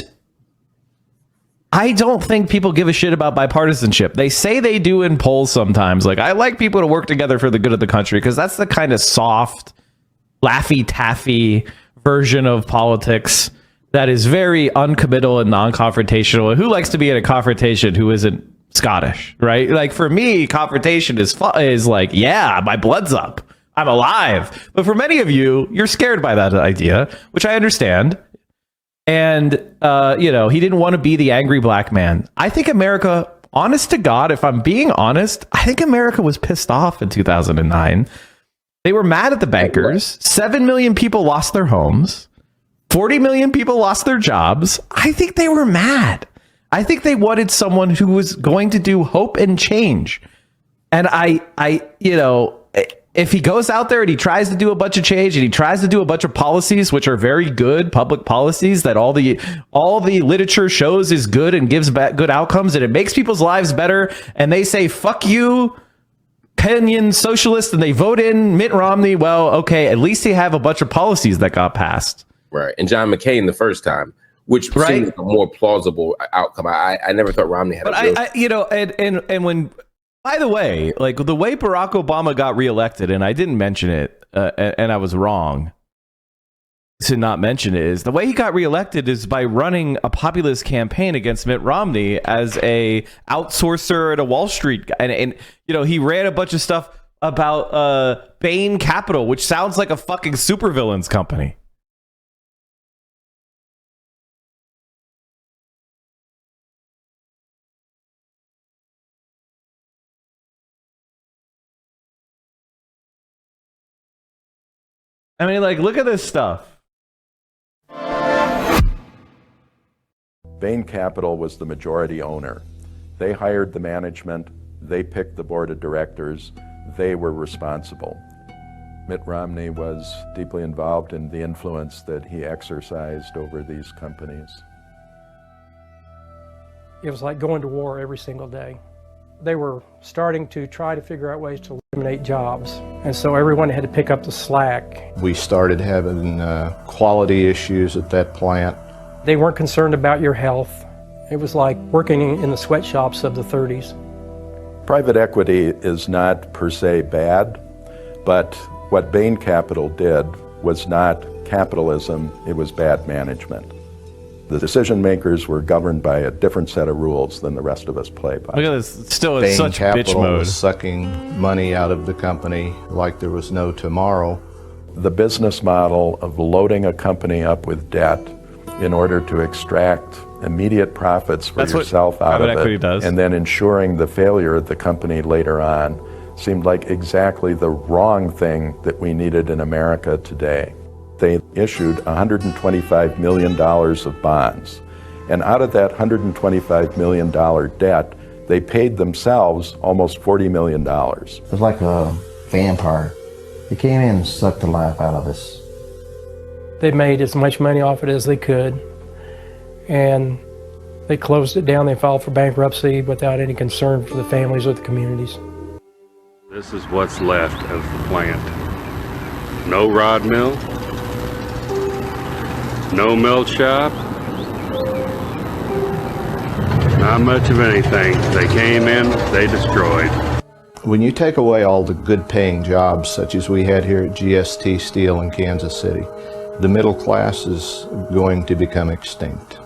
I don't think people give a shit about bipartisanship. They say they do in polls sometimes. Like, I like people to work together for the good of the country, because that's the kind of soft, laffy-taffy version of politics that is very uncommittal and non-confrontational. Who likes to be in a confrontation who isn't Scottish, right? Like, for me, confrontation is like, yeah, my blood's up, I'm alive. But for many of you, you're scared by that idea, which I understand. And, he didn't want to be the angry black man. I think America, honest to God, if I'm being honest, I think America was pissed off in 2009. They were mad at the bankers. 7 million people lost their homes. 40 million people lost their jobs. I think they were mad. I think they wanted someone who was going to do hope and change. And if he goes out there and he tries to do a bunch of change, and he tries to do a bunch of policies, which are very good public policies that all the literature shows is good and gives good outcomes, and it makes people's lives better, and they say, fuck you, Kenyan socialist, and they vote in Mitt Romney, well, okay, at least they have a bunch of policies that got passed. Right. And John McCain the first time, which seemed like a more plausible outcome. I never thought Romney had and when, by the way, like, the way Barack Obama got reelected, and I didn't mention it, and I was wrong to not mention it, is the way he got reelected is by running a populist campaign against Mitt Romney as a outsourcer at a Wall Street guy. And he ran a bunch of stuff about Bain Capital, which sounds like a fucking supervillains company. I mean, like, look at this stuff. Bain Capital was the majority owner. They hired the management. They picked the board of directors. They were responsible. Mitt Romney was deeply involved in the influence that he exercised over these companies. It was like going to war every single day. They were starting to try to figure out ways to eliminate jobs, and so everyone had to pick up the slack. We started having quality issues at that plant. They weren't concerned about your health. It was like working in the sweatshops of the 30s. Private equity is not per se bad, but what Bain Capital did was not capitalism, it was bad management. The decision makers were governed by a different set of rules than the rest of us play by. Look at this. It's still in Bain such Capital bitch mode. was sucking money out of the company like there was no tomorrow. The business model of loading a company up with debt in order to extract immediate profits for yourself out of it, and then ensuring the failure of the company later on, seemed like exactly the wrong thing that we needed in America today. They issued $125 million of bonds. And out of that $125 million debt, they paid themselves almost $40 million. It was like a vampire. They came in and sucked the life out of us. They made as much money off it as they could, and they closed it down. They filed for bankruptcy without any concern for the families or the communities. This is what's left of the plant. No rod mill, no melt shop, not much of anything. They came in, they destroyed. When you take away all the good paying jobs such as we had here at GST Steel in Kansas City, the middle class is going to become extinct.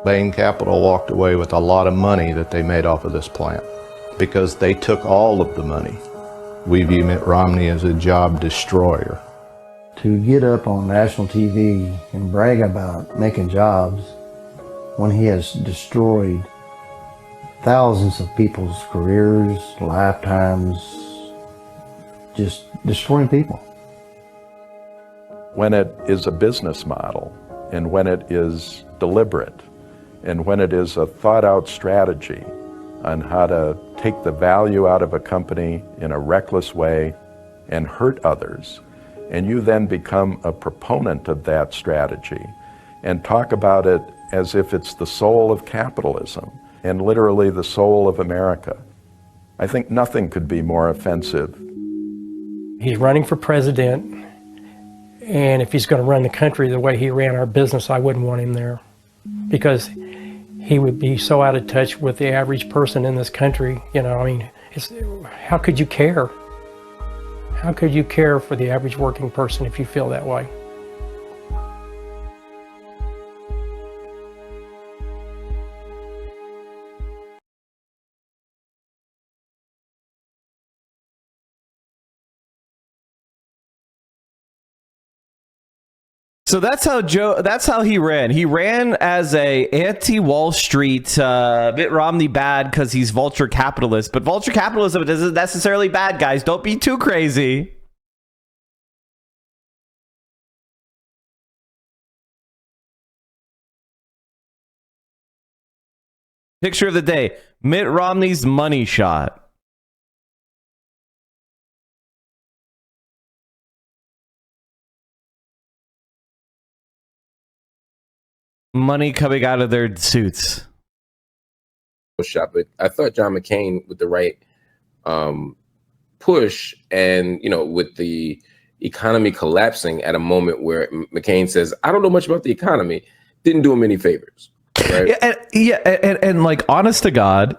Bain Capital walked away with a lot of money that they made off of this plant because they took all of the money. We view Mitt Romney as a job destroyer. To get up on national TV and brag about making jobs when he has destroyed thousands of people's careers, lifetimes, just destroying people. When it is a business model, and when it is deliberate, and when it is a thought-out strategy on how to take the value out of a company in a reckless way and hurt others, and you then become a proponent of that strategy and talk about it as if it's the soul of capitalism and literally the soul of America, I think nothing could be more offensive. He's running for president, and if he's going to run the country the way he ran our business, I wouldn't want him there, because he would be so out of touch with the average person in this country. You know, I mean, how could you care? How could you care for the average working person if you feel that way? So that's how he ran. He ran as a anti-Wall Street, Mitt Romney bad because he's vulture capitalist. But vulture capitalism isn't necessarily bad, guys. Don't be too crazy. Picture of the day: Mitt Romney's money shot. Money coming out of their suits. Shop it. I thought John McCain, with the right push, and with the economy collapsing at a moment where McCain says, "I don't know much about the economy," didn't do him any favors. Right? And like, honest to God,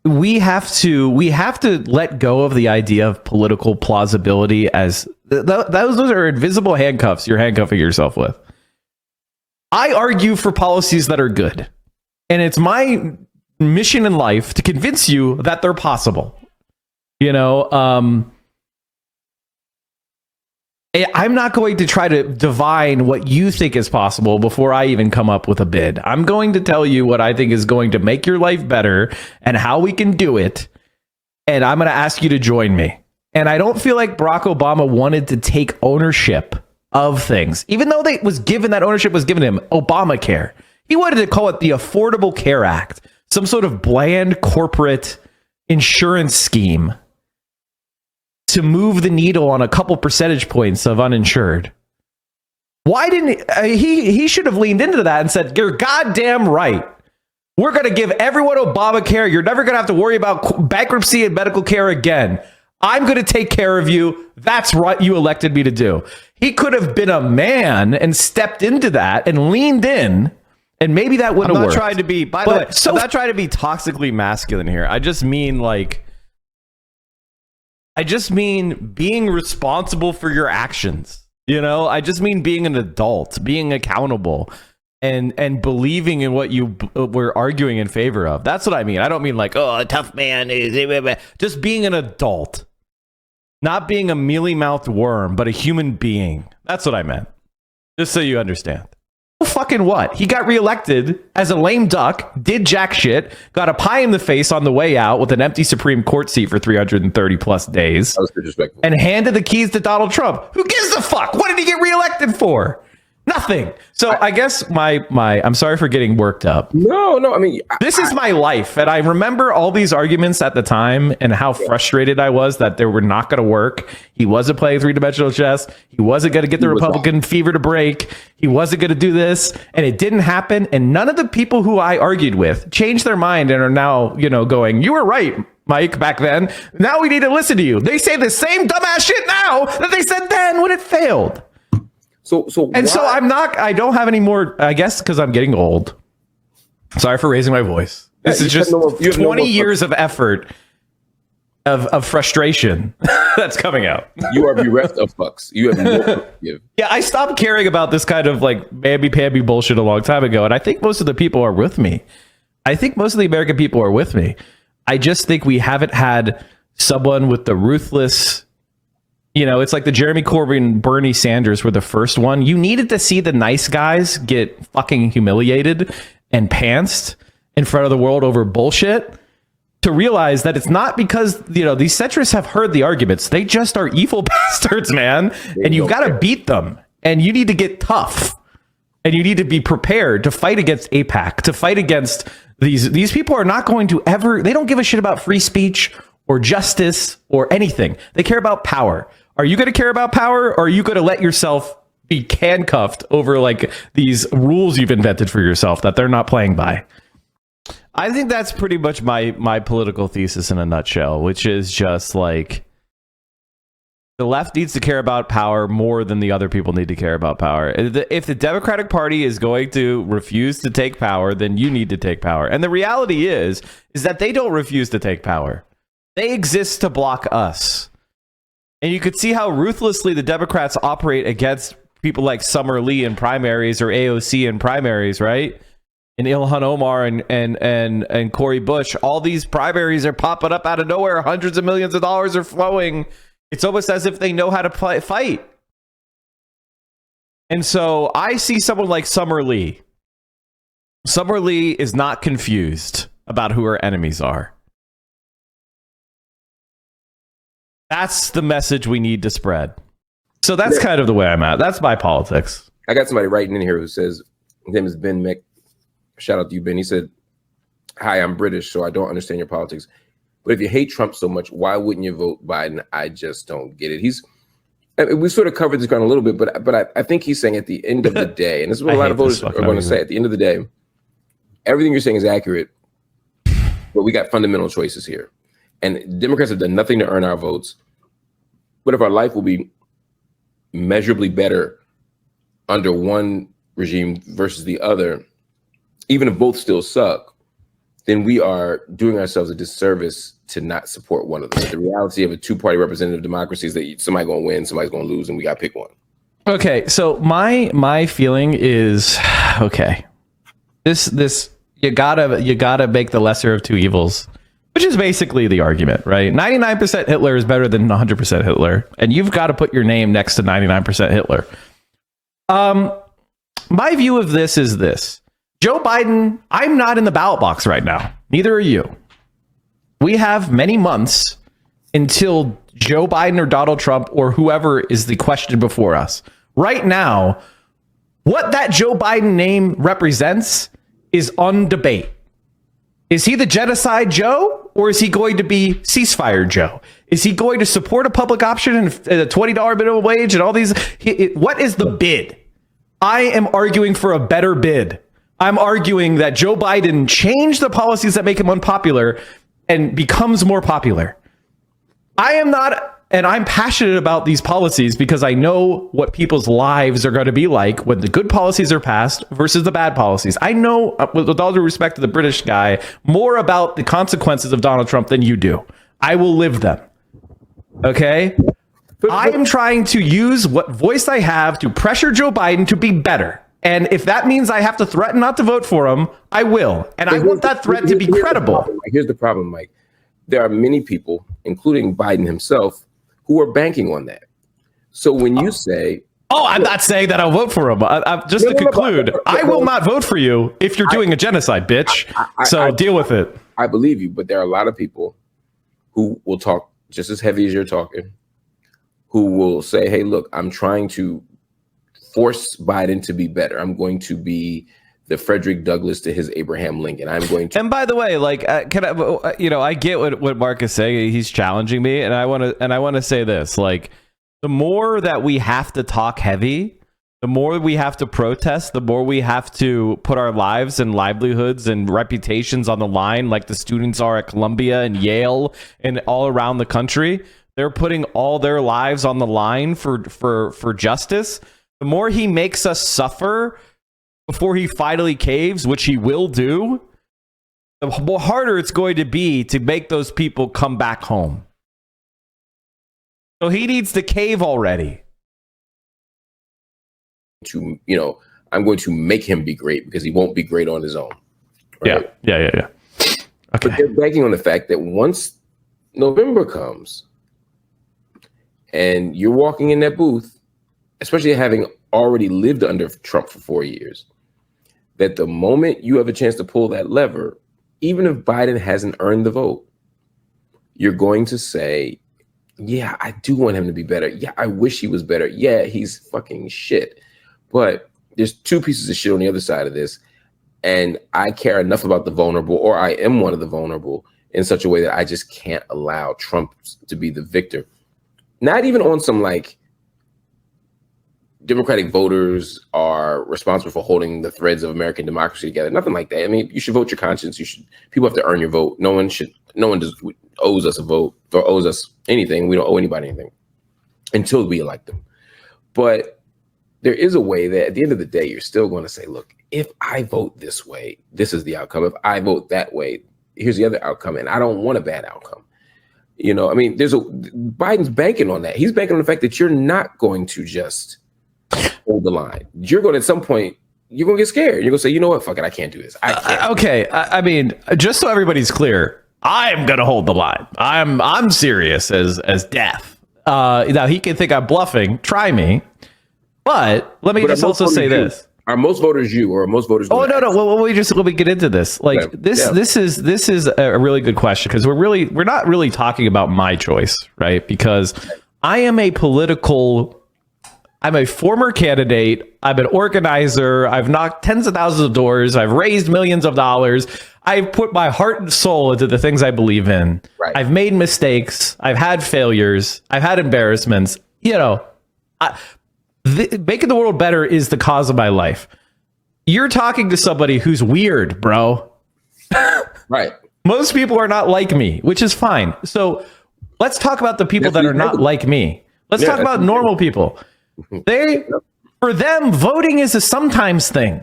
we have to let go of the idea of political plausibility as those are invisible handcuffs you're handcuffing yourself with. I argue for policies that are good, and it's my mission in life to convince you that they're possible. I'm not going to try to divine what you think is possible before I even come up with a bid. I'm going to tell you what I think is going to make your life better and how we can do it. And I'm going to ask you to join me. And I don't feel like Barack Obama wanted to take ownership of things, even though that ownership was given him. Obamacare. He wanted to call it the Affordable Care Act, some sort of bland corporate insurance scheme to move the needle on a couple percentage points of uninsured. Why didn't he should have leaned into that and said, "You're goddamn right. We're going to give everyone Obamacare. You're never going to have to worry about bankruptcy and medical care again. I'm going to take care of you. That's what you elected me to do." He could have been a man and stepped into that and leaned in, and maybe that wouldn't have worked. I'm not trying to be toxically masculine here. I just mean being responsible for your actions. I just mean being an adult, being accountable, and believing in what you were arguing in favor of. That's what I mean. I don't mean like, oh, a tough man. Just being an adult, not being a mealy-mouthed worm, but a human being. That's what I meant. Just so you understand. Fucking what? He got reelected as a lame duck, did jack shit, got a pie in the face on the way out with an empty Supreme Court seat for 330 plus days, That was disrespectful. and handed the keys to Donald Trump. Who gives a fuck? What did he get reelected for? Nothing. So I guess I'm sorry for getting worked up. No. I mean, this is my life. And I remember all these arguments at the time and how frustrated I was that they were not going to work. He wasn't playing three-dimensional chess. He wasn't going to get the Republican fever to break. He wasn't going to do this. And it didn't happen. And none of the people who I argued with changed their mind and are now, going, you were right, Mike, back then. Now we need to listen to you. They say the same dumbass shit now that they said then when it failed. So I don't have any more, I guess, because I'm getting old. Sorry for raising my voice. This is just 20 years of effort of frustration that's coming out. You are bereft of fucks. You have no to give. Yeah, I stopped caring about this kind of like mamby-pamby bullshit a long time ago. And I think most of the people are with me. I think most of the American people are with me. I just think we haven't had someone with the ruthless... it's like the Jeremy Corbyn, Bernie Sanders were the first one. You needed to see the nice guys get fucking humiliated and pantsed in front of the world over bullshit to realize that it's not because, these centrists have heard the arguments. They just are evil bastards, man. And you've got to beat them. And you need to get tough. And you need to be prepared to fight against AIPAC, to fight against these people are not going to ever, they don't give a shit about free speech or justice or anything. They care about power. Are you going to care about power, or are you going to let yourself be handcuffed over like these rules you've invented for yourself that they're not playing by? I think that's pretty much my political thesis in a nutshell, which is just like the left needs to care about power more than the other people need to care about power. If the Democratic Party is going to refuse to take power, then you need to take power. And the reality is that they don't refuse to take power. They exist to block us. And you could see how ruthlessly the Democrats operate against people like Summer Lee in primaries or AOC in primaries, right? And Ilhan Omar and Cori Bush. All these primaries are popping up out of nowhere. Hundreds of millions of dollars are flowing. It's almost as if they know how to fight. And so I see someone like Summer Lee. Summer Lee is not confused about who her enemies are. That's the message we need to spread. So that's kind of the way I'm at. That's my politics. I got somebody writing in here who says, his name is Ben Mick. Shout out to you, Ben. He said, hi, I'm British, so I don't understand your politics. But if you hate Trump so much, why wouldn't you vote Biden? I just don't get it. We sort of covered this ground a little bit, but I think he's saying at the end of the day, and this is what a lot of voters are going to say, at the end of the day, everything you're saying is accurate, but we got fundamental choices here. And Democrats have done nothing to earn our votes. But if our life will be measurably better under one regime versus the other, even if both still suck, then we are doing ourselves a disservice to not support one of them. The reality of a two-party representative democracy is that somebody's going to win, somebody's going to lose, and we got to pick one. Okay, so my feeling is, okay, this you gotta make the lesser of two evils. Which is basically the argument, right? 99% Hitler is better than 100% Hitler. And you've got to put your name next to 99% Hitler. My view of this is this. Joe Biden, I'm not in the ballot box right now. Neither are you. We have many months until Joe Biden or Donald Trump or whoever is the question before us. Right now, what that Joe Biden name represents is on debate. Is he the genocide Joe, or is he going to be ceasefire Joe? Is he going to support a public option and a $20 minimum wage and all these? What is the bid? I am arguing for a better bid. I'm arguing that Joe Biden changed the policies that make him unpopular and becomes more popular. I am not, and I'm passionate about these policies because I know what people's lives are going to be like when the good policies are passed versus the bad policies. I know, with all due respect to the British guy, more about the consequences of Donald Trump than you do. I will live them. Okay? I am trying to use what voice I have to pressure Joe Biden to be better. And if that means I have to threaten not to vote for him, I will. And I want that threat to be credible. Here's the problem, Mike. There are many people, including Biden himself, who are banking on that. So when you say... Oh, I'm not saying that I'll vote for him. Just to conclude, I will not vote for you if you're doing a genocide, bitch. So deal with it. I believe you, but there are a lot of people who will talk just as heavy as you're talking, who will say, hey, look, I'm trying to force Biden to be better. I'm going to be the Frederick Douglass to his Abraham Lincoln. I'm going to. And by the way, like, can I? I get what Mark is saying. He's challenging me, and I want to say this: like, the more that we have to talk heavy, the more we have to protest, the more we have to put our lives and livelihoods and reputations on the line, like the students are at Columbia and Yale and all around the country. They're putting all their lives on the line for justice. The more he makes us suffer before he finally caves, which he will do, the more harder it's going to be to make those people come back home. So he needs to cave already. I'm going to make him be great because he won't be great on his own. Right? Yeah. Okay. But they're banking on the fact that once November comes and you're walking in that booth, especially having already lived under Trump for 4 years, that the moment you have a chance to pull that lever, even if Biden hasn't earned the vote, you're going to say, yeah, I do want him to be better. Yeah, I wish he was better. Yeah, he's fucking shit. But there's two pieces of shit on the other side of this. And I care enough about the vulnerable, or I am one of the vulnerable, in such a way that I just can't allow Trump to be the victor. Not even on some like Democratic voters are responsible for holding the threads of American democracy together. Nothing like that. I mean, you should vote your conscience. People have to earn your vote. No one owes us a vote or owes us anything. We don't owe anybody anything until we elect them. But there is a way that at the end of the day, you're still going to say, look, if I vote this way, this is the outcome. If I vote that way, here's the other outcome. And I don't want a bad outcome. I mean, Biden's banking on that. He's banking on the fact that you're not going to just hold the line. You're going to, at some point, you're going to get scared. You're going to say, you know what? Fuck it. I can't do this. I can't. Okay. I mean, just so everybody's clear, I'm going to hold the line. I'm serious as death. Now he can think I'm bluffing. Try me. But let me just also say this. Are most voters you, or are most voters? Oh no. Well, let me get into this. Like this is a really good question, because we're not really talking about my choice, right? Because I'm a former candidate. I'm an organizer. I've knocked tens of thousands of doors. I've raised millions of dollars. I've put my heart and soul into the things I believe in. Right. I've made mistakes. I've had failures. I've had embarrassments. Making the world better is the cause of my life. You're talking to somebody who's weird, bro. Right. Most people are not like me, which is fine. So let's talk about the people that are not like me. Let's talk about normal people. For them, voting is a sometimes thing.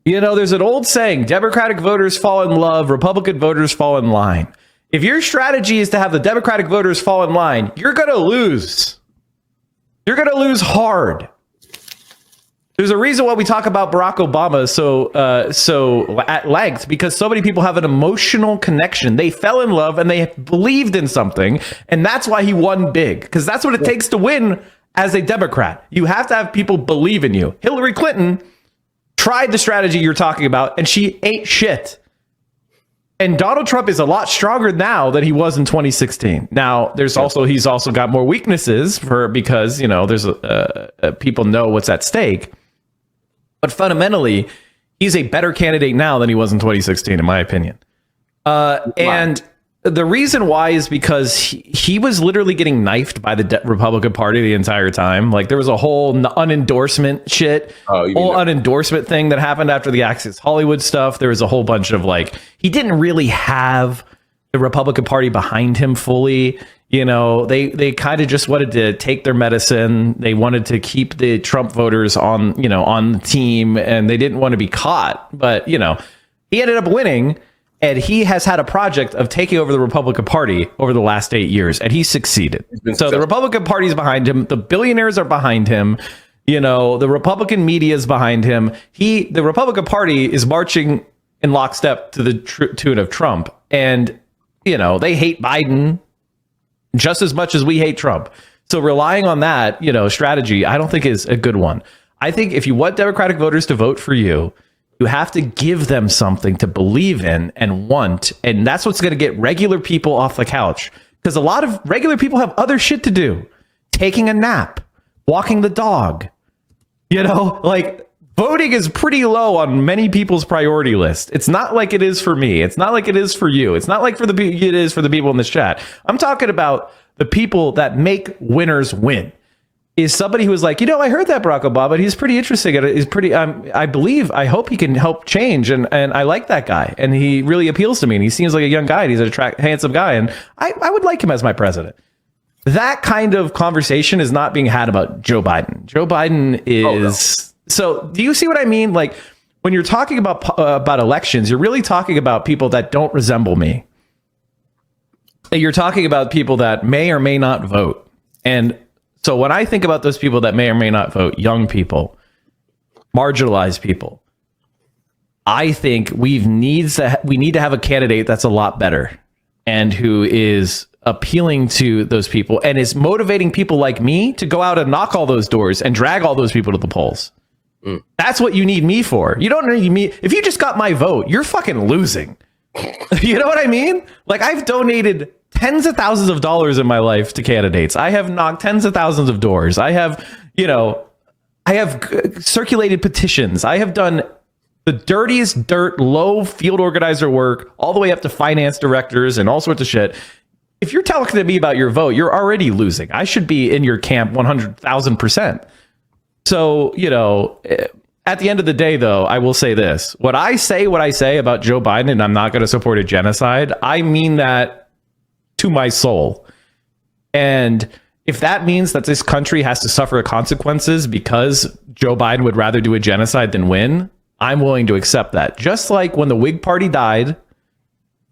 There's an old saying, Democratic voters fall in love, Republican voters fall in line. If your strategy is to have the Democratic voters fall in line, you're going to lose. You're going to lose hard. There's a reason why we talk about Barack Obama so at length, because so many people have an emotional connection. They fell in love and they believed in something, and that's why he won big, because that's what it takes to win as a Democrat. You have to have people believe in you. Hillary Clinton tried the strategy you're talking about, and she ate shit. And Donald Trump is a lot stronger now than he was in 2016. Now, he's also got more weaknesses because there's people know what's at stake. But fundamentally, he's a better candidate now than he was in 2016, in my opinion. And the reason why is because he was literally getting knifed by the Republican Party the entire time. Like, there was a whole unendorsement unendorsement thing that happened after the Access Hollywood stuff. There was a whole bunch of he didn't really have the Republican Party behind him fully. They kind of just wanted to take their medicine. They wanted to keep the Trump voters on the team, and they didn't want to be caught. But, he ended up winning. And he has had a project of taking over the Republican Party over the last 8 years, and he succeeded. So the Republican Party is behind him. The billionaires are behind him. The Republican media is behind him. The Republican Party is marching in lockstep to the tune of Trump. And, they hate Biden just as much as we hate Trump. So relying on that, strategy, I don't think is a good one. I think if you want Democratic voters to vote for you, you have to give them something to believe in and want. And that's what's going to get regular people off the couch. Because a lot of regular people have other shit to do. Taking a nap, walking the dog. You know, like voting is pretty low on many people's priority list. It's not like it is for me. It's not like it is for you. It's not like it is for the people in this chat. I'm talking about the people that make winners win. Is somebody who is like, I heard that Barack Obama, he's pretty interesting. He's pretty, I hope he can help change. And I like that guy. And he really appeals to me. And he seems like a young guy. And he's an handsome guy. And I would like him as my president. That kind of conversation is not being had about Joe Biden. Joe Biden is... So do you see what I mean? Like when you're talking about elections, you're really talking about people that don't resemble me. You're talking about people that may or may not vote. And so when I think about those people that may or may not vote, young people, marginalized people, I think we need to have a candidate that's a lot better and who is appealing to those people and is motivating people like me to go out and knock all those doors and drag all those people to the polls. That's what you need me for. You don't need me. If you just got my vote, you're fucking losing. You know what I mean? Like I've donated tens of thousands of dollars in my life to candidates. I have knocked tens of thousands of doors. I have circulated petitions. I have done the dirtiest low field organizer work all the way up to finance directors and all sorts of shit. If you're talking to me about your vote, you're already losing. I should be in your camp 100,000%. So, at the end of the day, though, I will say this. What I say about Joe Biden, and I'm not going to support a genocide, I mean that to my soul. And if that means that this country has to suffer consequences because Joe Biden would rather do a genocide than win, I'm willing to accept that. Just like when the Whig Party died,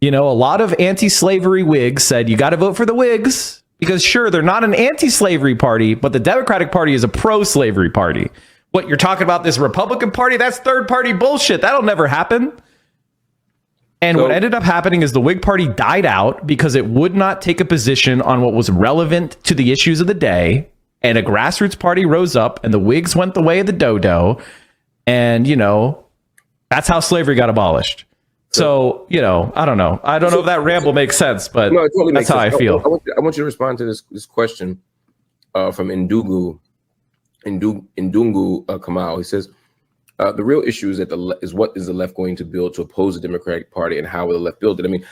a lot of anti-slavery Whigs said, you got to vote for the Whigs because sure, they're not an anti-slavery party, but the Democratic Party is a pro-slavery party. What you're talking about, this Republican Party, that's third party bullshit. That'll never happen. And what ended up happening is the Whig Party died out because it would not take a position on what was relevant to the issues of the day. And a grassroots party rose up and the Whigs went the way of the dodo. And, that's how slavery got abolished. So, I don't know. I don't know if that ramble makes sense, but no, it totally that's how sense. I feel. I want you to respond to this question from Ndungu Kamal. He says, the real issue is what is the left going to build to oppose the Democratic Party and how will the left build it? I mean,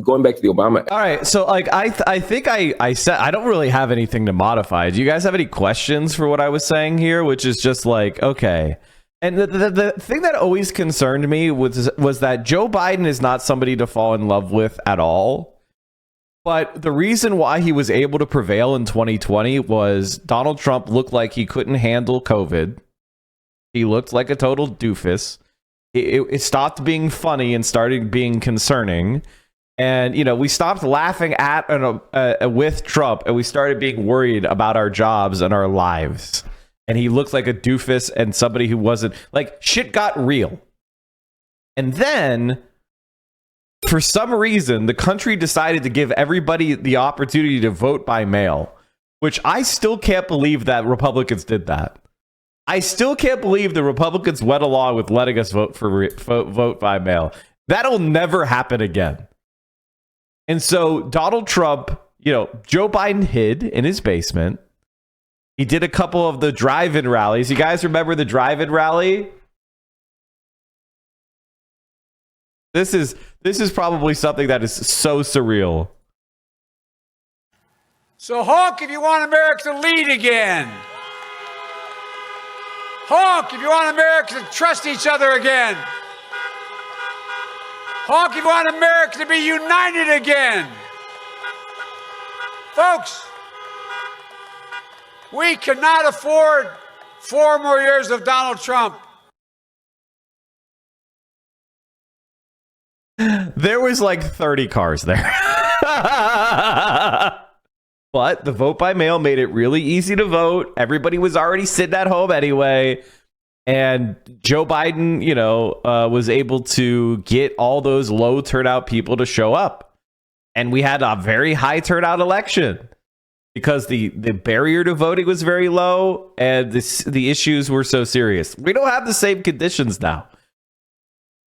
going back to the Obama. All right. So like, I think I said, I don't really have anything to modify. Do you guys have any questions for what I was saying here? Which is just like, okay. And the thing that always concerned me was that Joe Biden is not somebody to fall in love with at all. But the reason why he was able to prevail in 2020 was Donald Trump looked like he couldn't handle COVID. He looked like a total doofus. It stopped being funny and started being concerning. And, we stopped laughing at and with Trump and we started being worried about our jobs and our lives. And he looked like a doofus and somebody who wasn't like shit got real. And then for some reason, the country decided to give everybody the opportunity to vote by mail, which I still can't believe that Republicans did that. I still can't believe the Republicans went along with letting us vote by mail. That'll never happen again. And so Donald Trump, Joe Biden hid in his basement. He did a couple of the drive-in rallies. You guys remember the drive-in rally? This is probably something that is so surreal. So honk if you want America to lead again. Honk if you want America to trust each other again. Honk if you want America to be united again. Folks, we cannot afford 4 more years of Donald Trump. There was like 30 cars there. But the vote by mail made it really easy to vote. Everybody was already sitting at home anyway. And Joe Biden, was able to get all those low turnout people to show up. And we had a very high turnout election because the barrier to voting was very low and the issues were so serious. We don't have the same conditions now.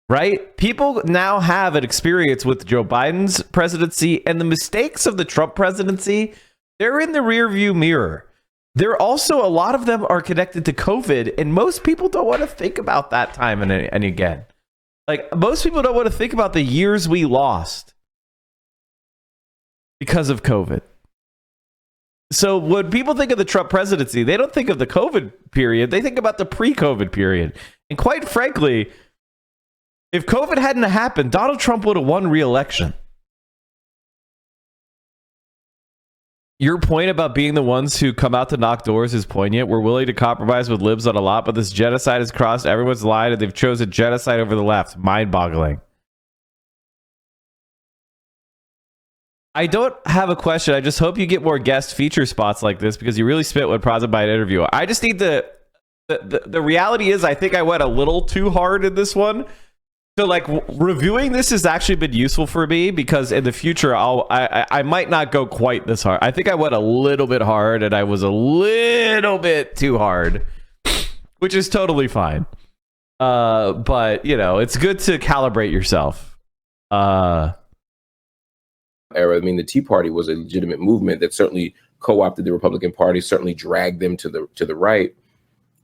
Right? People now have an experience with Joe Biden's presidency and the mistakes of the Trump presidency. They're in the rearview mirror. They're also, a lot of them are connected to COVID, and most people don't want to think about that time and again. Like, most people don't want to think about the years we lost because of COVID. So when people think of the Trump presidency, they don't think of the COVID period. They think about the pre-COVID period. And quite frankly, if COVID hadn't happened, Donald Trump would have won re-election. Your point about being the ones who come out to knock doors is poignant. We're willing to compromise with libs on a lot, but this genocide has crossed everyone's line and they've chosen genocide over the left. Mind-boggling. I don't have a question. I just hope you get more guest feature spots like this because you really spit when prompted by an interview. I just need the reality is I think I went a little too hard in this one. So like reviewing this has actually been useful for me because in the future I might not go quite this hard. I think I went a little bit hard and I was a little bit too hard, which is totally fine. But you know, it's good to calibrate yourself. Era. I mean, the Tea Party was a legitimate movement that certainly co-opted the Republican Party, certainly dragged them to the right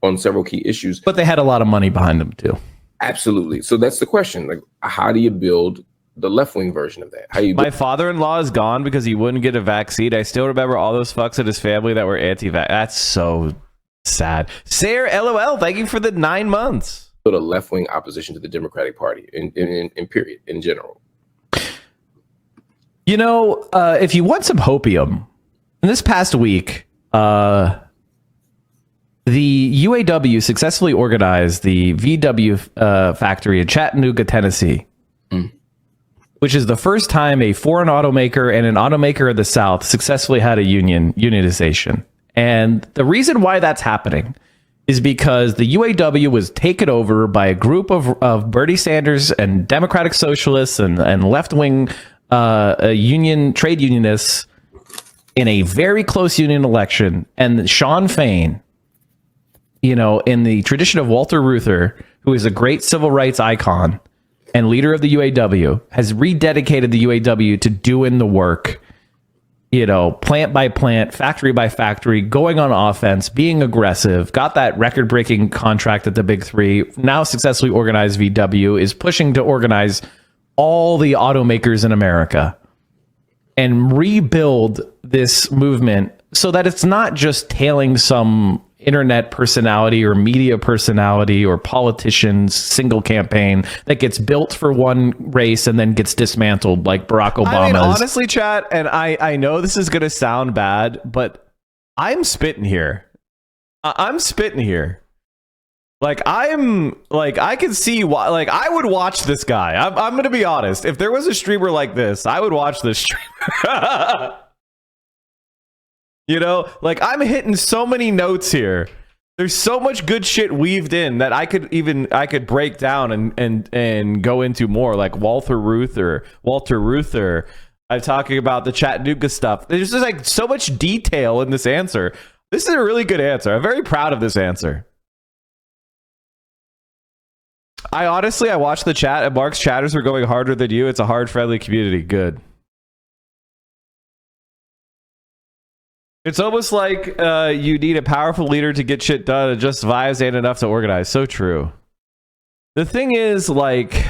on several key issues. But they had a lot of money behind them too. Absolutely. So that's the question. Like, how do you build the left-wing version of that? How you? My father-in-law is gone because he wouldn't get a vaccine. I still remember all those fucks in his family that were anti-vax. That's so sad. Sarah, LOL, thank you for the 9 months. Build a left-wing opposition to the Democratic Party in period, in general. You know, if you want some hopium, in this past week, the UAW successfully organized the VW factory in Chattanooga, Tennessee, which is the first time a foreign automaker and an automaker of the South successfully had a unionization. And the reason why that's happening is because the UAW was taken over by a group of Bernie Sanders and Democratic Socialists and left-wing trade unionists in a very close union election. And Sean Fain, you know, in the tradition of Walter Reuther, who is a great civil rights icon and leader of the UAW, has rededicated the UAW to doing the work, you know, plant by plant, factory by factory, going on offense, being aggressive, got that record-breaking contract at the Big Three, now successfully organized VW, is pushing to organize all the automakers in America and rebuild this movement so that it's not just tailing some internet personality or media personality or politician's single campaign that gets built for one race and then gets dismantled like Barack Obama's. I mean, honestly, chat, and I know this is going to sound bad, but I'm spitting here. I'm spitting here. Like, I can see why, like, I would watch this guy. I'm going to be honest. If there was a streamer like this, I would watch this streamer. You know, like, I'm hitting so many notes here. There's so much good shit weaved in that I could break down and go into more, like Walter Reuther. I'm talking about the Chattanooga stuff. There's just like so much detail in this answer. This is a really good answer. I'm very proud of this answer. I watched the chat and Mark's chatters were going harder than you. It's a hard, friendly community. Good. It's almost like you need a powerful leader to get shit done and just vibes ain't enough to organize. So true. The thing is, like,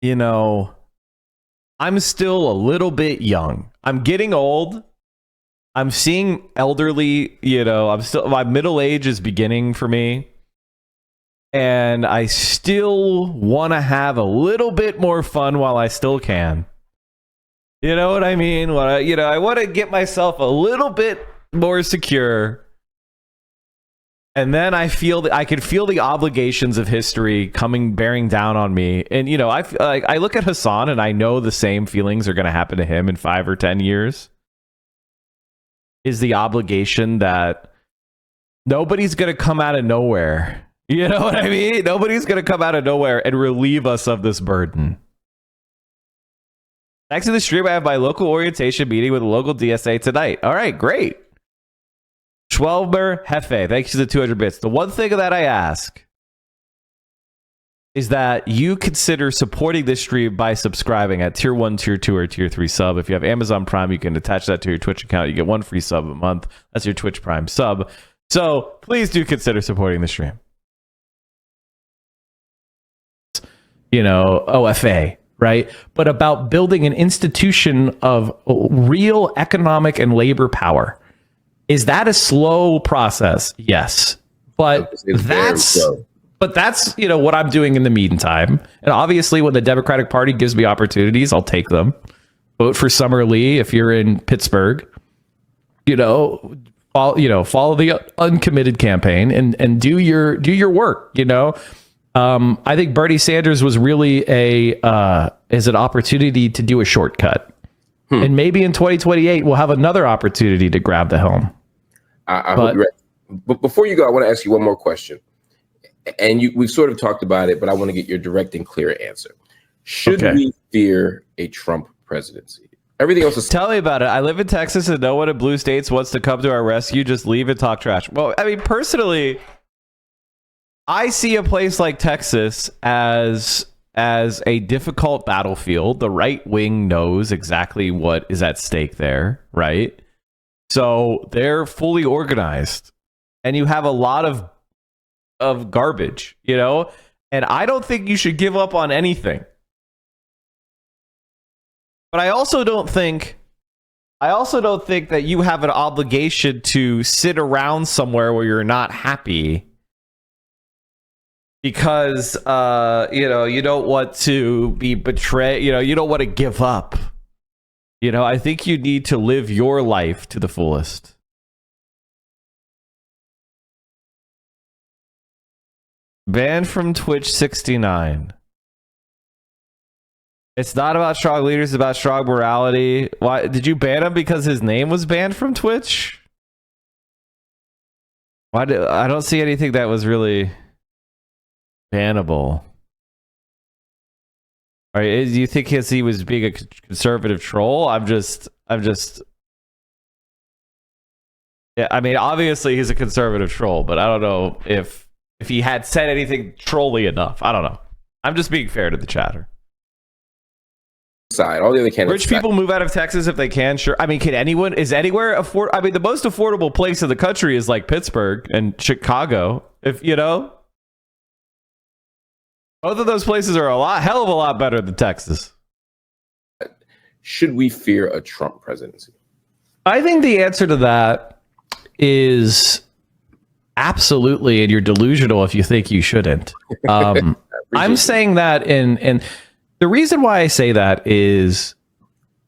you know, I'm still a little bit young. I'm getting old. I'm seeing elderly, you know, my middle age is beginning for me. And I still want to have a little bit more fun while I still can. You know what I mean? I want to get myself a little bit more secure. And then I can feel the obligations of history bearing down on me. And, you know, I look at Hassan and I know the same feelings are going to happen to him in 5 or 10 years. Is the obligation that nobody's going to come out of nowhere. You know what I mean? Nobody's going to come out of nowhere and relieve us of this burden. Next to the stream, I have my local orientation meeting with a local DSA tonight. All right, great. Schwelmer Hefe, thanks for the 200 bits. The one thing that I ask is that you consider supporting this stream by subscribing at tier 1, tier 2, or tier 3 sub. If you have Amazon Prime, you can attach that to your Twitch account. You get 1 free sub a month. That's your Twitch Prime sub. So please do consider supporting the stream. OFA, right? But about building an institution of real economic and labor power. Is that a slow process? Yes. But that's what I'm doing in the meantime. And obviously when the Democratic Party gives me opportunities, I'll take them. Vote for Summer Lee if you're in Pittsburgh. Follow the uncommitted campaign and do your work, I think Bernie Sanders was really is an opportunity to do a shortcut. And maybe in 2028 we'll have another opportunity to grab the helm. I hope you're right. But before you go, I want to ask you one more question. And we've sort of talked about it, but I want to get your direct and clear answer. Should we fear a Trump presidency? Everything else is... Tell me about it. I live in Texas and no one in blue states wants to come to our rescue. Just leave and talk trash. Well, I mean, personally, I see a place like Texas as a difficult battlefield. The right wing knows exactly what is at stake there, right? So they're fully organized. And you have a lot of garbage, and I don't think you should give up on anything. But I also don't think that you have an obligation to sit around somewhere where you're not happy because you don't want to be betrayed, you don't want to give up. I think you need to live your life to the fullest. Banned from Twitch 69. It's not about strong leaders, it's about strong morality. Why did you ban him? Because his name was banned from Twitch? I don't see anything that was really bannable. All right, do you think he was being a conservative troll? I'm just yeah, I mean, obviously he's a conservative troll, but I don't know if he had said anything trolly enough. I don't know. I'm just being fair to the chatter. All the other candidates. Rich people move out of Texas if they can. Sure. I mean, is anywhere afford? I mean, the most affordable place in the country is like Pittsburgh and Chicago. If both of those places are hell of a lot better than Texas. Should we fear a Trump presidency? I think the answer to that is absolutely, and you're delusional if you think you shouldn't. I'm saying that, and the reason why I say that is,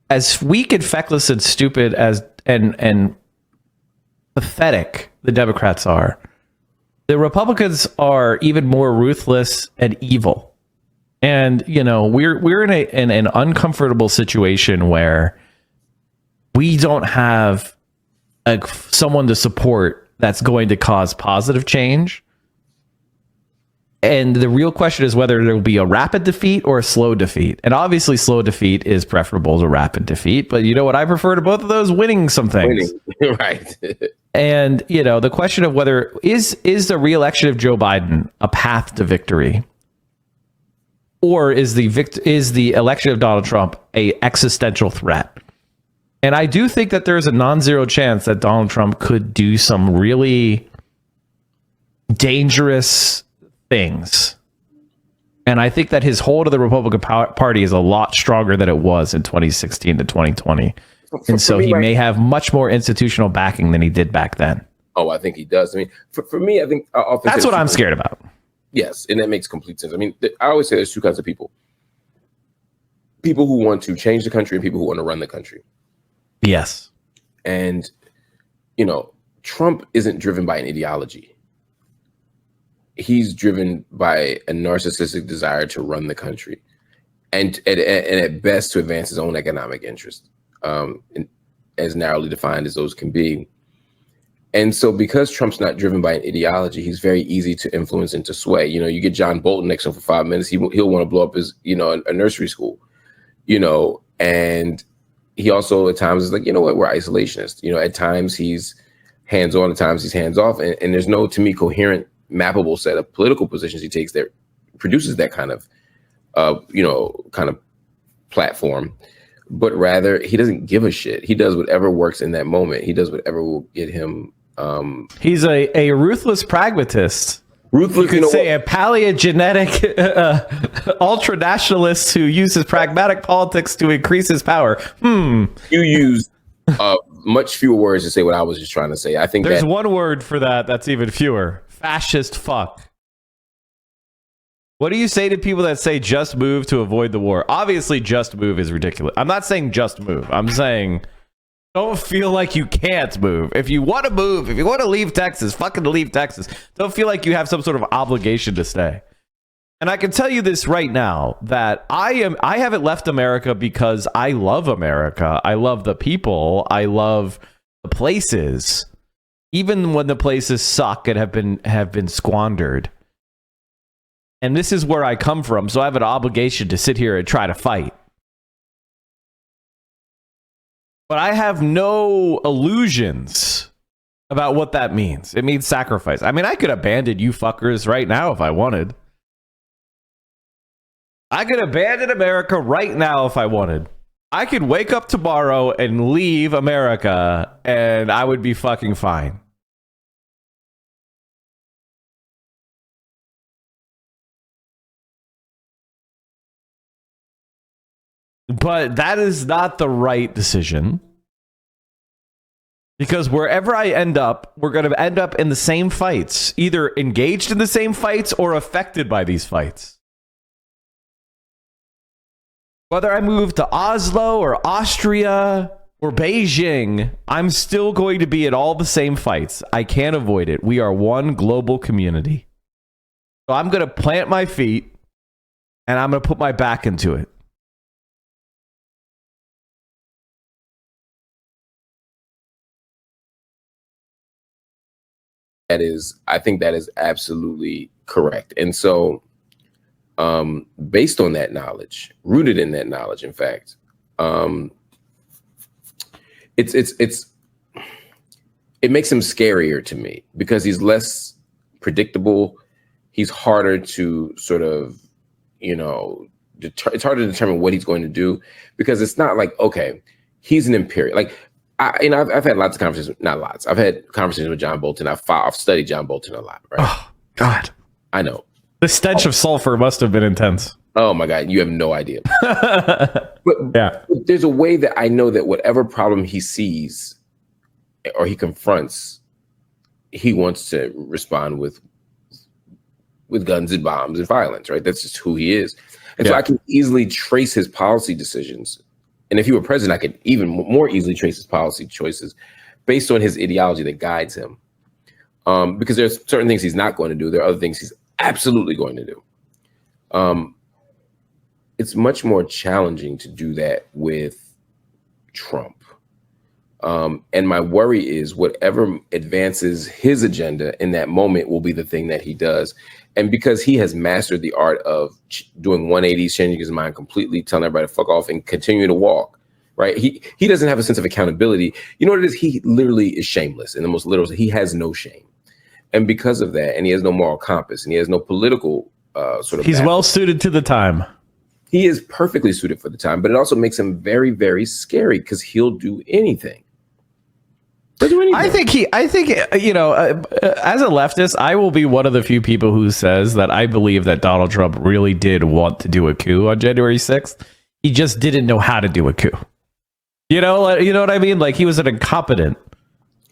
as weak and feckless and stupid as and pathetic the Democrats are, the Republicans are even more ruthless and evil. And we're in an uncomfortable situation where we don't have someone to support that's going to cause positive change. And the real question is whether there will be a rapid defeat or a slow defeat. And obviously slow defeat is preferable to rapid defeat. But you know what I prefer to both of those? Winning some things. Right. And, the question of whether is the reelection of Joe Biden a path to victory? Or is the election of Donald Trump a existential threat? And I do think that there's a non-zero chance that Donald Trump could do some really dangerous things. And I think that his hold of the Republican Party is a lot stronger than it was in 2016 to 2020. And so he may have much more institutional backing than he did back then. Oh, I think he does. I mean, for me, I think... That's what I'm scared about. Yes, and that makes complete sense. I mean, I always say there's two kinds of people. People who want to change the country and people who want to run the country. Yes. And, Trump isn't driven by an ideology. He's driven by a narcissistic desire to run the country and at best to advance his own economic interest, as narrowly defined as those can be. And so because Trump's not driven by an ideology, he's very easy to influence and to sway. You get John Bolton next to him for 5 minutes, he'll want to blow up his, a nursery school, and he also at times is like, we're isolationists. At times he's hands-on, at times he's hands-off. And there's no, to me, coherent, mappable set of political positions he takes that produces that kind of, kind of platform, but rather he doesn't give a shit. He does whatever works in that moment. He does whatever will get him. He's a ruthless pragmatist. Ruthless, you could say a paleogenetic ultra-nationalist who uses pragmatic politics to increase his power. You use much fewer words to say what I was just trying to say. I think there's one word for that that's even fewer. Fascist fuck. What do you say to people that say just move to avoid the war? Obviously, just move is ridiculous. I'm not saying just move. I'm saying don't feel like you can't move. If you want to move, if you want to leave Texas, fucking leave Texas. Don't feel like you have some sort of obligation to stay. And I can tell you this right now, that I haven't left America because I love America. I love the people. I love the places. Even when the places suck and have been squandered. And this is where I come from, so I have an obligation to sit here and try to fight. But I have no illusions about what that means. It means sacrifice. I mean, I could abandon you fuckers right now if I wanted. I could abandon America right now if I wanted. I could wake up tomorrow and leave America, and I would be fucking fine. But that is not the right decision. Because wherever I end up, we're going to end up in the same fights. Either engaged in the same fights or affected by these fights. Whether I move to Oslo or Austria or Beijing, I'm still going to be in all the same fights. I can't avoid it. We are one global community. So I'm going to plant my feet and I'm going to put my back into it. I think that is absolutely correct. And so, based on that knowledge, rooted in that knowledge, in fact, it makes him scarier to me because he's less predictable. He's harder to sort of, it's hard to determine what he's going to do because it's not like, okay, he's an imperial. Like, I've had lots of conversations, not lots. I've had conversations with John Bolton. I've studied John Bolton a lot, right? Oh, God. I know. The stench of sulfur must have been intense. Oh, my God. You have no idea. But there's a way that I know that whatever problem he sees or he confronts, he wants to respond with guns and bombs and violence, right? That's just who he is. And so I can easily trace his policy decisions. And if he were president, I could even more easily trace his policy choices based on his ideology that guides him. Because there's certain things he's not going to do. There are other things he's absolutely going to do. It's much more challenging to do that with Trump. And my worry is whatever advances his agenda in that moment will be the thing that he does. And because he has mastered the art of doing 180s, changing his mind completely, telling everybody to fuck off and continuing to walk, right? He doesn't have a sense of accountability. You know what it is? He literally is shameless in the most literal sense. He has no shame. And because of that, and he has no moral compass and he has no political sort of... He's well suited to the time. He is perfectly suited for the time, but it also makes him very, very scary because he'll do anything. I think as a leftist, I will be one of the few people who says that I believe that Donald Trump really did want to do a coup on January 6th. He just didn't know how to do a coup. You know what I mean? Like, he was an incompetent.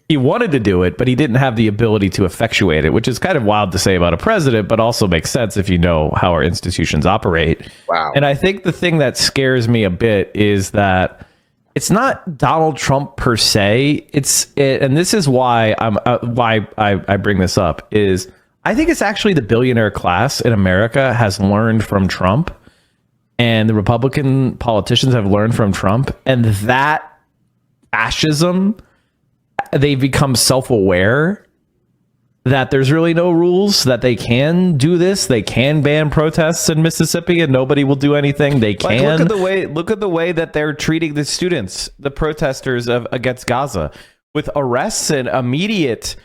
He wanted to do it, but he didn't have the ability to effectuate it, which is kind of wild to say about a president, but also makes sense if you know how our institutions operate. Wow. And I think the thing that scares me a bit is that it's not Donald Trump per se. And this is why I bring this up is I think it's actually the billionaire class in America has learned from Trump, and the Republican politicians have learned from Trump, and that fascism, they become self-aware that there's really no rules, that they can do this. They can ban protests in Mississippi and nobody will do anything. They can. Like, look at the way that they're treating the students, the protesters against Gaza, with arrests and immediate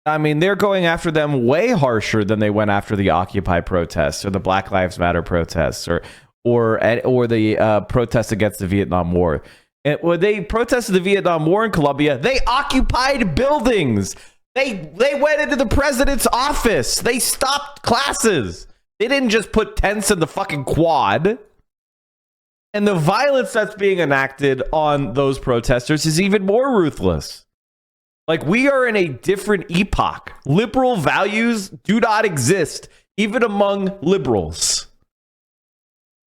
I mean, they're going after them way harsher than they went after the Occupy protests or the Black Lives Matter protests or the protests against the Vietnam War. And when they protested the Vietnam War in Colombia, they occupied buildings. They went into the president's office. They stopped classes. They didn't just put tents in the fucking quad. And the violence that's being enacted on those protesters is even more ruthless. Like, we are in a different epoch. Liberal values do not exist, even among liberals.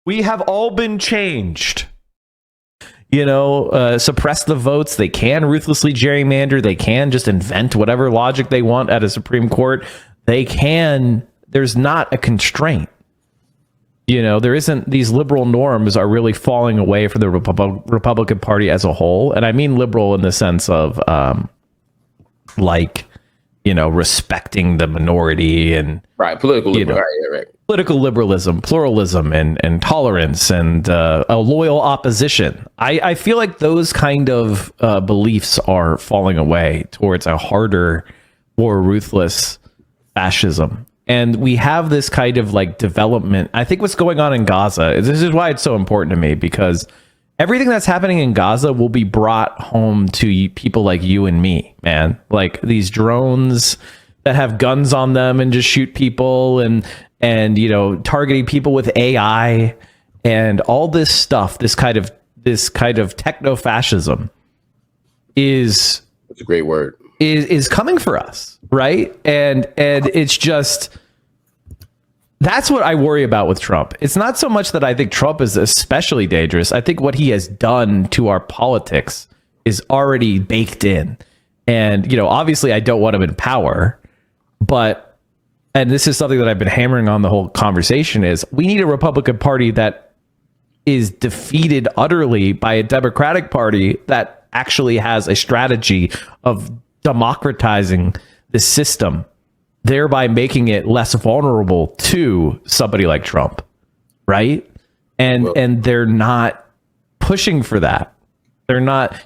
We have all been changed. Suppress the votes. They can ruthlessly gerrymander. They can just invent whatever logic they want at a Supreme Court. They can. There's not a constraint. There isn't. These liberal norms are really falling away for the Republican Party as a whole. And I mean liberal in the sense of respecting the minority and political political liberalism, pluralism, and tolerance, and a loyal opposition. I feel like those kind of beliefs are falling away towards a harder, more ruthless fascism. And we have this kind of development. I think what's going on in Gaza, this is why it's so important to me, because everything that's happening in Gaza will be brought home to people like you and me, man. Like these drones that have guns on them and just shoot people and targeting people with AI and all this stuff. This kind of techno-fascism is, that's a great word, is coming for us, right? And it's just, that's what I worry about with Trump. It's not so much that I think Trump is especially dangerous. I think what he has done to our politics is already baked in. And, obviously I don't want him in power, and this is something that I've been hammering on the whole conversation, is we need a Republican Party that is defeated utterly by a Democratic Party that actually has a strategy of democratizing the system, thereby making it less vulnerable to somebody like Trump, right? And they're not pushing for that. They're not,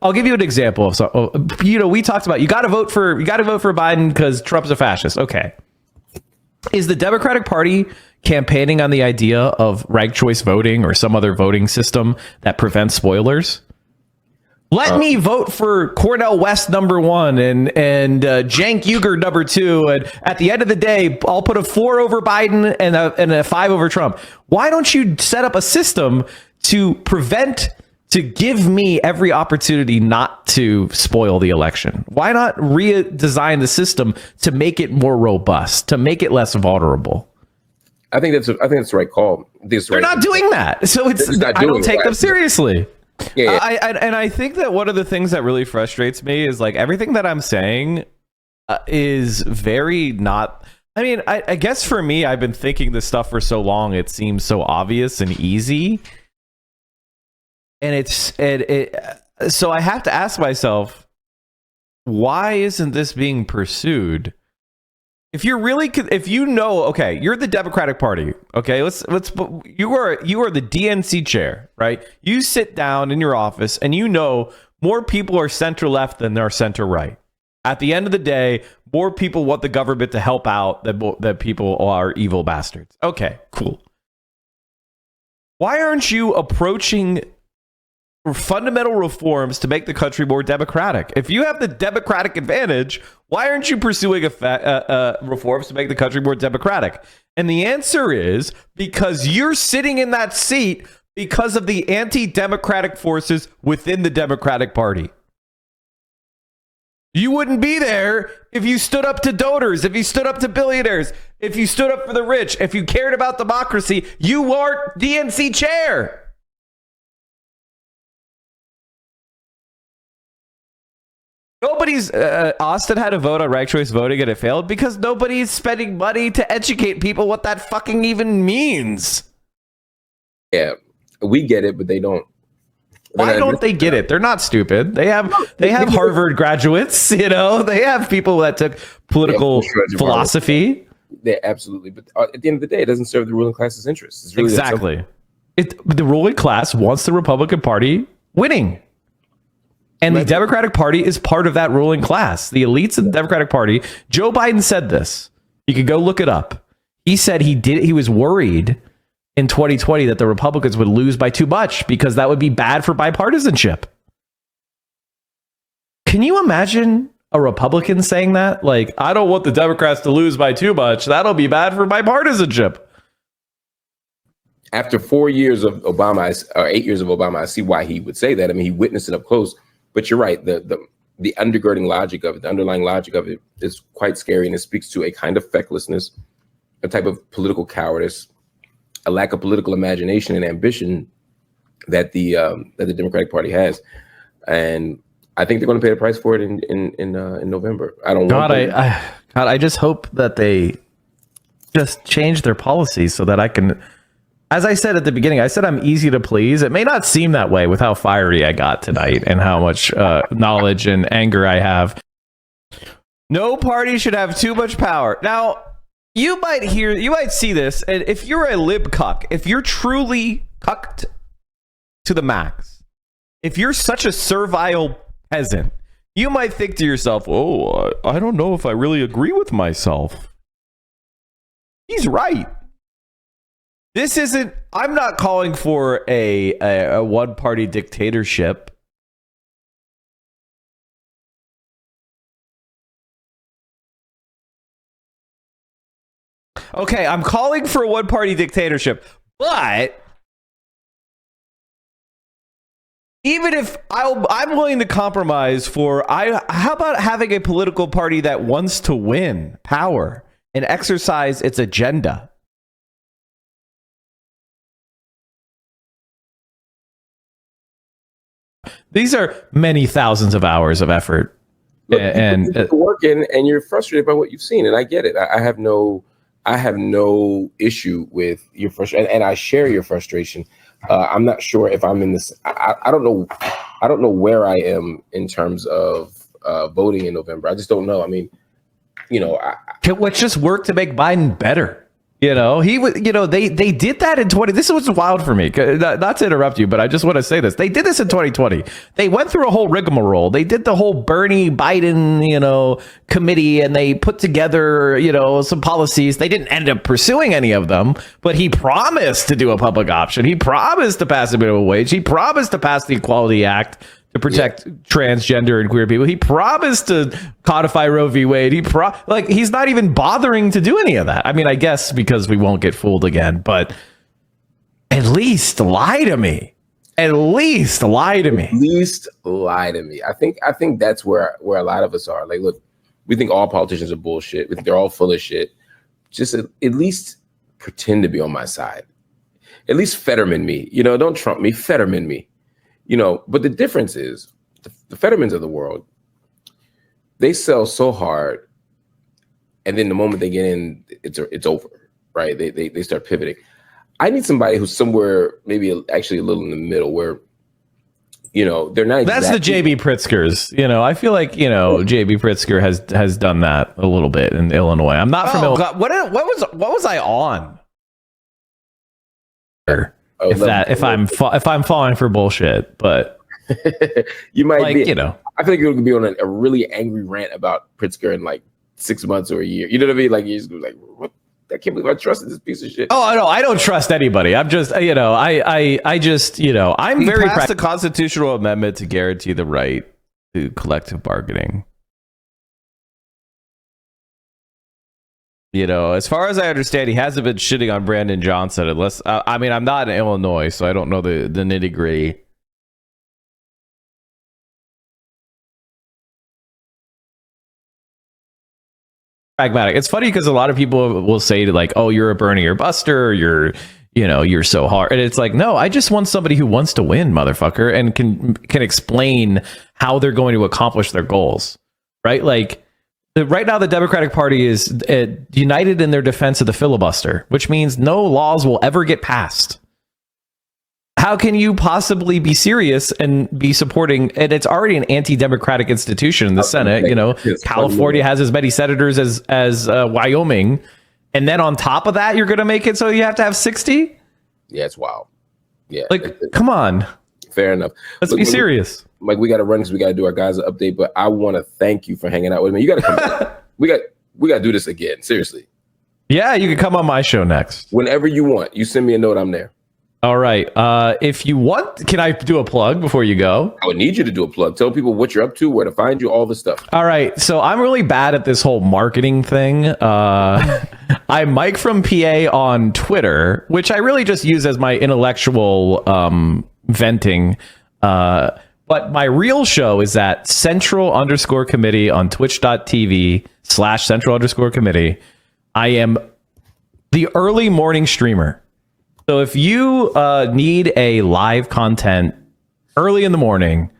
I'll give you an example of we talked about, you got to vote for Biden because Trump's a fascist. Okay. Is the Democratic Party campaigning on the idea of ranked choice voting or some other voting system that prevents spoilers? Let me vote for Cornel West #1 and Cenk Uygur #2, and at the end of the day, I'll put a 4 over Biden and a 5 over Trump. Why don't you set up a system to give me every opportunity not to spoil the election? Why not redesign the system to make it more robust, to make it less vulnerable? I think that's the right call. They're not doing that, so I don't take them seriously. Yeah. I think that one of the things that really frustrates me is everything that I'm saying is very not. I mean, I guess for me, I've been thinking this stuff for so long, it seems so obvious and easy. And so I have to ask myself, why isn't this being pursued? If you're really, okay, you're the Democratic Party. Okay, you are the DNC chair, right? You sit down in your office and more people are center left than they're center right. At the end of the day, more people want the government to help out than people are evil bastards. Okay, cool. Why aren't you approaching fundamental reforms to make the country more democratic? If you have the democratic advantage, why aren't you pursuing reforms to make the country more democratic? And the answer is because you're sitting in that seat because of the anti-democratic forces within the Democratic Party. You wouldn't be there if you stood up to donors, if you stood up to billionaires, if you stood up for the rich, if you cared about democracy. You aren't DNC chair. Austin had a vote on ranked choice voting and it failed because nobody's spending money to educate people what that fucking even means. Yeah, we get it, but they don't. Why don't they get it? They're not stupid. They have Harvard graduates, They have people that took political philosophy. Yeah, absolutely. But at the end of the day, it doesn't serve the ruling class's interests. It's really exactly. The ruling class wants the Republican Party winning. And the Democratic Party is part of that ruling class. The elites of the Democratic Party. Joe Biden said this. You could go look it up. He said he was worried in 2020 that the Republicans would lose by too much because that would be bad for bipartisanship. Can you imagine a Republican saying that? Like, I don't want the Democrats to lose by too much. That'll be bad for bipartisanship. After 4 years of Obama, or 8 years of Obama, I see why he would say that. I mean, he witnessed it up close. But you're right. The undergirding logic of it, the underlying logic of it is quite scary. And it speaks to a kind of fecklessness, a type of political cowardice, a lack of political imagination and ambition that the Democratic Party has. And I think they're going to pay the price for it in November. I don't God, I just hope that they just change their policies so that I can, as I said at the beginning, I said I'm easy to please. It may not seem that way with how fiery I got tonight and how much knowledge and anger I have. No party should have too much power. Now, you might see this, and if you're a lib cuck, if you're truly cucked to the max, if you're such a servile peasant, you might think to yourself, oh, I don't know if I really agree with myself. He's right. This isn't, I'm not calling for a one-party dictatorship. Okay, I'm calling for a one-party dictatorship, but even if I'm willing to compromise for, how about having a political party that wants to win power and exercise its agenda? These are many thousands of hours of effort. Look, and you're working and you're frustrated by what you've seen. And I get it. I have no issue with your frustration, and I share your frustration. I'm not sure if I'm in this. I don't know. I don't know where I am in terms of voting in November. I just don't know. I mean, let's just work to make Biden better. He was. They did that in 2020. This was wild for me. Not to interrupt you, but I just want to say this. They did this in 2020. They went through a whole rigmarole. They did the whole Bernie Biden, committee, and they put together, some policies. They didn't end up pursuing any of them, but he promised to do a public option. He promised to pass a minimum wage. He promised to pass the Equality Act to protect transgender and queer people. He promised to codify Roe v. Wade. He's not even bothering to do any of that. I mean, I guess because we won't get fooled again, but at least lie to me. At least lie to me. At least lie to me. I think that's where a lot of us are. Like, look, we think all politicians are bullshit. We think they're all full of shit. Just at least pretend to be on my side. At least Fetterman me. Don't Trump me. Fetterman me. But the difference is the Fettermans of the world, they sell so hard, and then the moment they get in, it's over, right? They start pivoting. I need somebody who's somewhere, maybe actually a little in the middle, where they're not. That's the JB Pritzkers. I feel like JB Pritzker has done that a little bit in Illinois. I'm not from Illinois. What was I on? If I'm falling for bullshit, but you might be. I think you're gonna be on a really angry rant about Pritzker in like 6 months or a year. You know what I mean? Like you're just like, what? I can't believe I trusted this piece of shit. Oh no, I don't trust anybody. I'm just, I just, I'm very passed a constitutional amendment to guarantee the right to collective bargaining. As far as I understand, he hasn't been shitting on Brandon Johnson unless, I'm not in Illinois, so I don't know the nitty gritty. Pragmatic. It's funny because a lot of people will say like, oh, you're a Bernie or Buster, or you're so hard. And it's like, no, I just want somebody who wants to win, motherfucker, and can explain how they're going to accomplish their goals, right? Like, right now, the Democratic Party is united in their defense of the filibuster, which means no laws will ever get passed. How can you possibly be serious and be supporting? And it's already an anti-democratic institution in the Senate. California has as many senators as Wyoming, and then on top of that, you're going to make it so you have to have 60. Yeah, it's wild. Yeah, come on. Fair enough. Let's be serious. Mike, we got to run because we got to do our guys' update. But I want to thank you for hanging out with me. You got to come back. We got to do this again. Seriously. Yeah, you can come on my show next. Whenever you want. You send me a note. I'm there. All right. If you want, can I do a plug before you go? I would need you to do a plug. Tell people what you're up to, where to find you, all the stuff. All right. So I'm really bad at this whole marketing thing. I'm Mike from PA on Twitter, which I really just use as my intellectual venting. But my real show is at Central_Committee on twitch.tv/Central_Committee. I am the early morning streamer. So if you need a live content early in the morning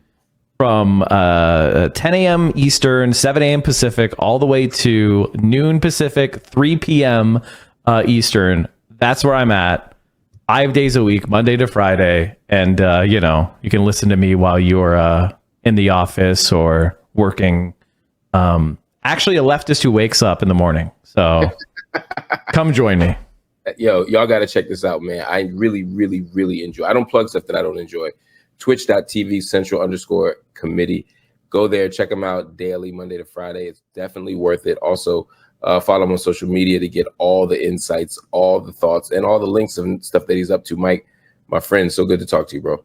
from 10 a.m. Eastern, 7 a.m. Pacific, all the way to noon Pacific, 3 p.m. Eastern, that's where I'm at. 5 days a week, Monday to Friday. And, you can listen to me while you're in the office or working. Actually, a leftist who wakes up in the morning. So come join me. Yo, y'all got to check this out, man. I really, really, really enjoy. I don't plug stuff that I don't enjoy. Twitch.tv Central_Committee. Go there, check them out daily, Monday to Friday. It's definitely worth it. Also, follow him on social media to get all the insights, all the thoughts, and all the links and stuff that he's up to. Mike, my friend, so good to talk to you, bro.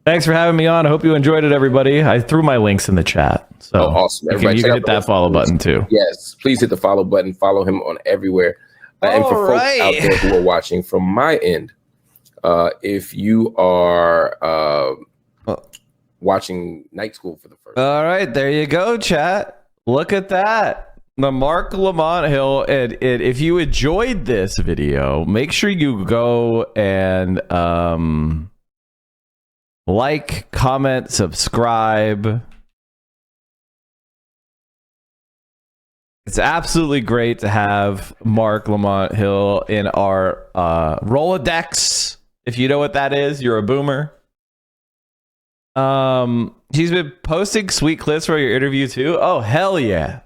Thanks for having me on. I hope you enjoyed it, everybody. I threw my links in the chat. So awesome. You can hit that follow button too. Yes, please hit the follow button. Follow him on everywhere. And for folks out there who are watching from my end, if you are watching Night School for the first All right, there you go, chat. Look at that. The Mark Lamont Hill. And if you enjoyed this video, make sure you go and like, comment, subscribe. It's absolutely great to have Mark Lamont Hill in our Rolodex. If you know what that is, you're a boomer. He's been posting sweet clips for your interview too. Oh, hell yeah.